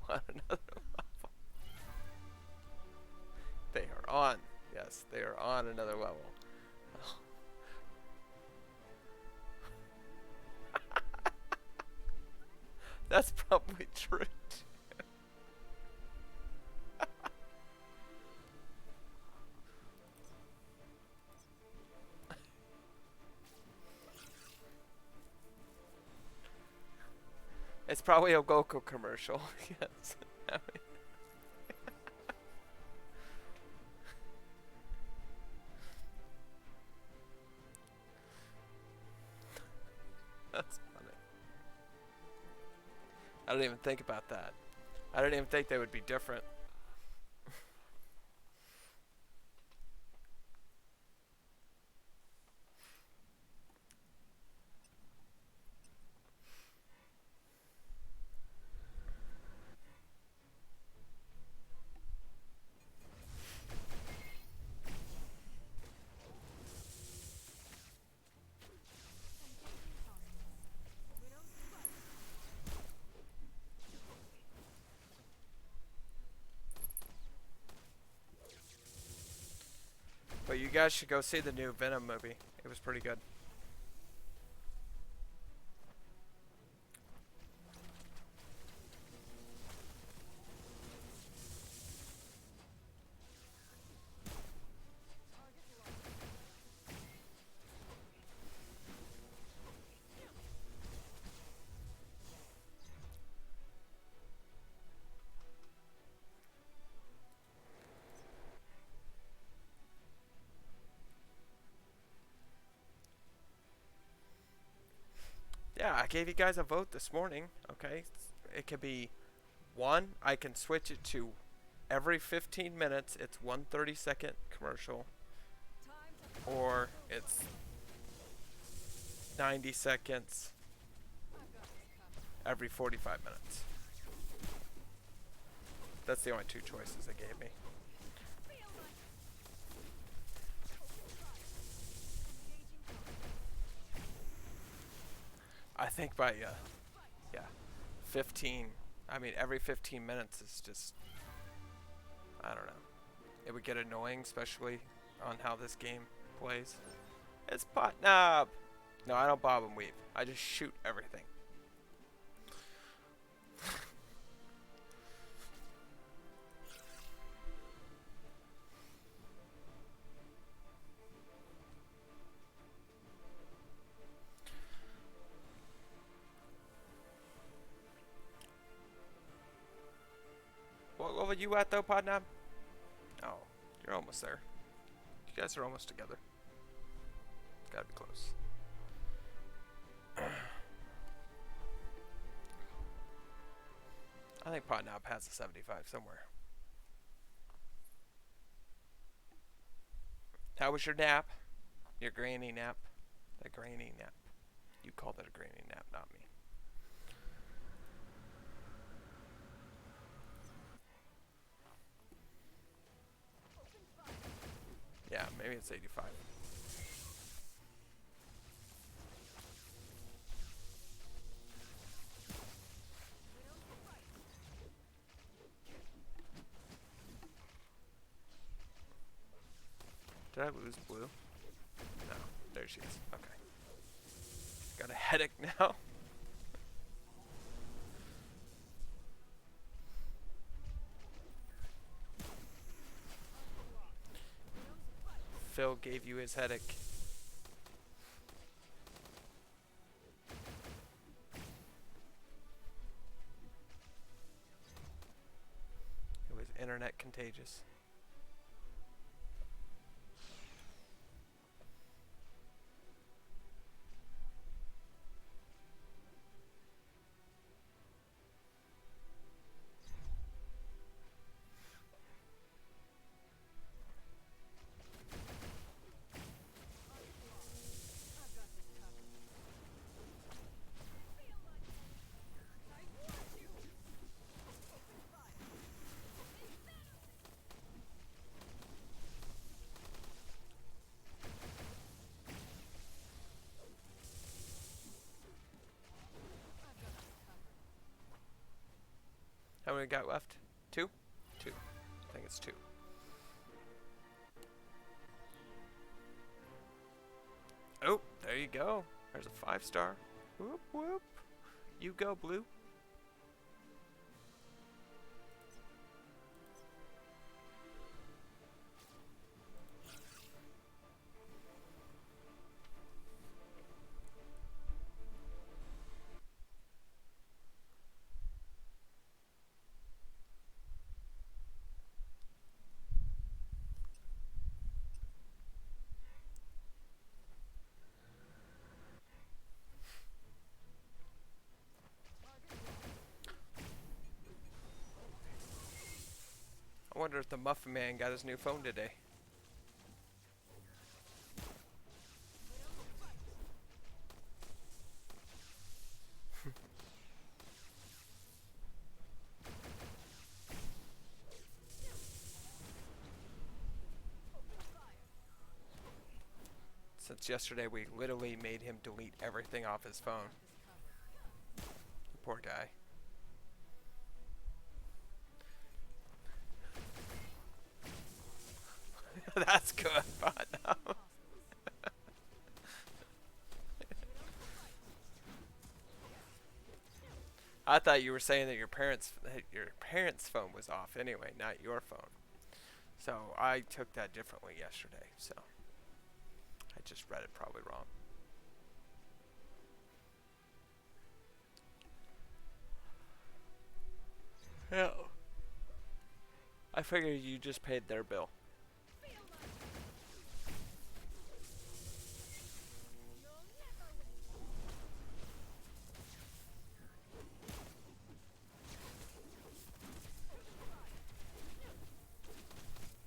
Want another level? They are on. Yes, they are on another level. That's probably true. It's probably a Goku commercial. Yes. That's funny. I didn't even think about that. I didn't even think they would be different. you guys should go see the new Venom movie. It was pretty good. Yeah, I gave you guys a vote this morning, okay? It could be one, I can switch it to every 15 minutes, it's one 30-second commercial, or it's 90 seconds every 45 minutes. That's the only two choices they gave me. I think by, yeah, 15, I mean, every 15 minutes is just, I don't know. It would get annoying, especially on how this game plays. It's pot knob! No, I don't bob and weave. I just shoot everything. What were you at though, Podnob? Oh, you're almost there. You guys are almost together. It's gotta be close. I think Podnob has a 75 somewhere. How was your nap? Your granny nap? The granny nap. You called it a granny nap, not me. Yeah, maybe it's 85. Did I lose blue? No, there she is. Okay. Got a headache now. Phil gave you his headache. It was internet contagious. How many got left? Two? Two. I think it's two. Oh, there you go. There's a 5-star. Whoop, whoop. You go, blue. I wonder if the Muffin Man got his new phone today. Since yesterday, we literally made him delete everything off his phone. Poor guy. That's good, but I thought you were saying that your parents' phone was off anyway, not your phone. So I took that differently yesterday. So I just read it probably wrong. Yeah. I figured you just paid their bill.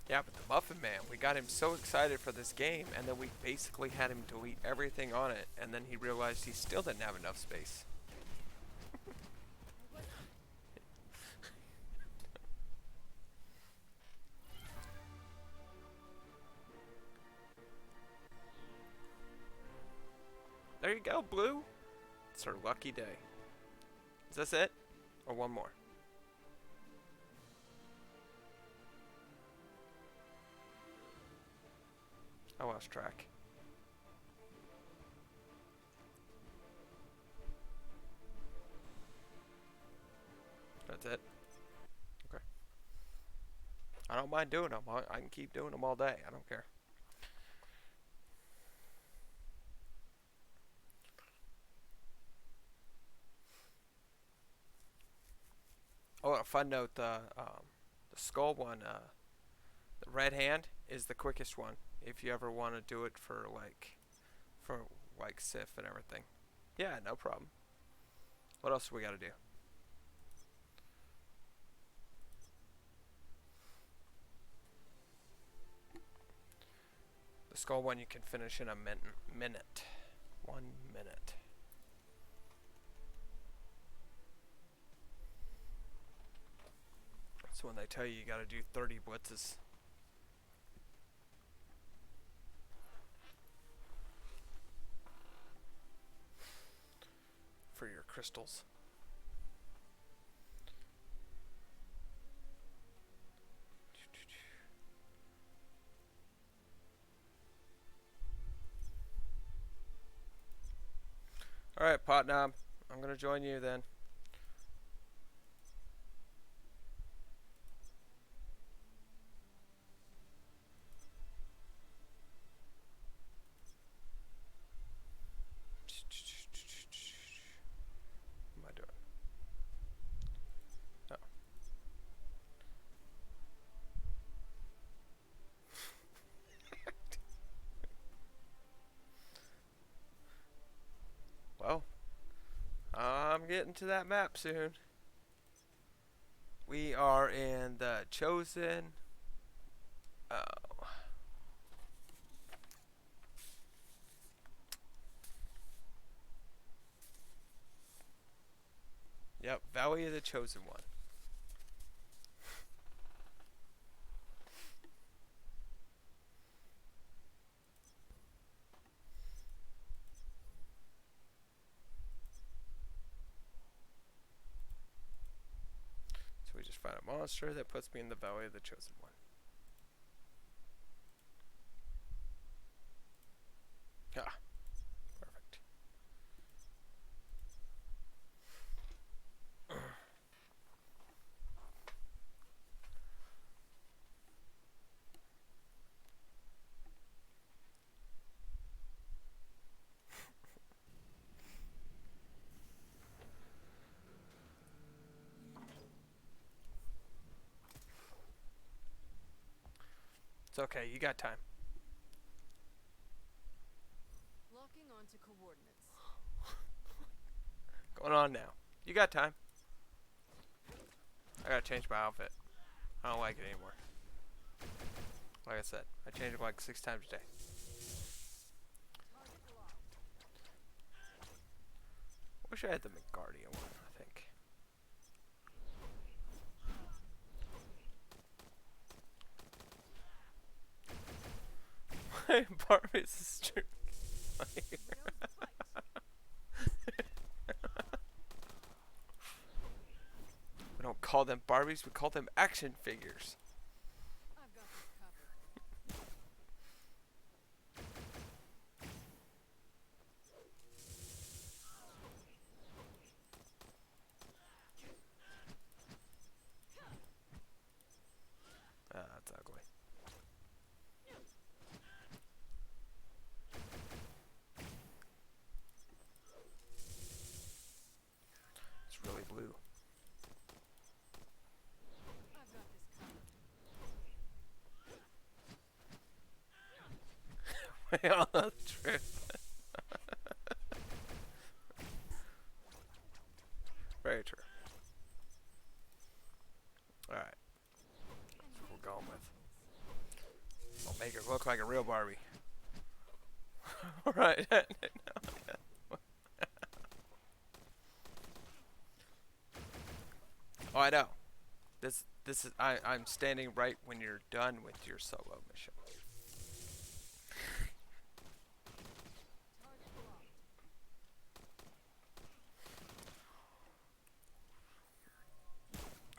Yeah, but the Muffin Man, we got him so excited for this game, and then we basically had him delete everything on it, and then he realized he still didn't have enough space. There you go, Blue. It's her lucky day. Is this it? Or one more? I lost track. That's it? Okay. I don't mind doing them. I can keep doing them all day. I don't care. Oh, a fun note: the skull one, the red hand is the quickest one. If you ever want to do it for Sif and everything. Yeah, no problem. What else do we got to do? The skull one you can finish in a minute. 1 minute. That's when they tell you got to do 30 blitzes. For your crystals. Alright, Potnam. I'm going to join you then. What am I doing? Oh. Well, I'm getting to that map soon. We are in the Chosen. Oh. Yep, Valley of the Chosen One. So we just find a monster that puts me in the Valley of the Chosen One. Ah, perfect. It's okay, you got time. Locking onto coordinates. Going on now. You got time. I gotta change my outfit. I don't like it anymore. Like I said, I change it like 6 times a day. Wish I had the McGuardian one, I think. Barbie's is true. We don't call them Barbies, we call them action figures. I've got this covered. That's ugly. It's really blue. I've got this covered. Yeah, that's true. Very true. Alright, that's what we're going with. I'll make her look like a real Barbie. Alright. Oh, I know. This is I'm standing right when you're done with your solo mission. Target locked.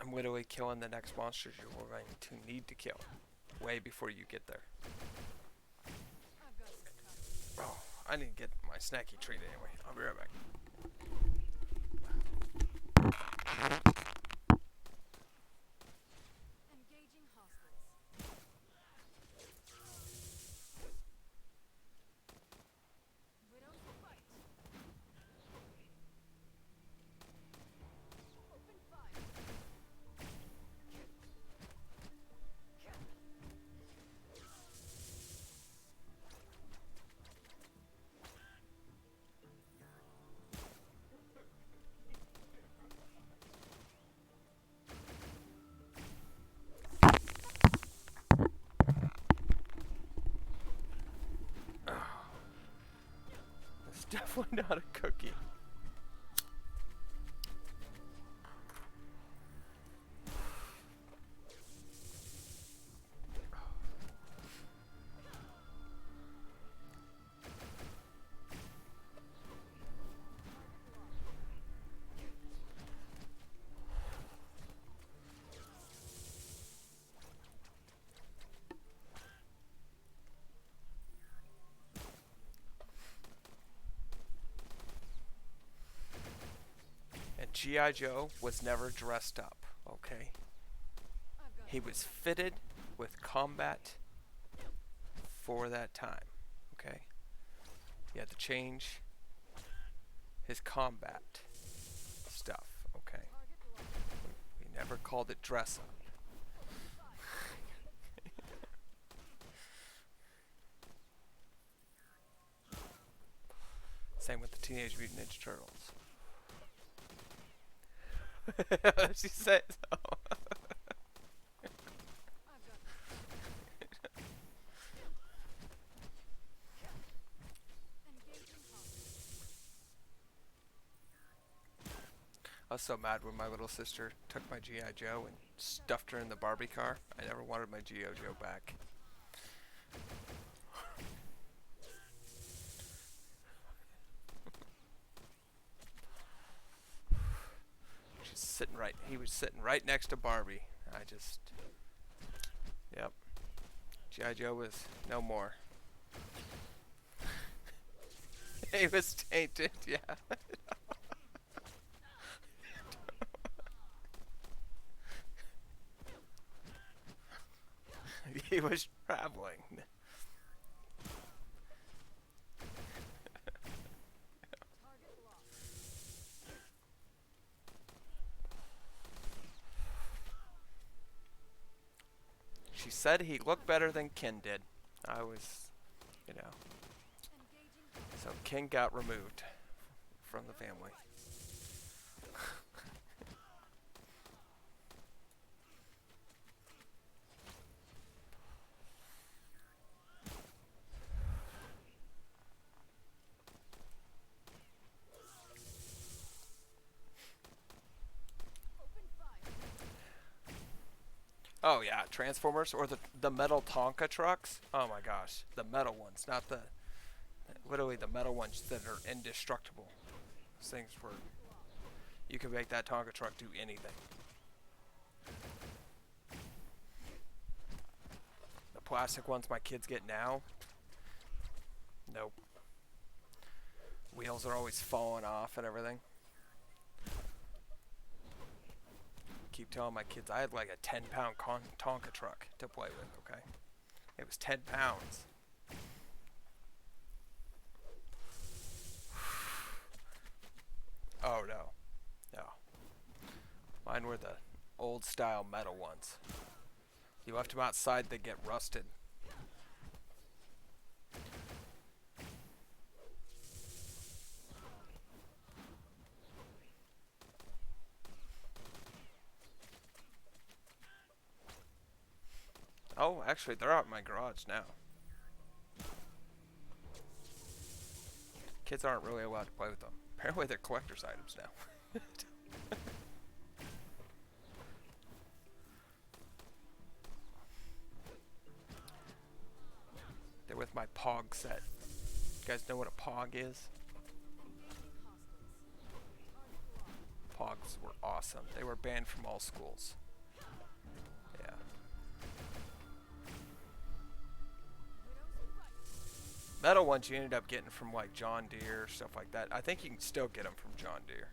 I'm literally killing the next monsters you're going to need to kill way before you get there. I've got this covered. Oh, I need to get my snacky treat anyway. I'll be right back. Engaging hostiles. Widows fight. Open fire. It's definitely not a cookie. And G.I. Joe was never dressed up, okay? I've got He was fitted with combat for that time, okay? He had to change his combat stuff, okay? target locked. We never called it dress up. Same with the Teenage Mutant Ninja Turtles. She said so. I've got this covered. Engaging hostiles. I was so mad when my little sister took my G.I. Joe and stuffed her in the Barbie car. I never wanted my G.I. Joe back. She's sitting right. He was sitting right next to Barbie. I just. Yep. G.I. Joe was no more. He was tainted, yeah. He was traveling. Target locked. She said he looked better than Ken did. I was, you know. Engaging hostiles. So Ken got removed from the family. Open fire. Oh yeah, Transformers or the metal Tonka trucks. Oh my gosh, the metal ones, not the literally the metal ones that are indestructible. Those things were you could make that Tonka truck do anything. The plastic ones my kids get now, nope. Wheels are always falling off and everything. keep telling my kids I had like a 10-pound Tonka truck to play with, okay? It was 10 pounds. Oh no. No. Mine were the old style metal ones. You left them outside, they get rusted. Oh, actually, they're out in my garage now. Kids aren't really allowed to play with them. Apparently, they're collector's items now. They're with my Pog set. You guys know what a Pog is? Pogs were awesome. They were banned from all schools. Yeah. Metal ones you ended up getting from like John Deere, stuff like that. I think you can still get them from John Deere.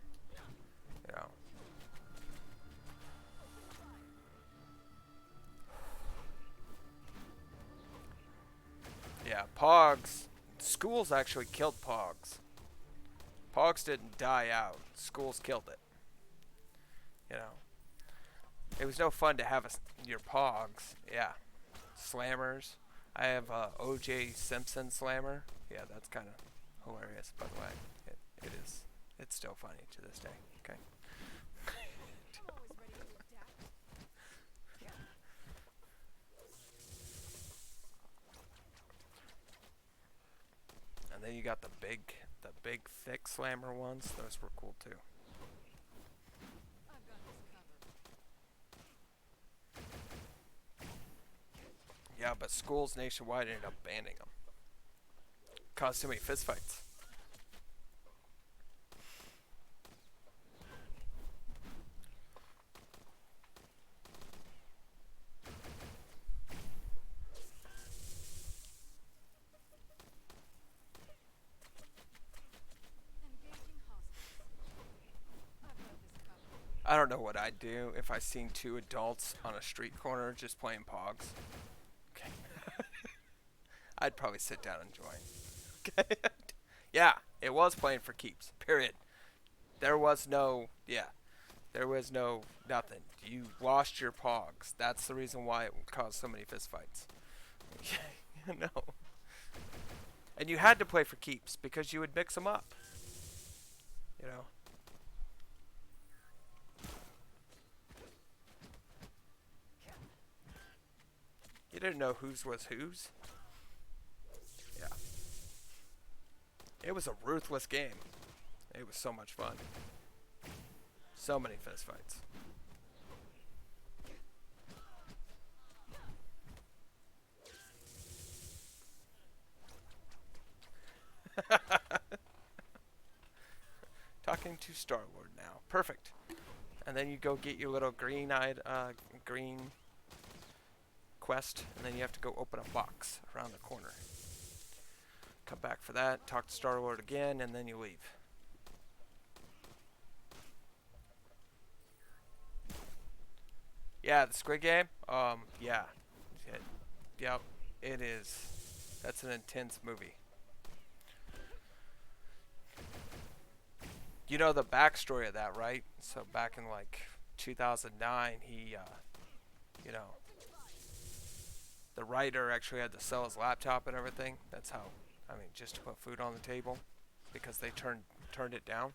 You know. Yeah, Pogs. Schools actually killed Pogs. Pogs didn't die out. Schools killed it. You know. It was no fun to have your Pogs. Yeah. Slammers. I have O.J. Simpson Slammer. Yeah, that's kind of hilarious, by the way. It is. It's still funny to this day. Okay. And then you got the big thick slammer ones. Those were cool too. Yeah, but schools nationwide ended up banning them. Caused too many fistfights. I don't know what I'd do if I seen two adults on a street corner just playing Pogs. Okay. I'd probably sit down and join. Okay. Yeah, it was playing for keeps. Period. There was no nothing. You lost your Pogs. That's the reason why it caused so many fistfights. No. And you had to play for keeps because you would mix them up. You know. You didn't know whose was whose. Yeah. It was a ruthless game. It was so much fun. So many fistfights. Talking to Star-Lord now. Perfect. And then you go get your little green quest, and then you have to go open a box around the corner. Come back for that, talk to Star-Lord again, and then you leave. Yeah, the Squid Game? Yeah. Yep, it is. That's an intense movie. You know the backstory of that, right? So back in like 2009, he, you know, the writer actually had to sell his laptop and everything. That's how, I mean, just to put food on the table, because they turned it down.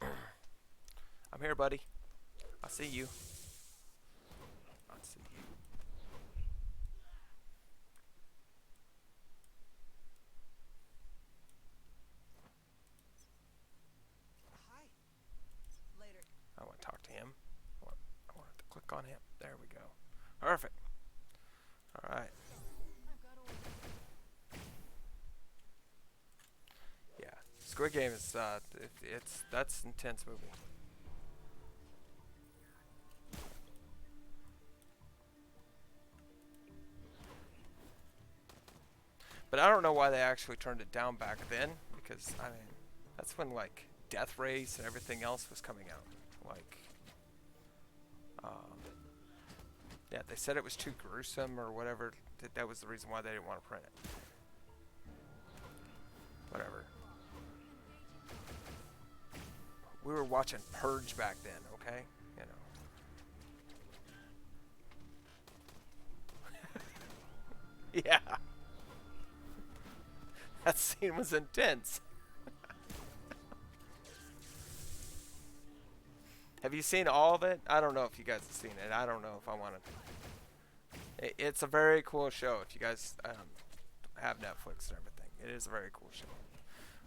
I'm here, buddy. I see you. I see you. Hi. Later. I want to talk to him. I want to click on him. There we go. Perfect. All right. Yeah, Squid Game is that's an intense movie. But I don't know why they actually turned it down back then, because I mean, that's when like Death Race and everything else was coming out. Like, yeah, they said it was too gruesome or whatever. That was the reason why they didn't want to print it. Whatever. We were watching Purge back then, okay? You know. Yeah. That scene was intense. Have you seen all of it? I don't know if you guys have seen it. I don't know if I want to. It's a very cool show. If you guys have Netflix and everything, it is a very cool show.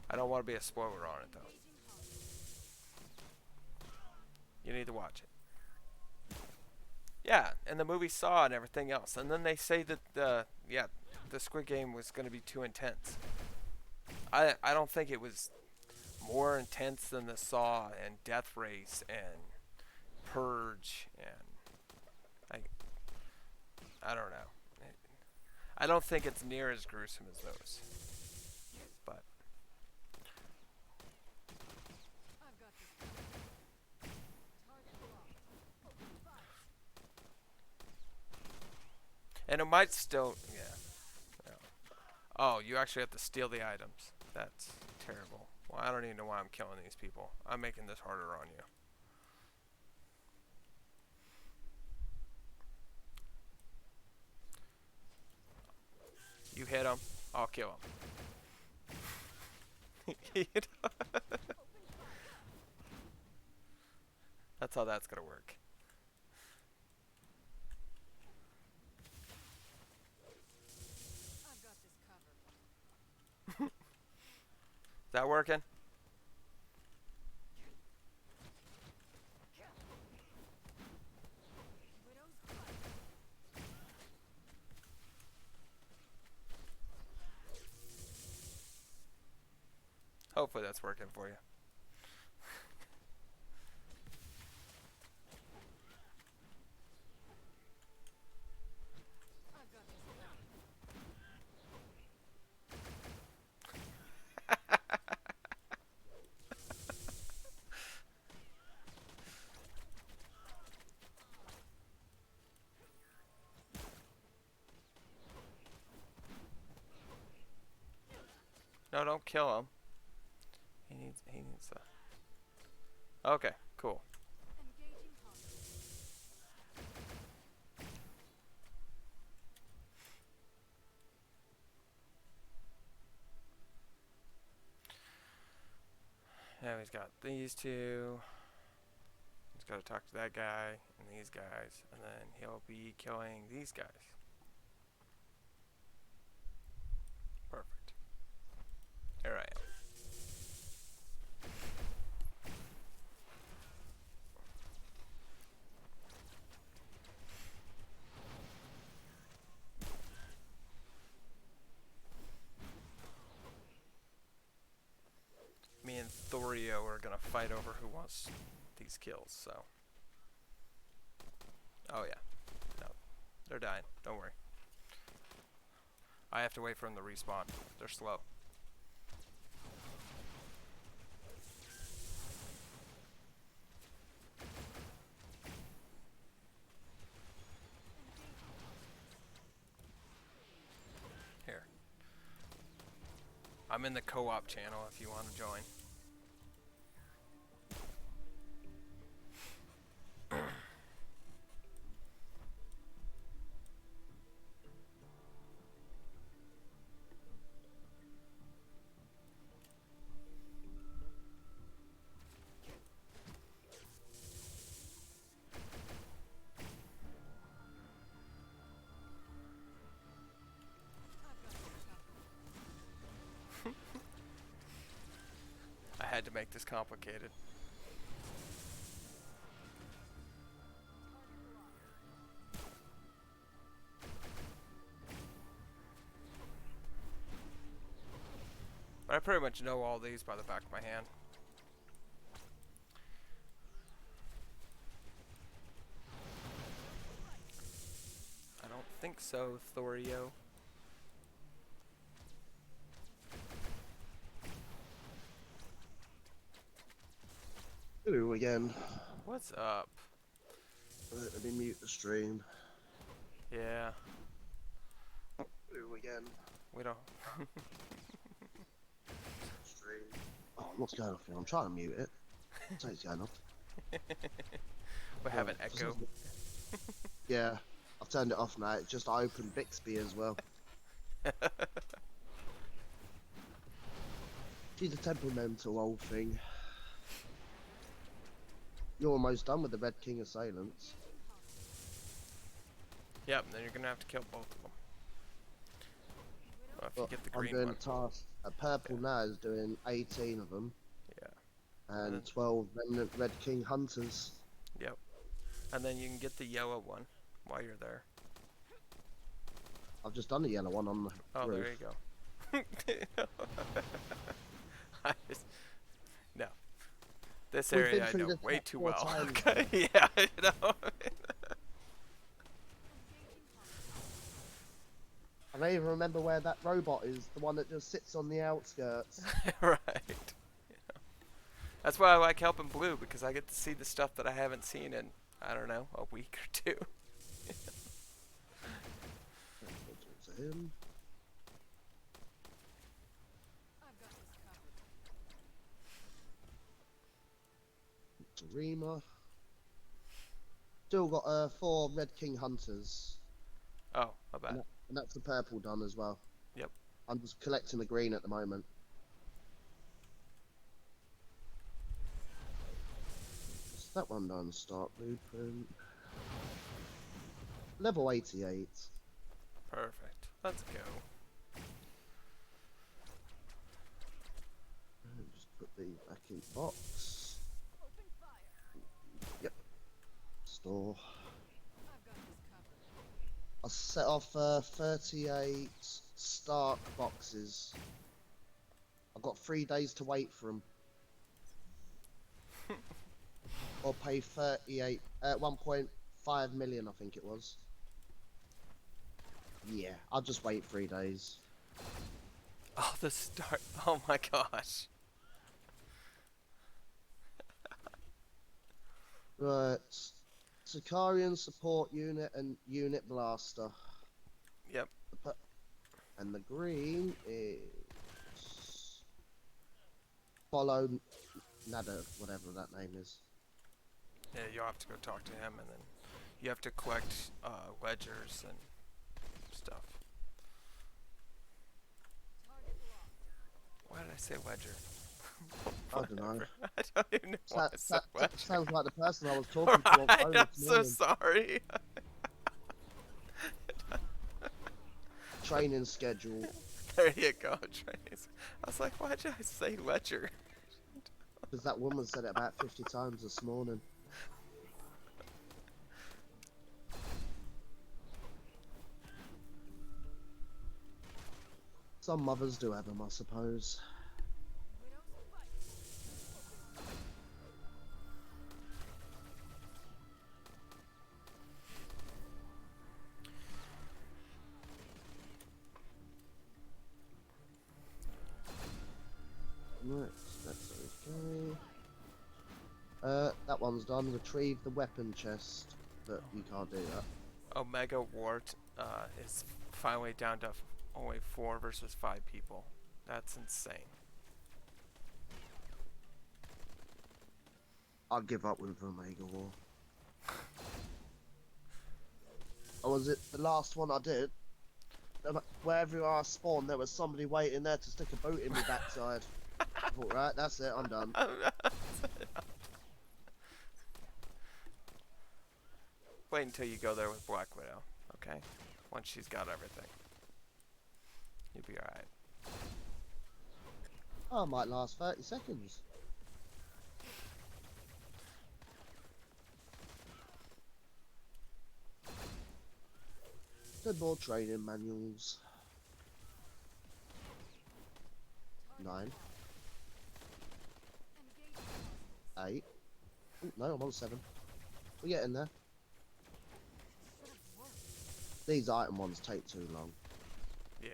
I don't want to be a spoiler on it though. You need to watch it. Yeah, and the movie Saw and everything else. And then they say that the Squid Game was going to be too intense. I don't think it was more intense than the Saw and Death Race and Purge and I don't know. I don't think it's near as gruesome as those. But I've got this. Target locked. Open fire. and it might still Oh, you actually have to steal the items. That's terrible. Well, I don't even know why I'm killing these people. I'm making this harder on you. You hit him, I'll kill him. You know? That's how that's gonna work. I've got this covered. Is that working? Widow's clutch. Hopefully that's working for you. I've got this covered. No, don't kill him. He needs to. Okay, cool. Engaging hostage. Now he's got these two. He's got to talk to that guy and these guys, and then he'll be killing these guys. Perfect. Here I am. Me and Thorio are gonna fight over who wants these kills, so. Oh yeah. No. They're dying. Don't worry. I have to wait for them to respawn. They're slow. Here. I'm in the co-op channel if you want to join. I had to make this complicated. But I pretty much know all these by the back of my hand. I don't think so, Thorio. Hello again. What's up? Let me mute the stream. Yeah, Hello again. we don't. Stream. Oh, what's going off here? I'm trying to mute it. So it's going off. We have an Oh, for some echo. reason- Yeah, I've turned it off now. It just opened Bixby as well. She's a temperamental old thing. You're almost done with the Red King Assailants. Yep, then you're gonna have to kill both of them. Well, if you But get the I'm green doing one. a task. A purple now is doing 18 of them. Yeah. And then- 12 Remnant Red King Hunters. Yep. And then you can get the yellow one while you're there. I've just done the yellow one on the Oh, roof. there you go. No. This We've area been I through know this way like too 4 well. times. Okay, yeah, you know. I don't even remember where that robot is, the one that just sits on the outskirts. Right. You know. That's why I like helping Blue, because I get to see the stuff that I haven't seen in, I don't know, a week or two. To him. I've got this covered. To Rima. Still got 4 Red King Hunters. Oh, my bad. And that's the purple done as well. Yep. I'm just collecting the green at the moment. What's that one done? Start blueprint. Level 88. Perfect. Let's go. Just put these back in the box. Open fire. Yep. Store. I've got this covered. I set off 38 Stark boxes. I've got 3 days to wait for them. Or pay 1.5 million, I think it was. Yeah, I'll just wait 3 days. Oh, the start. Oh my gosh. Right. Sicarian support unit and unit blaster. Yep. And the green is follow Nada, whatever that name is. Yeah, you'll have to go talk to him, and then you have to collect ledgers and stuff. Target locked. Why did I say ledger? I don't know. I don't even know why I said ledger. Sounds like the person I was talking to on Right, phone I'm this so morning. sorry. Training schedule. There you go, Trace. I was like, why did I say ledger? Because that woman said it about 50 times this morning. Some mothers do have them, I suppose. Widow's fight. Right, that's okay. That one's done. Retrieve the weapon chest, but you can't do that. Omega Wart is finally down to only 4 versus 5 people. That's insane. I'll give up with Omega War. Or was it the last one I did? Wherever I spawned, there was somebody waiting there to stick a boot in my backside. I thought, right, that's it, I'm done. Wait until you go there with Black Widow, okay? Once she's got everything. You'll be alright. Oh, it might last 30 seconds. Good more training manuals. 9. 8. Ooh, no, I'm on 7. We're getting there. These item ones take too long. Yeah.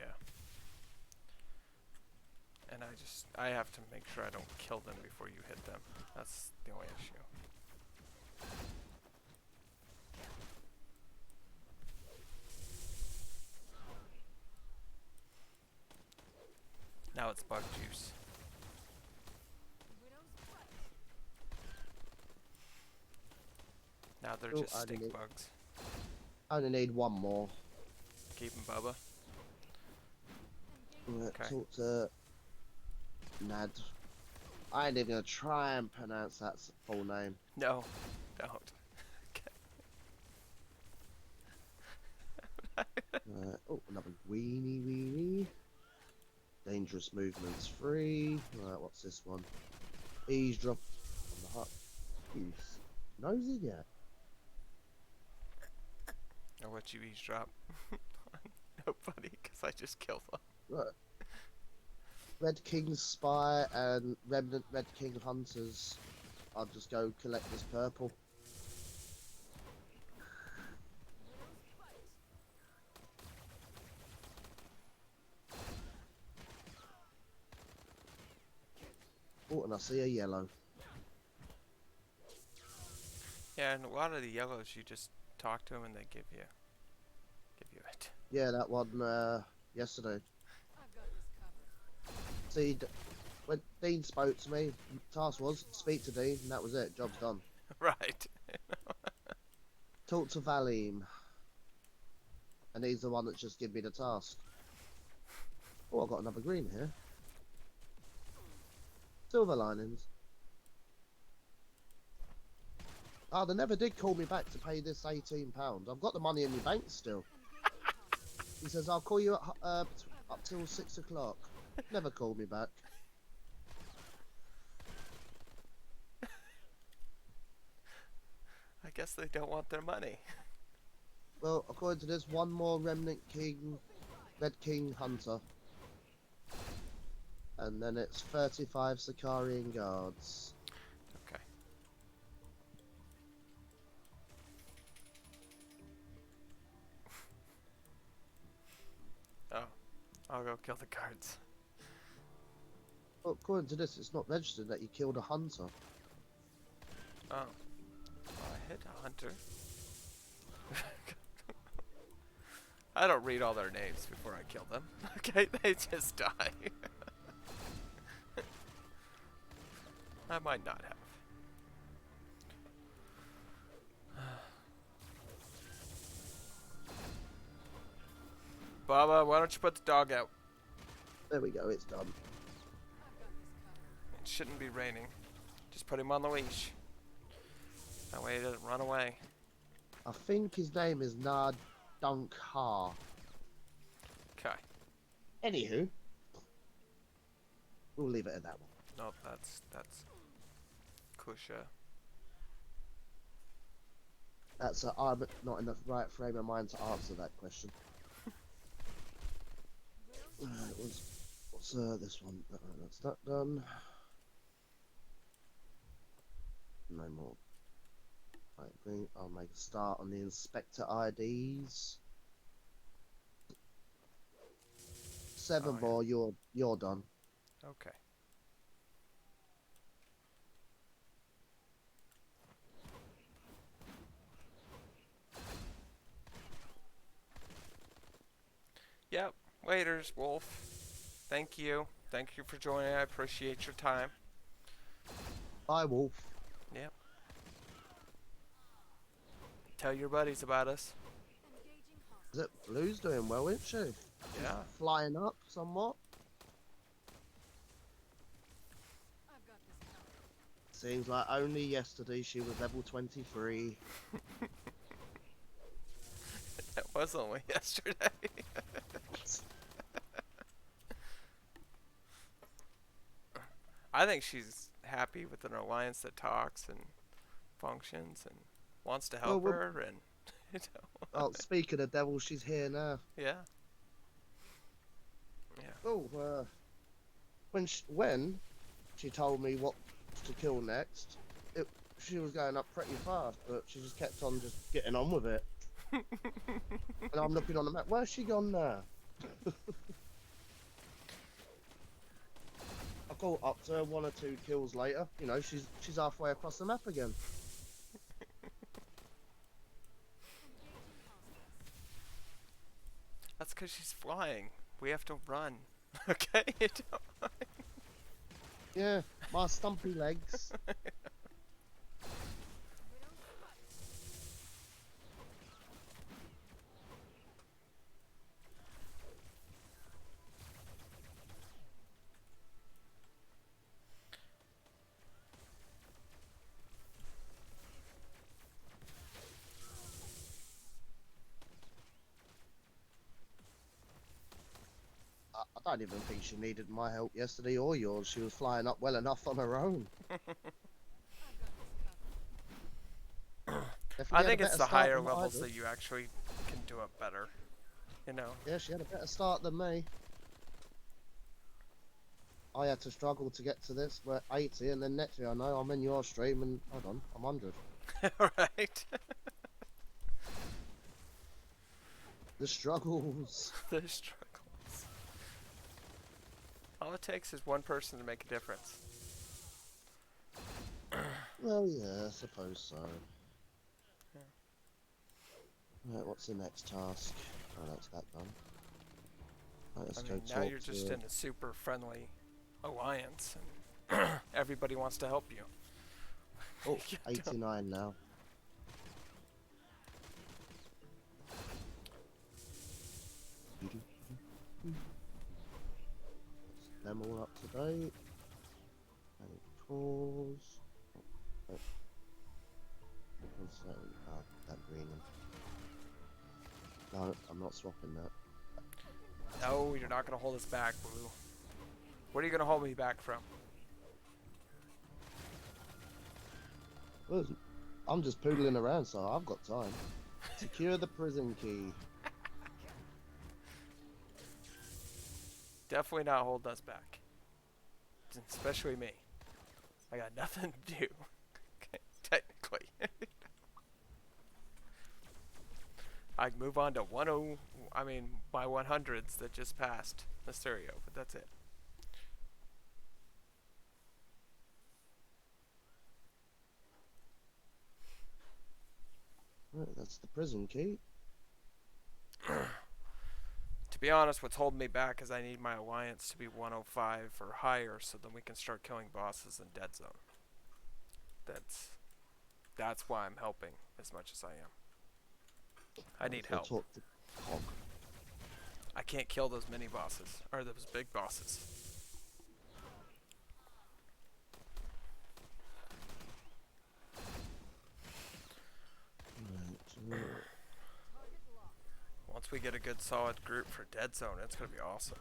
and I have to make sure I don't kill them before you hit them. That's the only issue. Now it's bug juice. Now they're Oh, just I stink need- bugs. I only need one more. Keep 'em, Bubba. Okay. Talk to Nad. I ain't even gonna try and pronounce that full name. No, don't. Oh, another weenie. Dangerous movements free. Right, what's this one? Eavesdrop on the hut. He's nosy yet. I'll let you eavesdrop. Nobody, because I just killed them. Right. Red King Spy and Remnant Red King Hunters. I'll just go collect this purple. Oh, and I see a yellow. Yeah, and a lot of the yellows, you just talk to them and they give you it. Yeah, that one yesterday. I've got this covered. See, when Dean spoke to me, task was speak to Dean, and that was it. Job's done. Right. Talk to Valim, and he's the one that's just given me the task. Oh, I got another green here. Silver linings. Oh, they never did call me back to pay this £18. I've got the money in my bank still. He says, I'll call you at, up till 6 o'clock. Never called me back. I guess they don't want their money. Well, according to this, one more Remnant King, Red King Hunter. And then it's 35 Sicarian Guards. Okay. Oh, I'll go kill the guards. Well, according to this, it's not registered that you killed a hunter. Oh. Well, I hit a hunter. I don't read all their names before I kill them. Okay, they just die. I might not have. Baba, why don't you put the dog out? There we go, it's done. It shouldn't be raining. Just put him on the leash. That way he doesn't run away. I think his name is Nad Dunk Ha. Okay. Anywho, we'll leave it at that one. Nope, that's Kusha. I'm not in the right frame of mind to answer that question. What's this one? That's that done. No more. I think I'll make a start on the inspector IDs. 7 yeah. more. You're done. Okay. Yep. Waiters, Wolf. Thank you. Thank you for joining. I appreciate your time. Bye, Wolf. Yep. Tell your buddies about us. Is it Blue's doing well, isn't she? Yeah. Flying up somewhat. I've got this covered. Seems like only yesterday she was level 23. That was only yesterday. I think she's happy with an alliance that talks and functions and wants to help well, her and you know. Oh, speaking of devil, she's here now. Yeah. Yeah. Oh, when she told me what to kill next, she was going up pretty fast, but she just kept on just getting on with it. And I'm looking on the map. Where's she gone now? caught up to her 1 or 2 kills later. You know, she's halfway across the map again. That's because she's flying. We have to run. Okay? Yeah, my stumpy legs. I don't even think she needed my help yesterday or yours. She was flying up well enough on her own. I Definitely had a think it's better the start higher than what I levels did. that you actually can do it better. You know? Yeah, she had a better start than me. I had to struggle to get to this. We're 80, and then next year I know I'm in your stream, and hold on, I'm 100. Right? The struggles. The struggles. All it takes is one person to make a difference. Well, yeah, I suppose so. Yeah. Right, what's the next task? Oh, that's that done. Right, let's I go mean, now talk you're to just in a super friendly alliance, and everybody wants to help you. Oh, You don't- 89 now. Them all up to date. Any calls? Oh, what's that? Oh, that green one. No, I'm not swapping that. No, you're not going to hold us back, Blue. What are you going to hold me back from? Well, I'm just poodling around, so I've got time. Secure the prison key. Definitely not holding us back. Especially me. I got nothing to do. Okay, technically. I can move on to my 100s that just passed Mysterio, but that's it. Right, that's the prison key. To be honest, what's holding me back is I need my alliance to be 105 or higher, so then we can start killing bosses in Dead Zone. That's why I'm helping as much as I am. I need So help. talk to Hog. I can't kill those mini bosses, or those big bosses. Right, Once we get a good solid group for Dead Zone, it's gonna be awesome.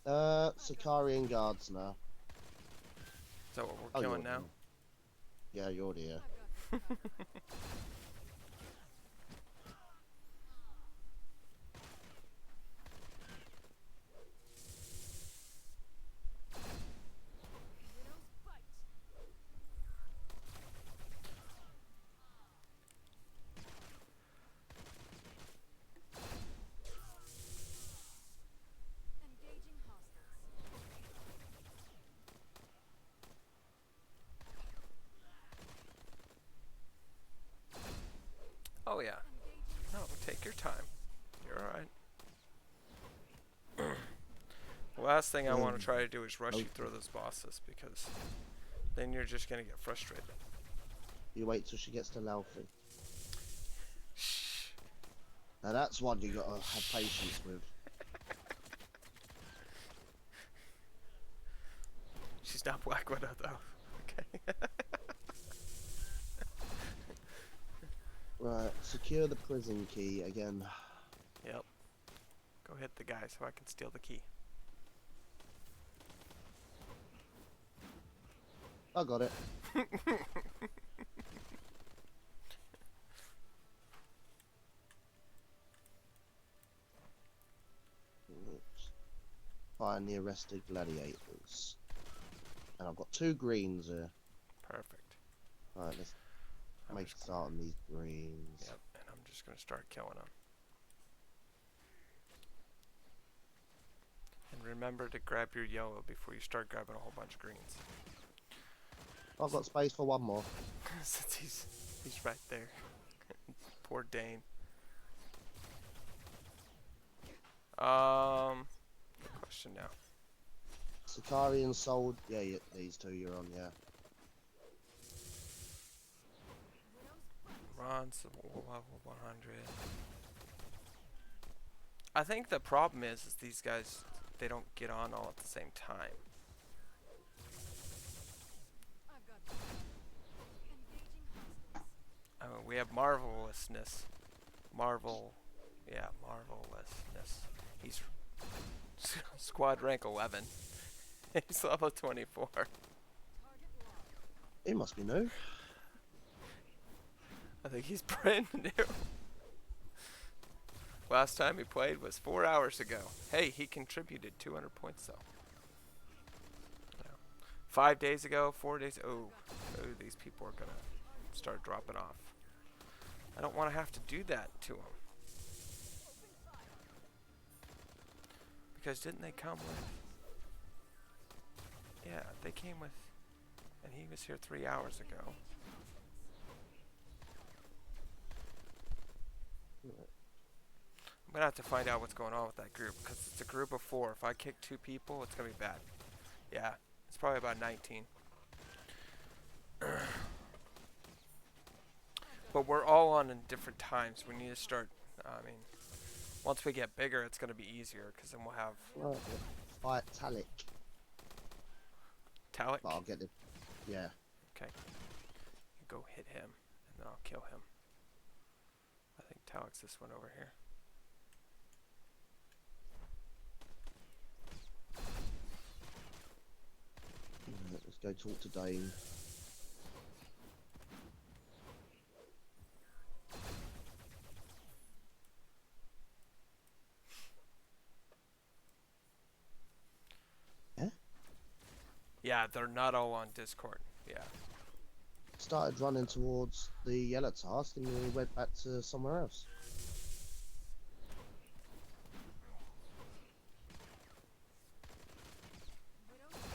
Sicarian guards now. Is that what we're Oh, killing you're now? Yeah, you're here. Engaging hostiles. Oh yeah. No, take your time. You're alright. The last thing I want to try to do is rush you through those bosses, because then you're just gonna get frustrated. You wait till she gets to Laufey. Shh. Now that's one you gotta have patience with. She's not Black Widow though. Okay. Right, secure the prison key again. Yep. Go hit the guy so I can steal the key. I got it. Find the arrested gladiators. And I've got 2 greens here. Perfect. Alright, let's I'm make a just- start on these greens. Yep, and I'm just gonna start killing them. And remember to grab your yellow before you start grabbing a whole bunch of greens. I've got space for one more. Since he's right there. Poor Dane. Question now. Sakari and Sold. Yeah, these two you're on, yeah. Ron's level 100. I think the problem is these guys, they don't get on all at the same time. I mean, we have marvelousness. Marvelousness. He's squad rank 11. He's level 24. He must be new. I think he's brand new. Last time he played was 4 hours ago. Hey, he contributed 200 points though. 5 days ago, 4 days. Oh, these people are gonna start dropping off. I don't want to have to do that to them. Because didn't they come with? Yeah, they came with, and he was here 3 hours ago. I'm gonna have to find out what's going on with that group, because it's a group of 4. If I kick 2 people, it's gonna be bad. Yeah, it's probably about 19. But we're all on in different times. We need to start, I mean, once we get bigger, it's gonna be easier, because then we'll have... Fight Talik. Talik? But I'll get it. Yeah. Okay. You go hit him, and then I'll kill him. I think Talik's this one over here. Let's go talk to Dane. Yeah, they're not all on Discord. Yeah. Started running towards the yellow task and then we went back to somewhere else.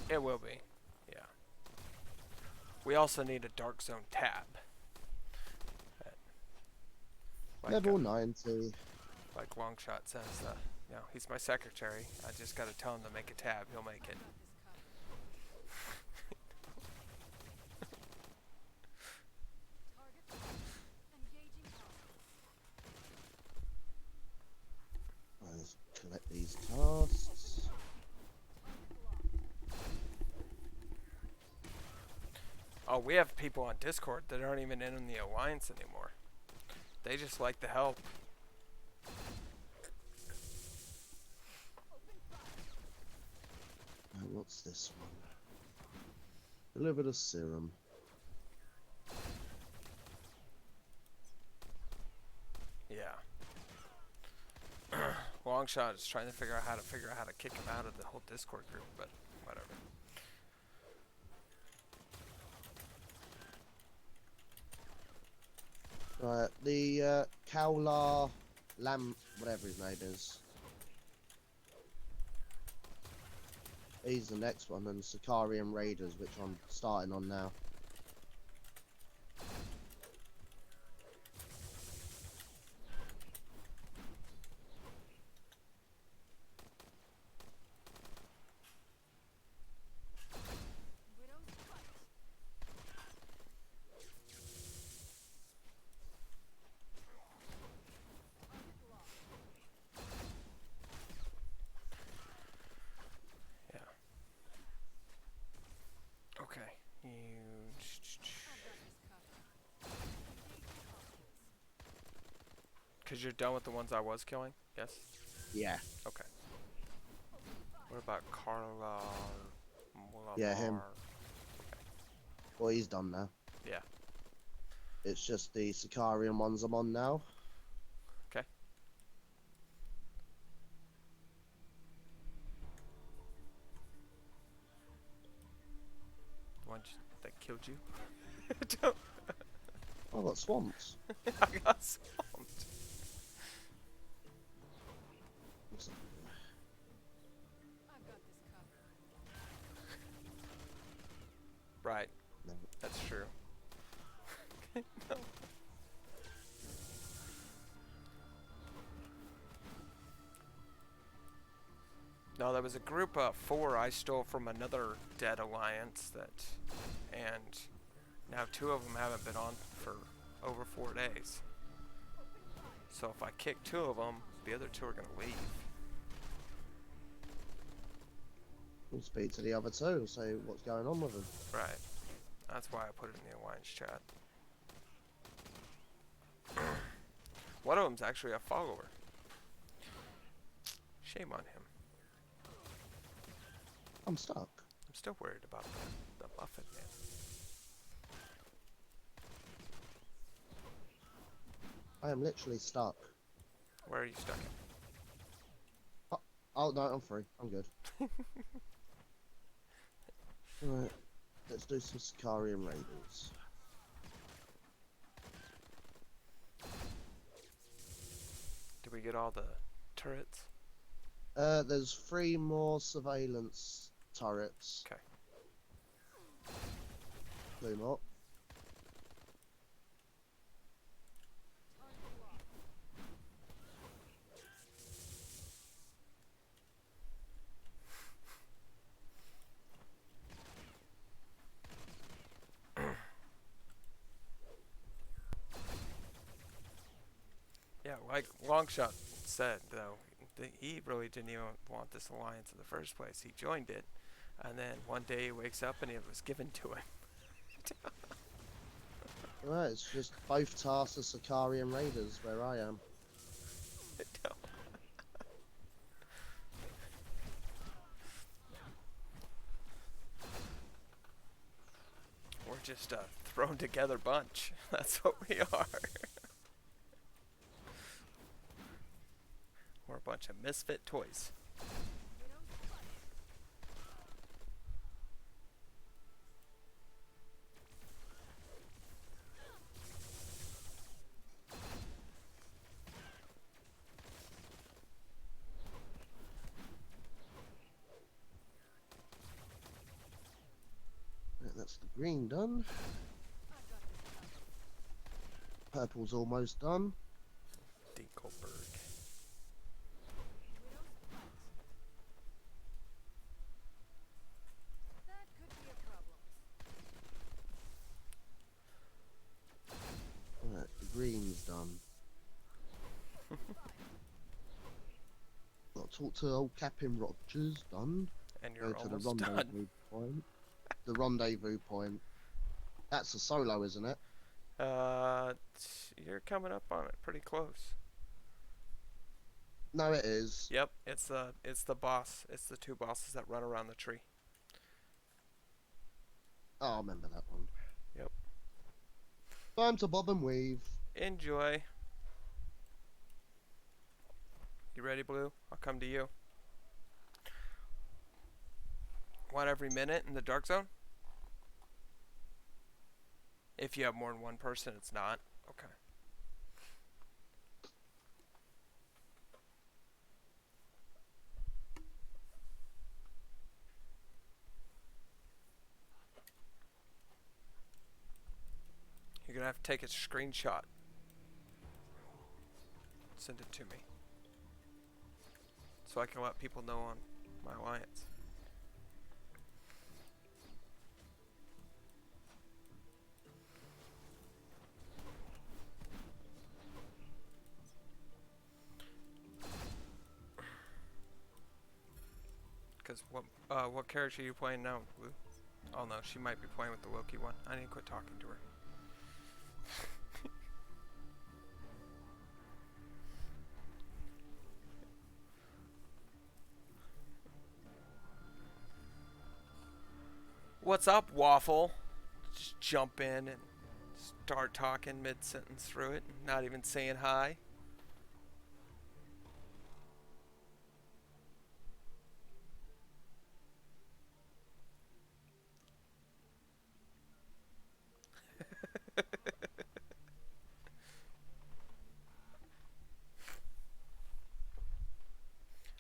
It will be. Yeah. We also need a Dark Zone tab. Like, Level 90. Like Longshot says, you know, he's my secretary. I just gotta tell him to make a tab. He'll make it. Let's collect these tasks. Oh, we have people on Discord that aren't even in the Alliance anymore. They just like the help. What's this one? A little bit of serum. Yeah. Longshot is trying to figure out how to kick him out of the whole Discord group, but whatever. Right, the Kowlar Lamb, whatever his name is. He's the next one, and Sakarian Raiders, which I'm starting on now. Okay. Because you're done with the ones I was killing? Yes? Yeah. Okay. What about Carla? Yeah, him. Okay. Well, he's done now. Yeah. It's just the Sakarian ones I'm on now. Okay. The one that killed you? Don't- I got swamped. I got swamped. Right. No. That's true. No, there was a group of 4 I stole from another dead alliance and now 2 of them haven't been on for over 4 days. So if I kick 2 of them, the other 2 are gonna leave. We'll speak to the other two, say what's going on with them. Right. That's why I put it in the alliance chat. One of them's actually a follower. Shame on him. I'm stuck. I'm still worried about the Muffin Man. I am literally stuck. Where are you stuck at? Oh no, I'm free. I'm good. Right, let's do some Sicarian Raiders. Did we get all the turrets? There's 3 more surveillance turrets. Okay. Bloom up. Yeah, like Longshot said, though, he really didn't even want this alliance in the first place. He joined it, and then one day he wakes up and it was given to him. Right, it's just both tasks of Sicarian Raiders where I am. We're just a thrown together bunch. That's what we are. We're a bunch of misfit toys. Right, that's the green done. Purple's almost done. Dinkelberg. That could be a problem. Right, the green's done. Got to talk to old Captain Rogers, done. And you're Go to the almost done. rendezvous point. The rendezvous point. That's a solo, isn't it? You're coming up on it pretty close. No, it is. Yep, it's the boss. It's the 2 bosses that run around the tree. Oh, I remember that one. Yep. Time to bob and weave. Enjoy. You ready, Blue? I'll come to you. Want every minute in the dark zone? If you have more than one person, it's not. Okay. You're gonna have to take a screenshot. Send it to me. So I can let people know on my alliance. Because what character are you playing now, Blue? Oh no, she might be playing with the Loki one. I need to quit talking to her. What's up, Waffle? Just jump in and start talking mid-sentence through it, not even saying hi.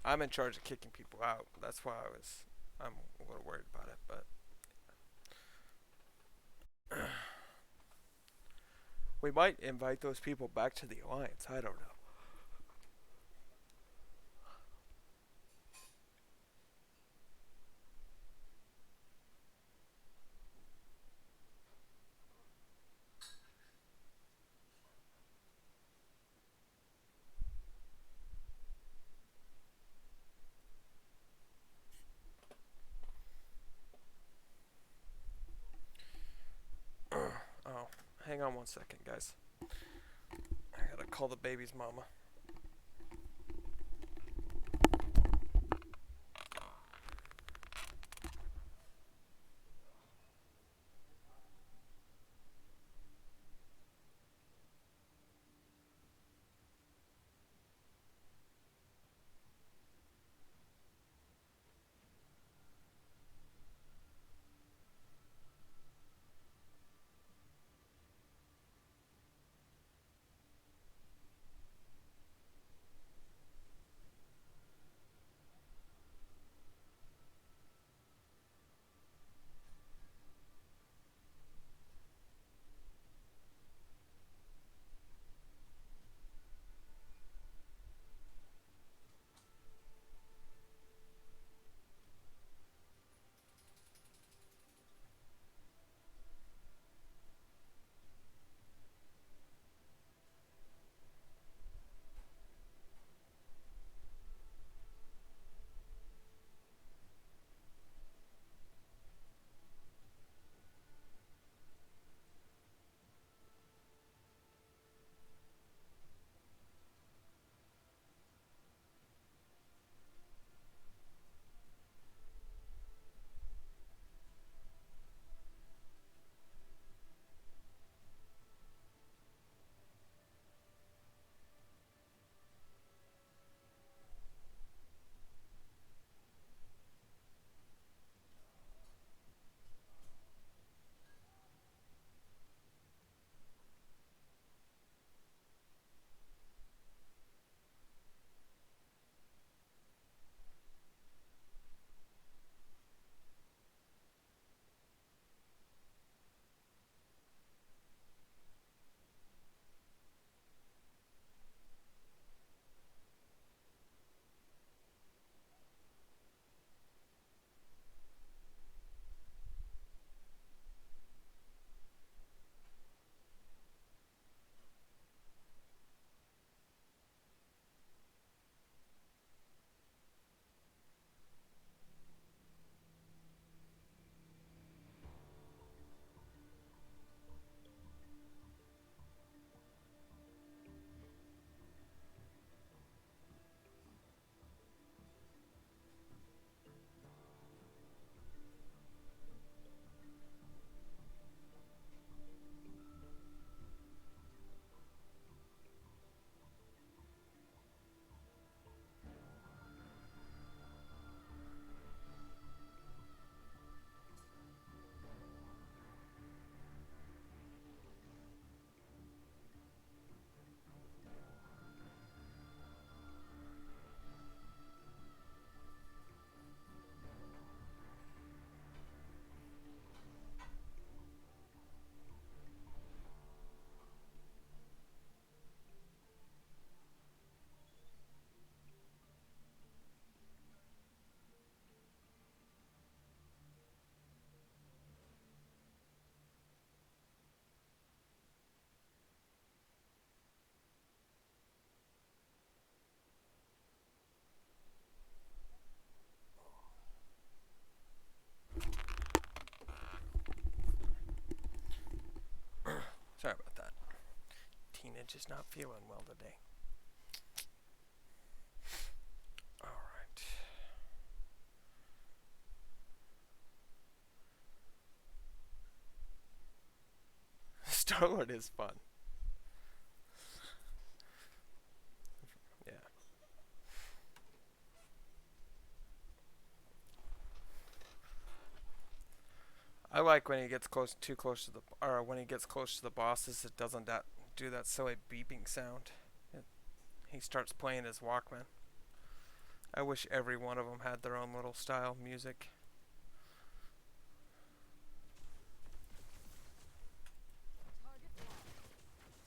I'm in charge of kicking people out. That's why I'm a little worried about it, but We might invite those people back to the Alliance. I don't know. Oh, hang on one second, guys. I gotta call the baby's mama. Sorry about that. Teenage is not feeling well today. Alright. Star-Lord is fun. Yeah. I like when he gets too close to the, or when he gets close to the bosses, it doesn't do that silly beeping sound. He starts playing his Walkman. I wish every one of them had their own little style music. Target locked.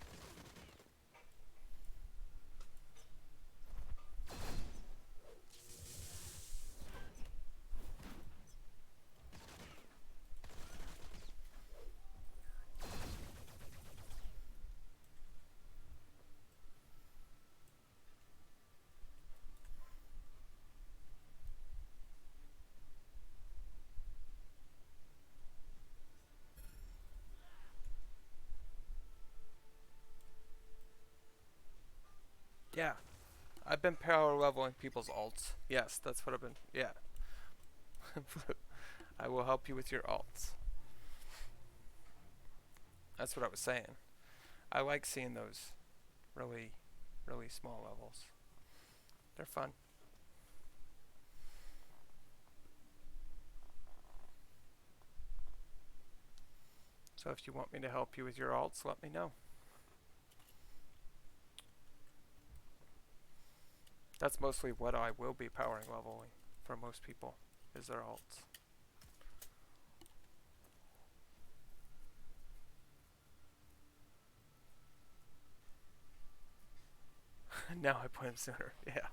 Yeah, I've been power leveling people's alts. Yes, that's what I've been. Yeah. I will help you with your alts. That's what I was saying. I like seeing those really, really small levels. They're fun. So if you want me to help you with your alts, let me know. That's mostly what I will be powering leveling for most people, is their alts. Now I put him sooner. Yeah.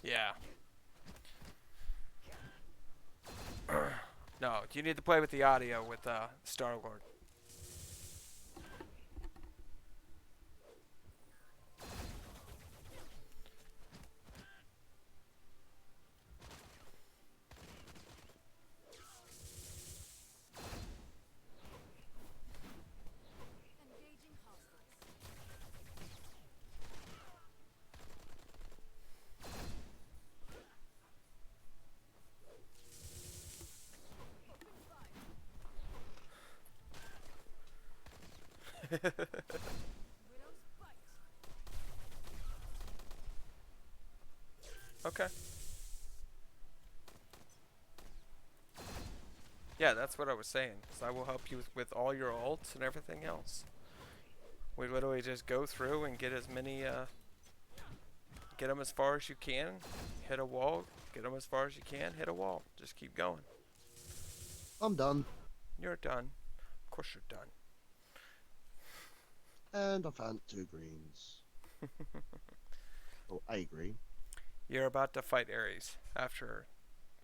Yeah. No, you need to play with the audio with Star-Lord. Engaging hostiles. Widow's bite. Okay. Yeah, that's what I was saying. So I will help you with all your alts and everything else. We literally just go through and get as many, get them as far as you can, hit a wall, get them as far as you can, hit a wall. Just keep going. I'm done. You're done. Of course you're done. And I found 2 greens. Or a green. You're about to fight Ares after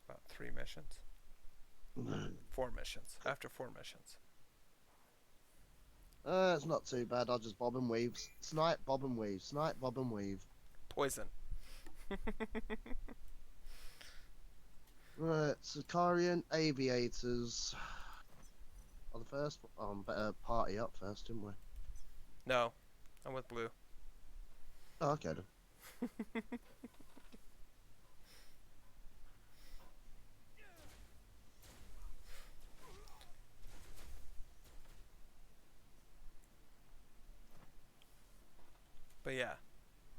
about 3 missions. 4 missions. After 4 missions. It's not too bad. I'll just bob and weave. Snipe, bob and weave. Snipe, bob and weave. Poison. Right, Sicarian Aviators. Oh, the first. Better party up first, didn't we? No, I'm with blue. Oh, okay then. But yeah,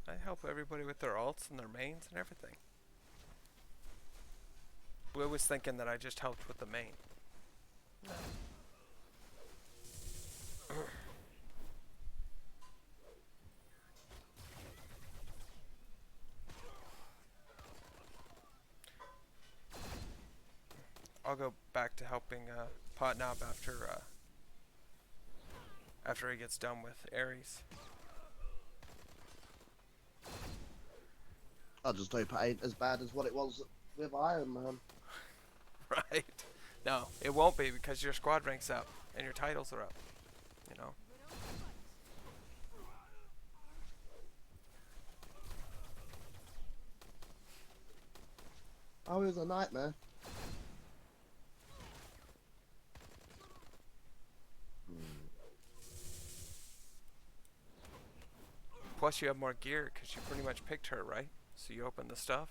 I help everybody with their alts and their mains and everything. Blue was thinking that I just helped with the main. No. I'll go back to helping Potnob after he gets done with Ares. I just hope it ain't as bad as what it was with Iron Man. Right? No, it won't be because your squad rank's up and your titles are up. You know. Oh, it was a nightmare. Plus, you have more gear because you pretty much picked her, right? So you open the stuff.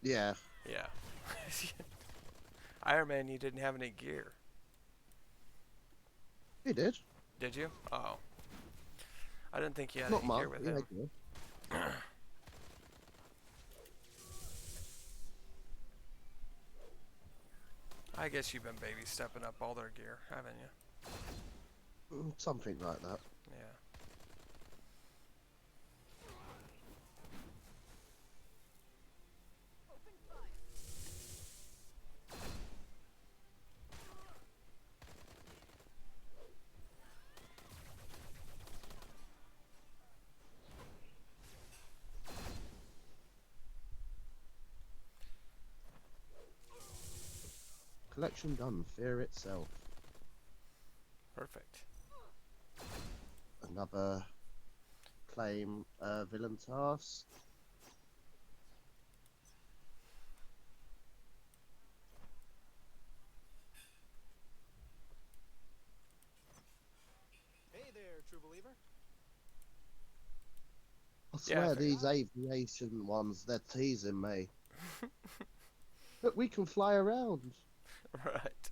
Yeah. Yeah. Iron Man, you didn't have any gear. He did. Did you? Oh. I didn't think you had Not any much. gear with Yeah, him. yeah. I guess you've been baby stepping up all their gear, haven't you? Something like that. Yeah. Open fire. Collection done. Fear itself. Perfect. Another claim villain task. swear figure- these aviation ones, they're teasing me. But we can fly around. Right.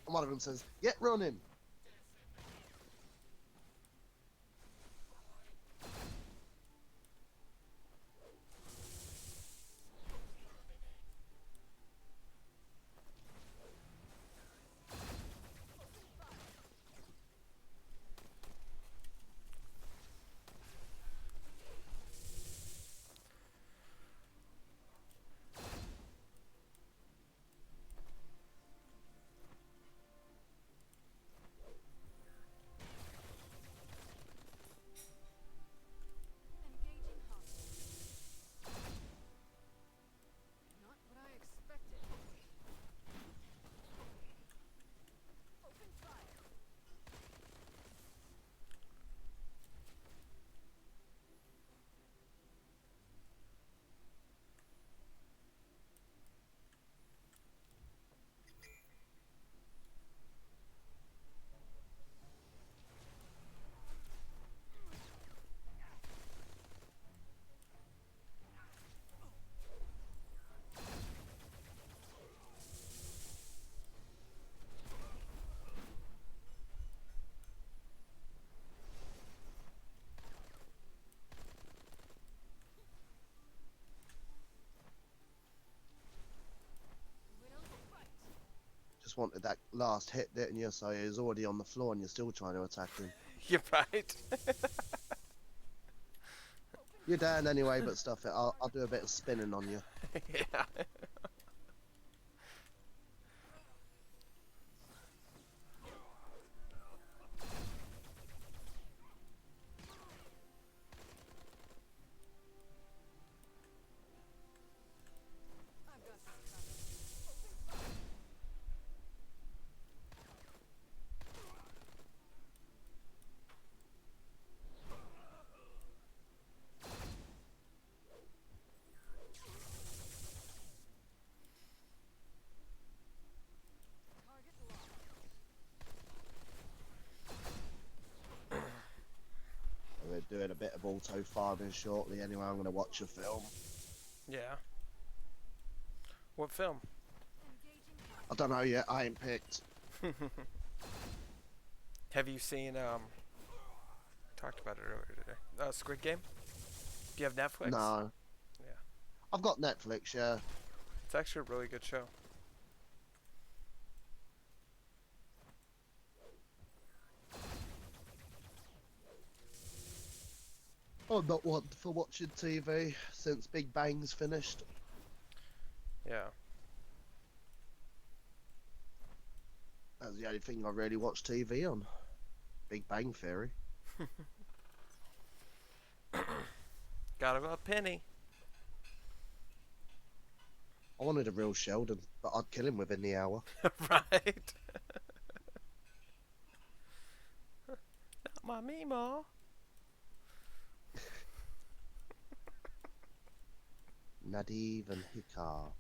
And one of them says, "Get running." Engaging hostile. Not what I expected. Open fire. Widow's fight. Just wanted that last hit, didn't you? So he's already on the floor and you're still trying to attack him. You're right. You're down anyway, but stuff it. I'll do a bit of spinning on you. Yeah. I've got this covered. Open fire. Target locked. We're doing a bit of auto farming shortly. Anyway, I'm going to watch a film. Yeah. What film? Engaging I don't know yet. I ain't picked. Have you seen talked about it earlier today. Squid Game? Do you have Netflix? No. Yeah. I've got Netflix. Yeah. It's actually a really good show. I'm not one for watching TV since Big Bang's finished. Yeah. That's the only thing I really watch TV on. Big Bang Theory. Gotta love Penny. I wanted a real Sheldon, but I'd kill him within the hour. Right? Not my Mimo. Nadiv and Hikar.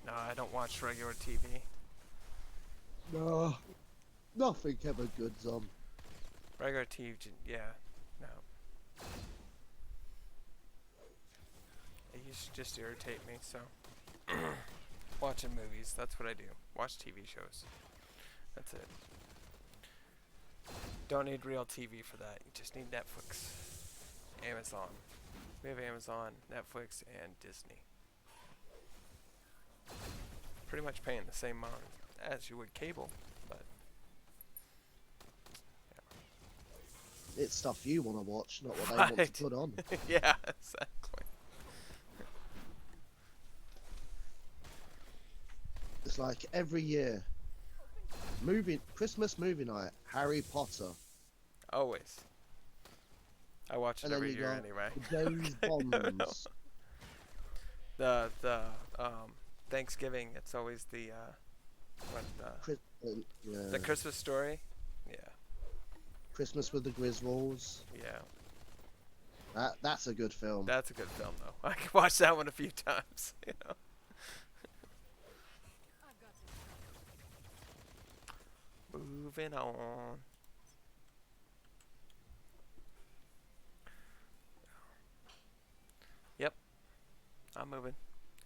No, I don't watch regular TV. No, nothing ever good's on. Regular TV, yeah, no. It used to just irritate me, so. Watching movies, that's what I do. Watch TV shows. That's it. Don't need real TV for that. You just need Netflix. Amazon. We have Amazon, Netflix, and Disney. Pretty much paying the same amount as you would cable, but It's stuff you want to watch, not what they want Right. to put on. yeah, exactly. It's like every year. Christmas movie night, Harry Potter. Always. I watch it And then every you year got anyway. James Bonds. The Thanksgiving, it's always the the Yeah. Christmas story. Yeah. Christmas with the Griswolds. Yeah, That's a good film. that's a good film though. I can watch that one a few times. You know. I've got this covered. Moving on. Yep, I'm moving.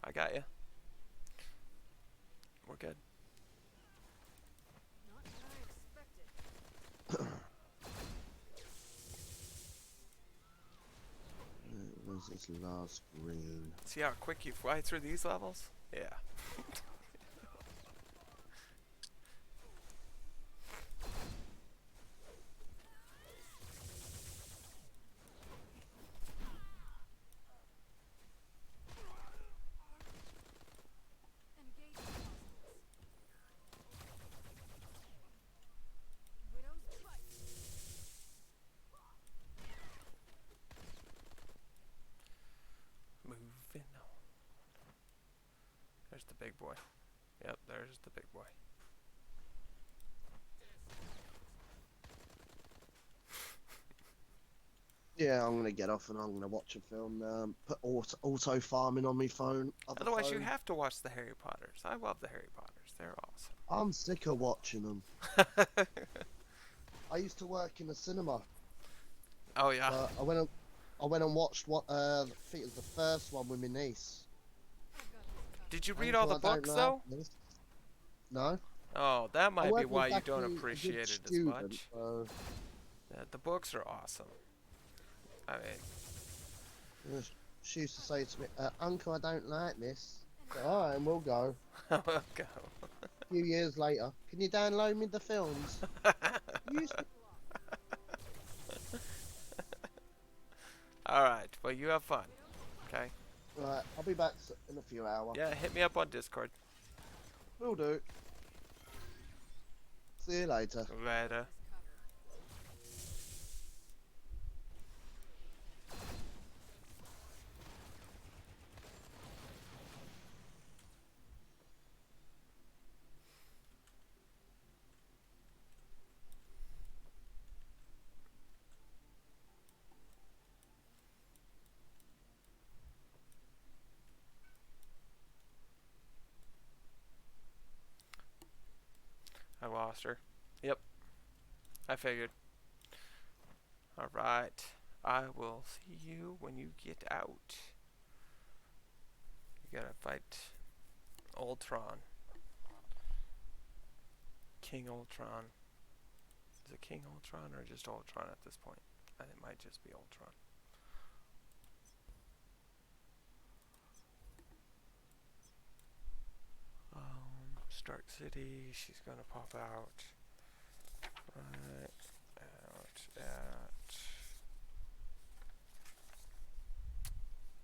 I got you. We're good. Not what I expected. Where's this last green? See how quick you fly through these levels? Yeah. Engage the hostiles. Widow's bite. Moving on. There's the big boy. Yep, there's the big boy. Yeah, I'm gonna get off and I'm gonna watch a film now. Put auto farming on my phone. Otherwise, you phone. have to watch the Harry Potters. I love the Harry Potters. They're awesome. I'm sick of watching them. I used to work in a cinema. Oh yeah. I went and watched what I think it was the first one with my niece. I've got this covered. Did you read all the Until I don't books like though? this. No. Oh, that I might be work with why you Becky, don't a good appreciate it as student, much. so, Yeah, the books are awesome. I mean, she used to say to me, "Uncle, I don't like this." All right, and we'll go. go. A few years later, can you download me the films? You used to- All right. Well, you have fun. Okay. Right, I'll be back in a few hours. Yeah, hit me up on Discord. Will do. See you later. Later. I lost her. Yep. I figured. Alright. I will see you when you get out. You gotta fight Ultron. King Ultron. Is it King Ultron or just Ultron at this point? I think it might just be Ultron. Stark City, she's gonna pop out. Right out at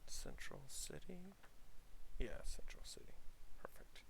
Central City. Yeah, Central City. Perfect.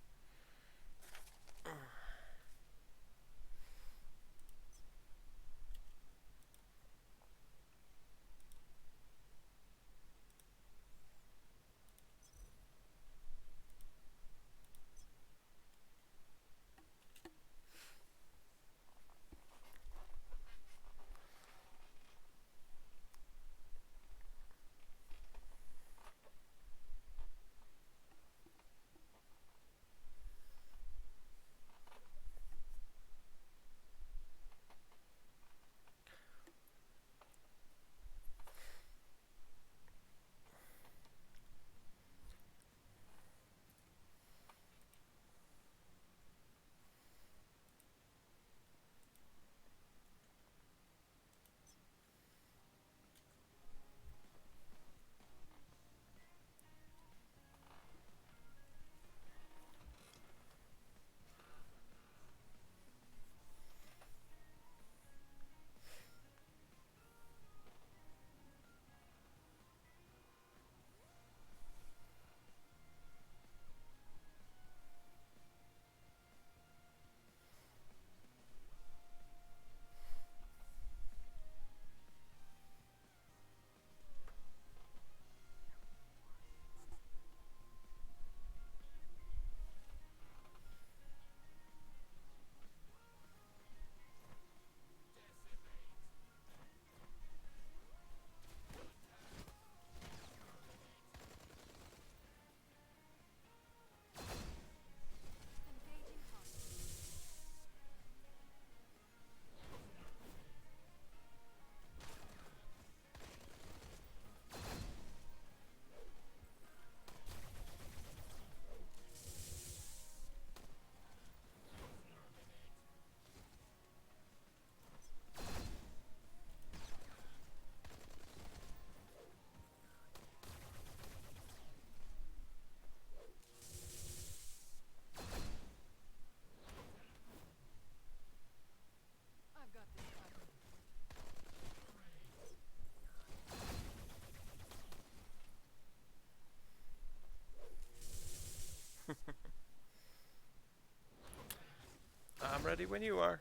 Ready when you are.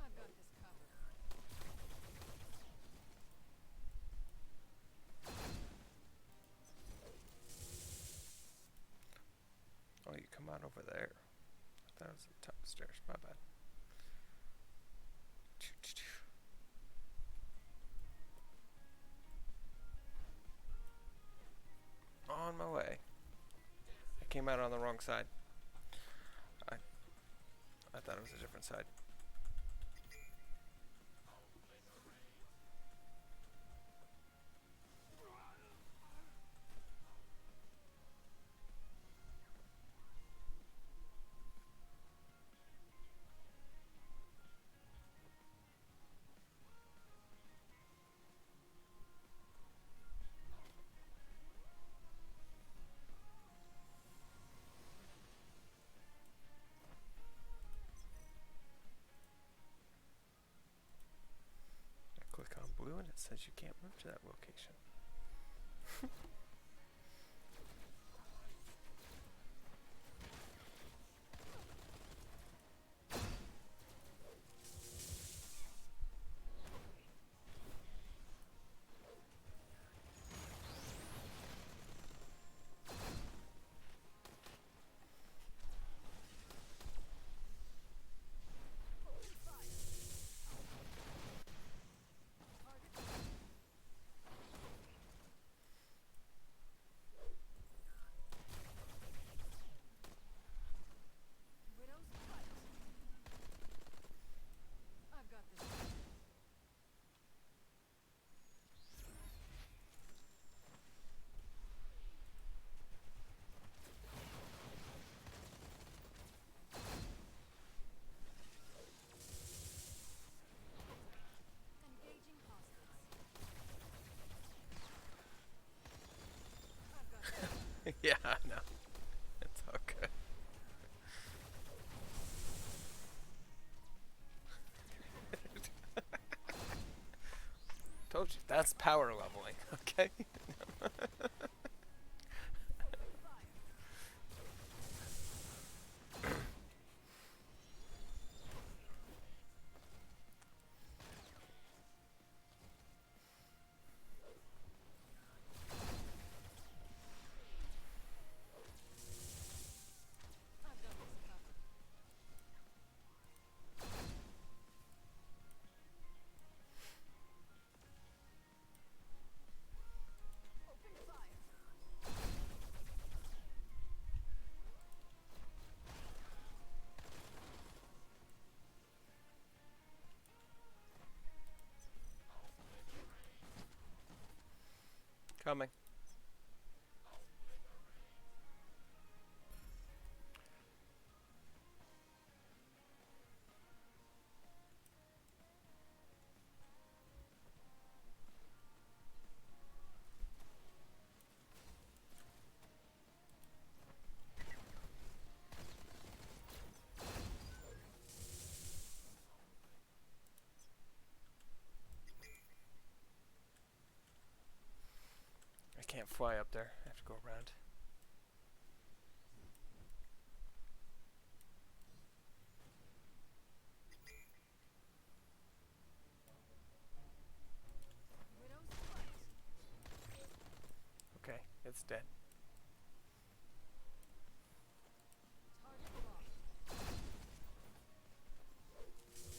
I've got this covered. Oh, you come out over there. That was the top of the stairs. My bad. On my way. I came out on the wrong side. I thought it was a different side. I click on blue and it says you can't move to that location. Widow's fight. I've got this covered. Engaging hostiles. I've got this covered. Yeah, no. It's all good. Told you, that's power leveling, okay? I've got this covered. Open fire. Coming. I can't fly up there. I have to go around. Widow's fight. Okay, it's dead. Target locked. Target locked.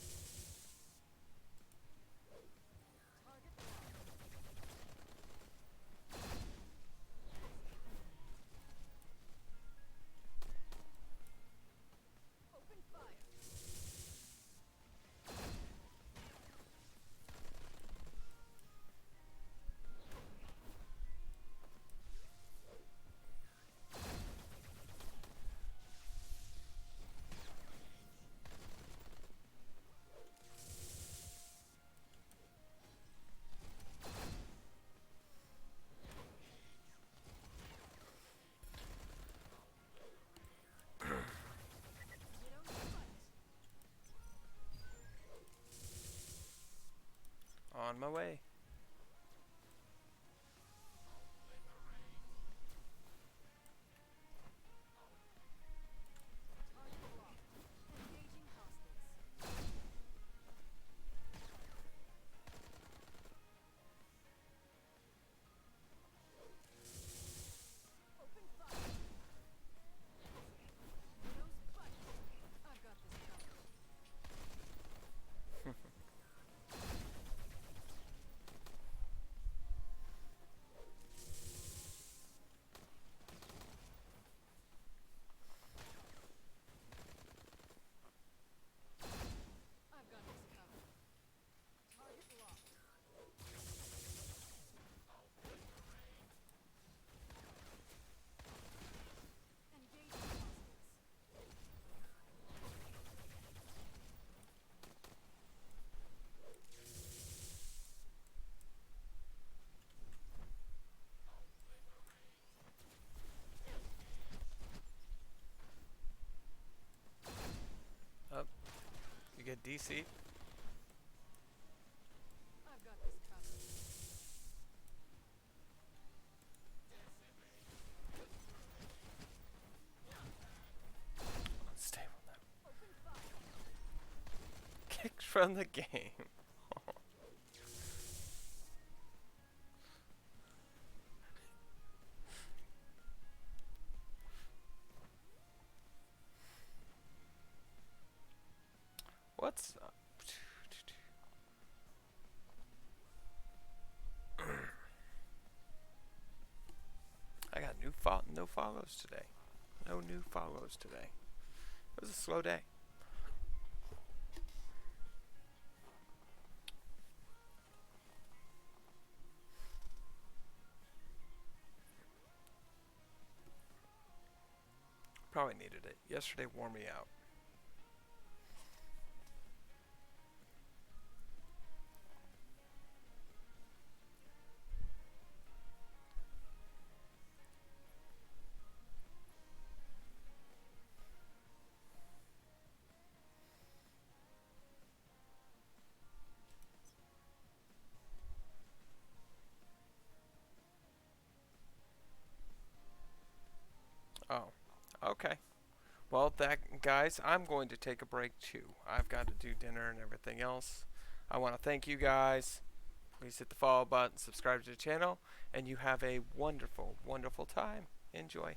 On my way. Up. You get DC. Unstable now. Kicked from the game. What's up? I got no follows today. No new follows today. It was a slow day. Probably needed it. Yesterday wore me out. Oh, okay. Well, guys, I'm going to take a break too. I've got to do dinner and everything else. I want to thank you guys. Please hit the follow button, subscribe to the channel, and you have a wonderful, wonderful time. Enjoy.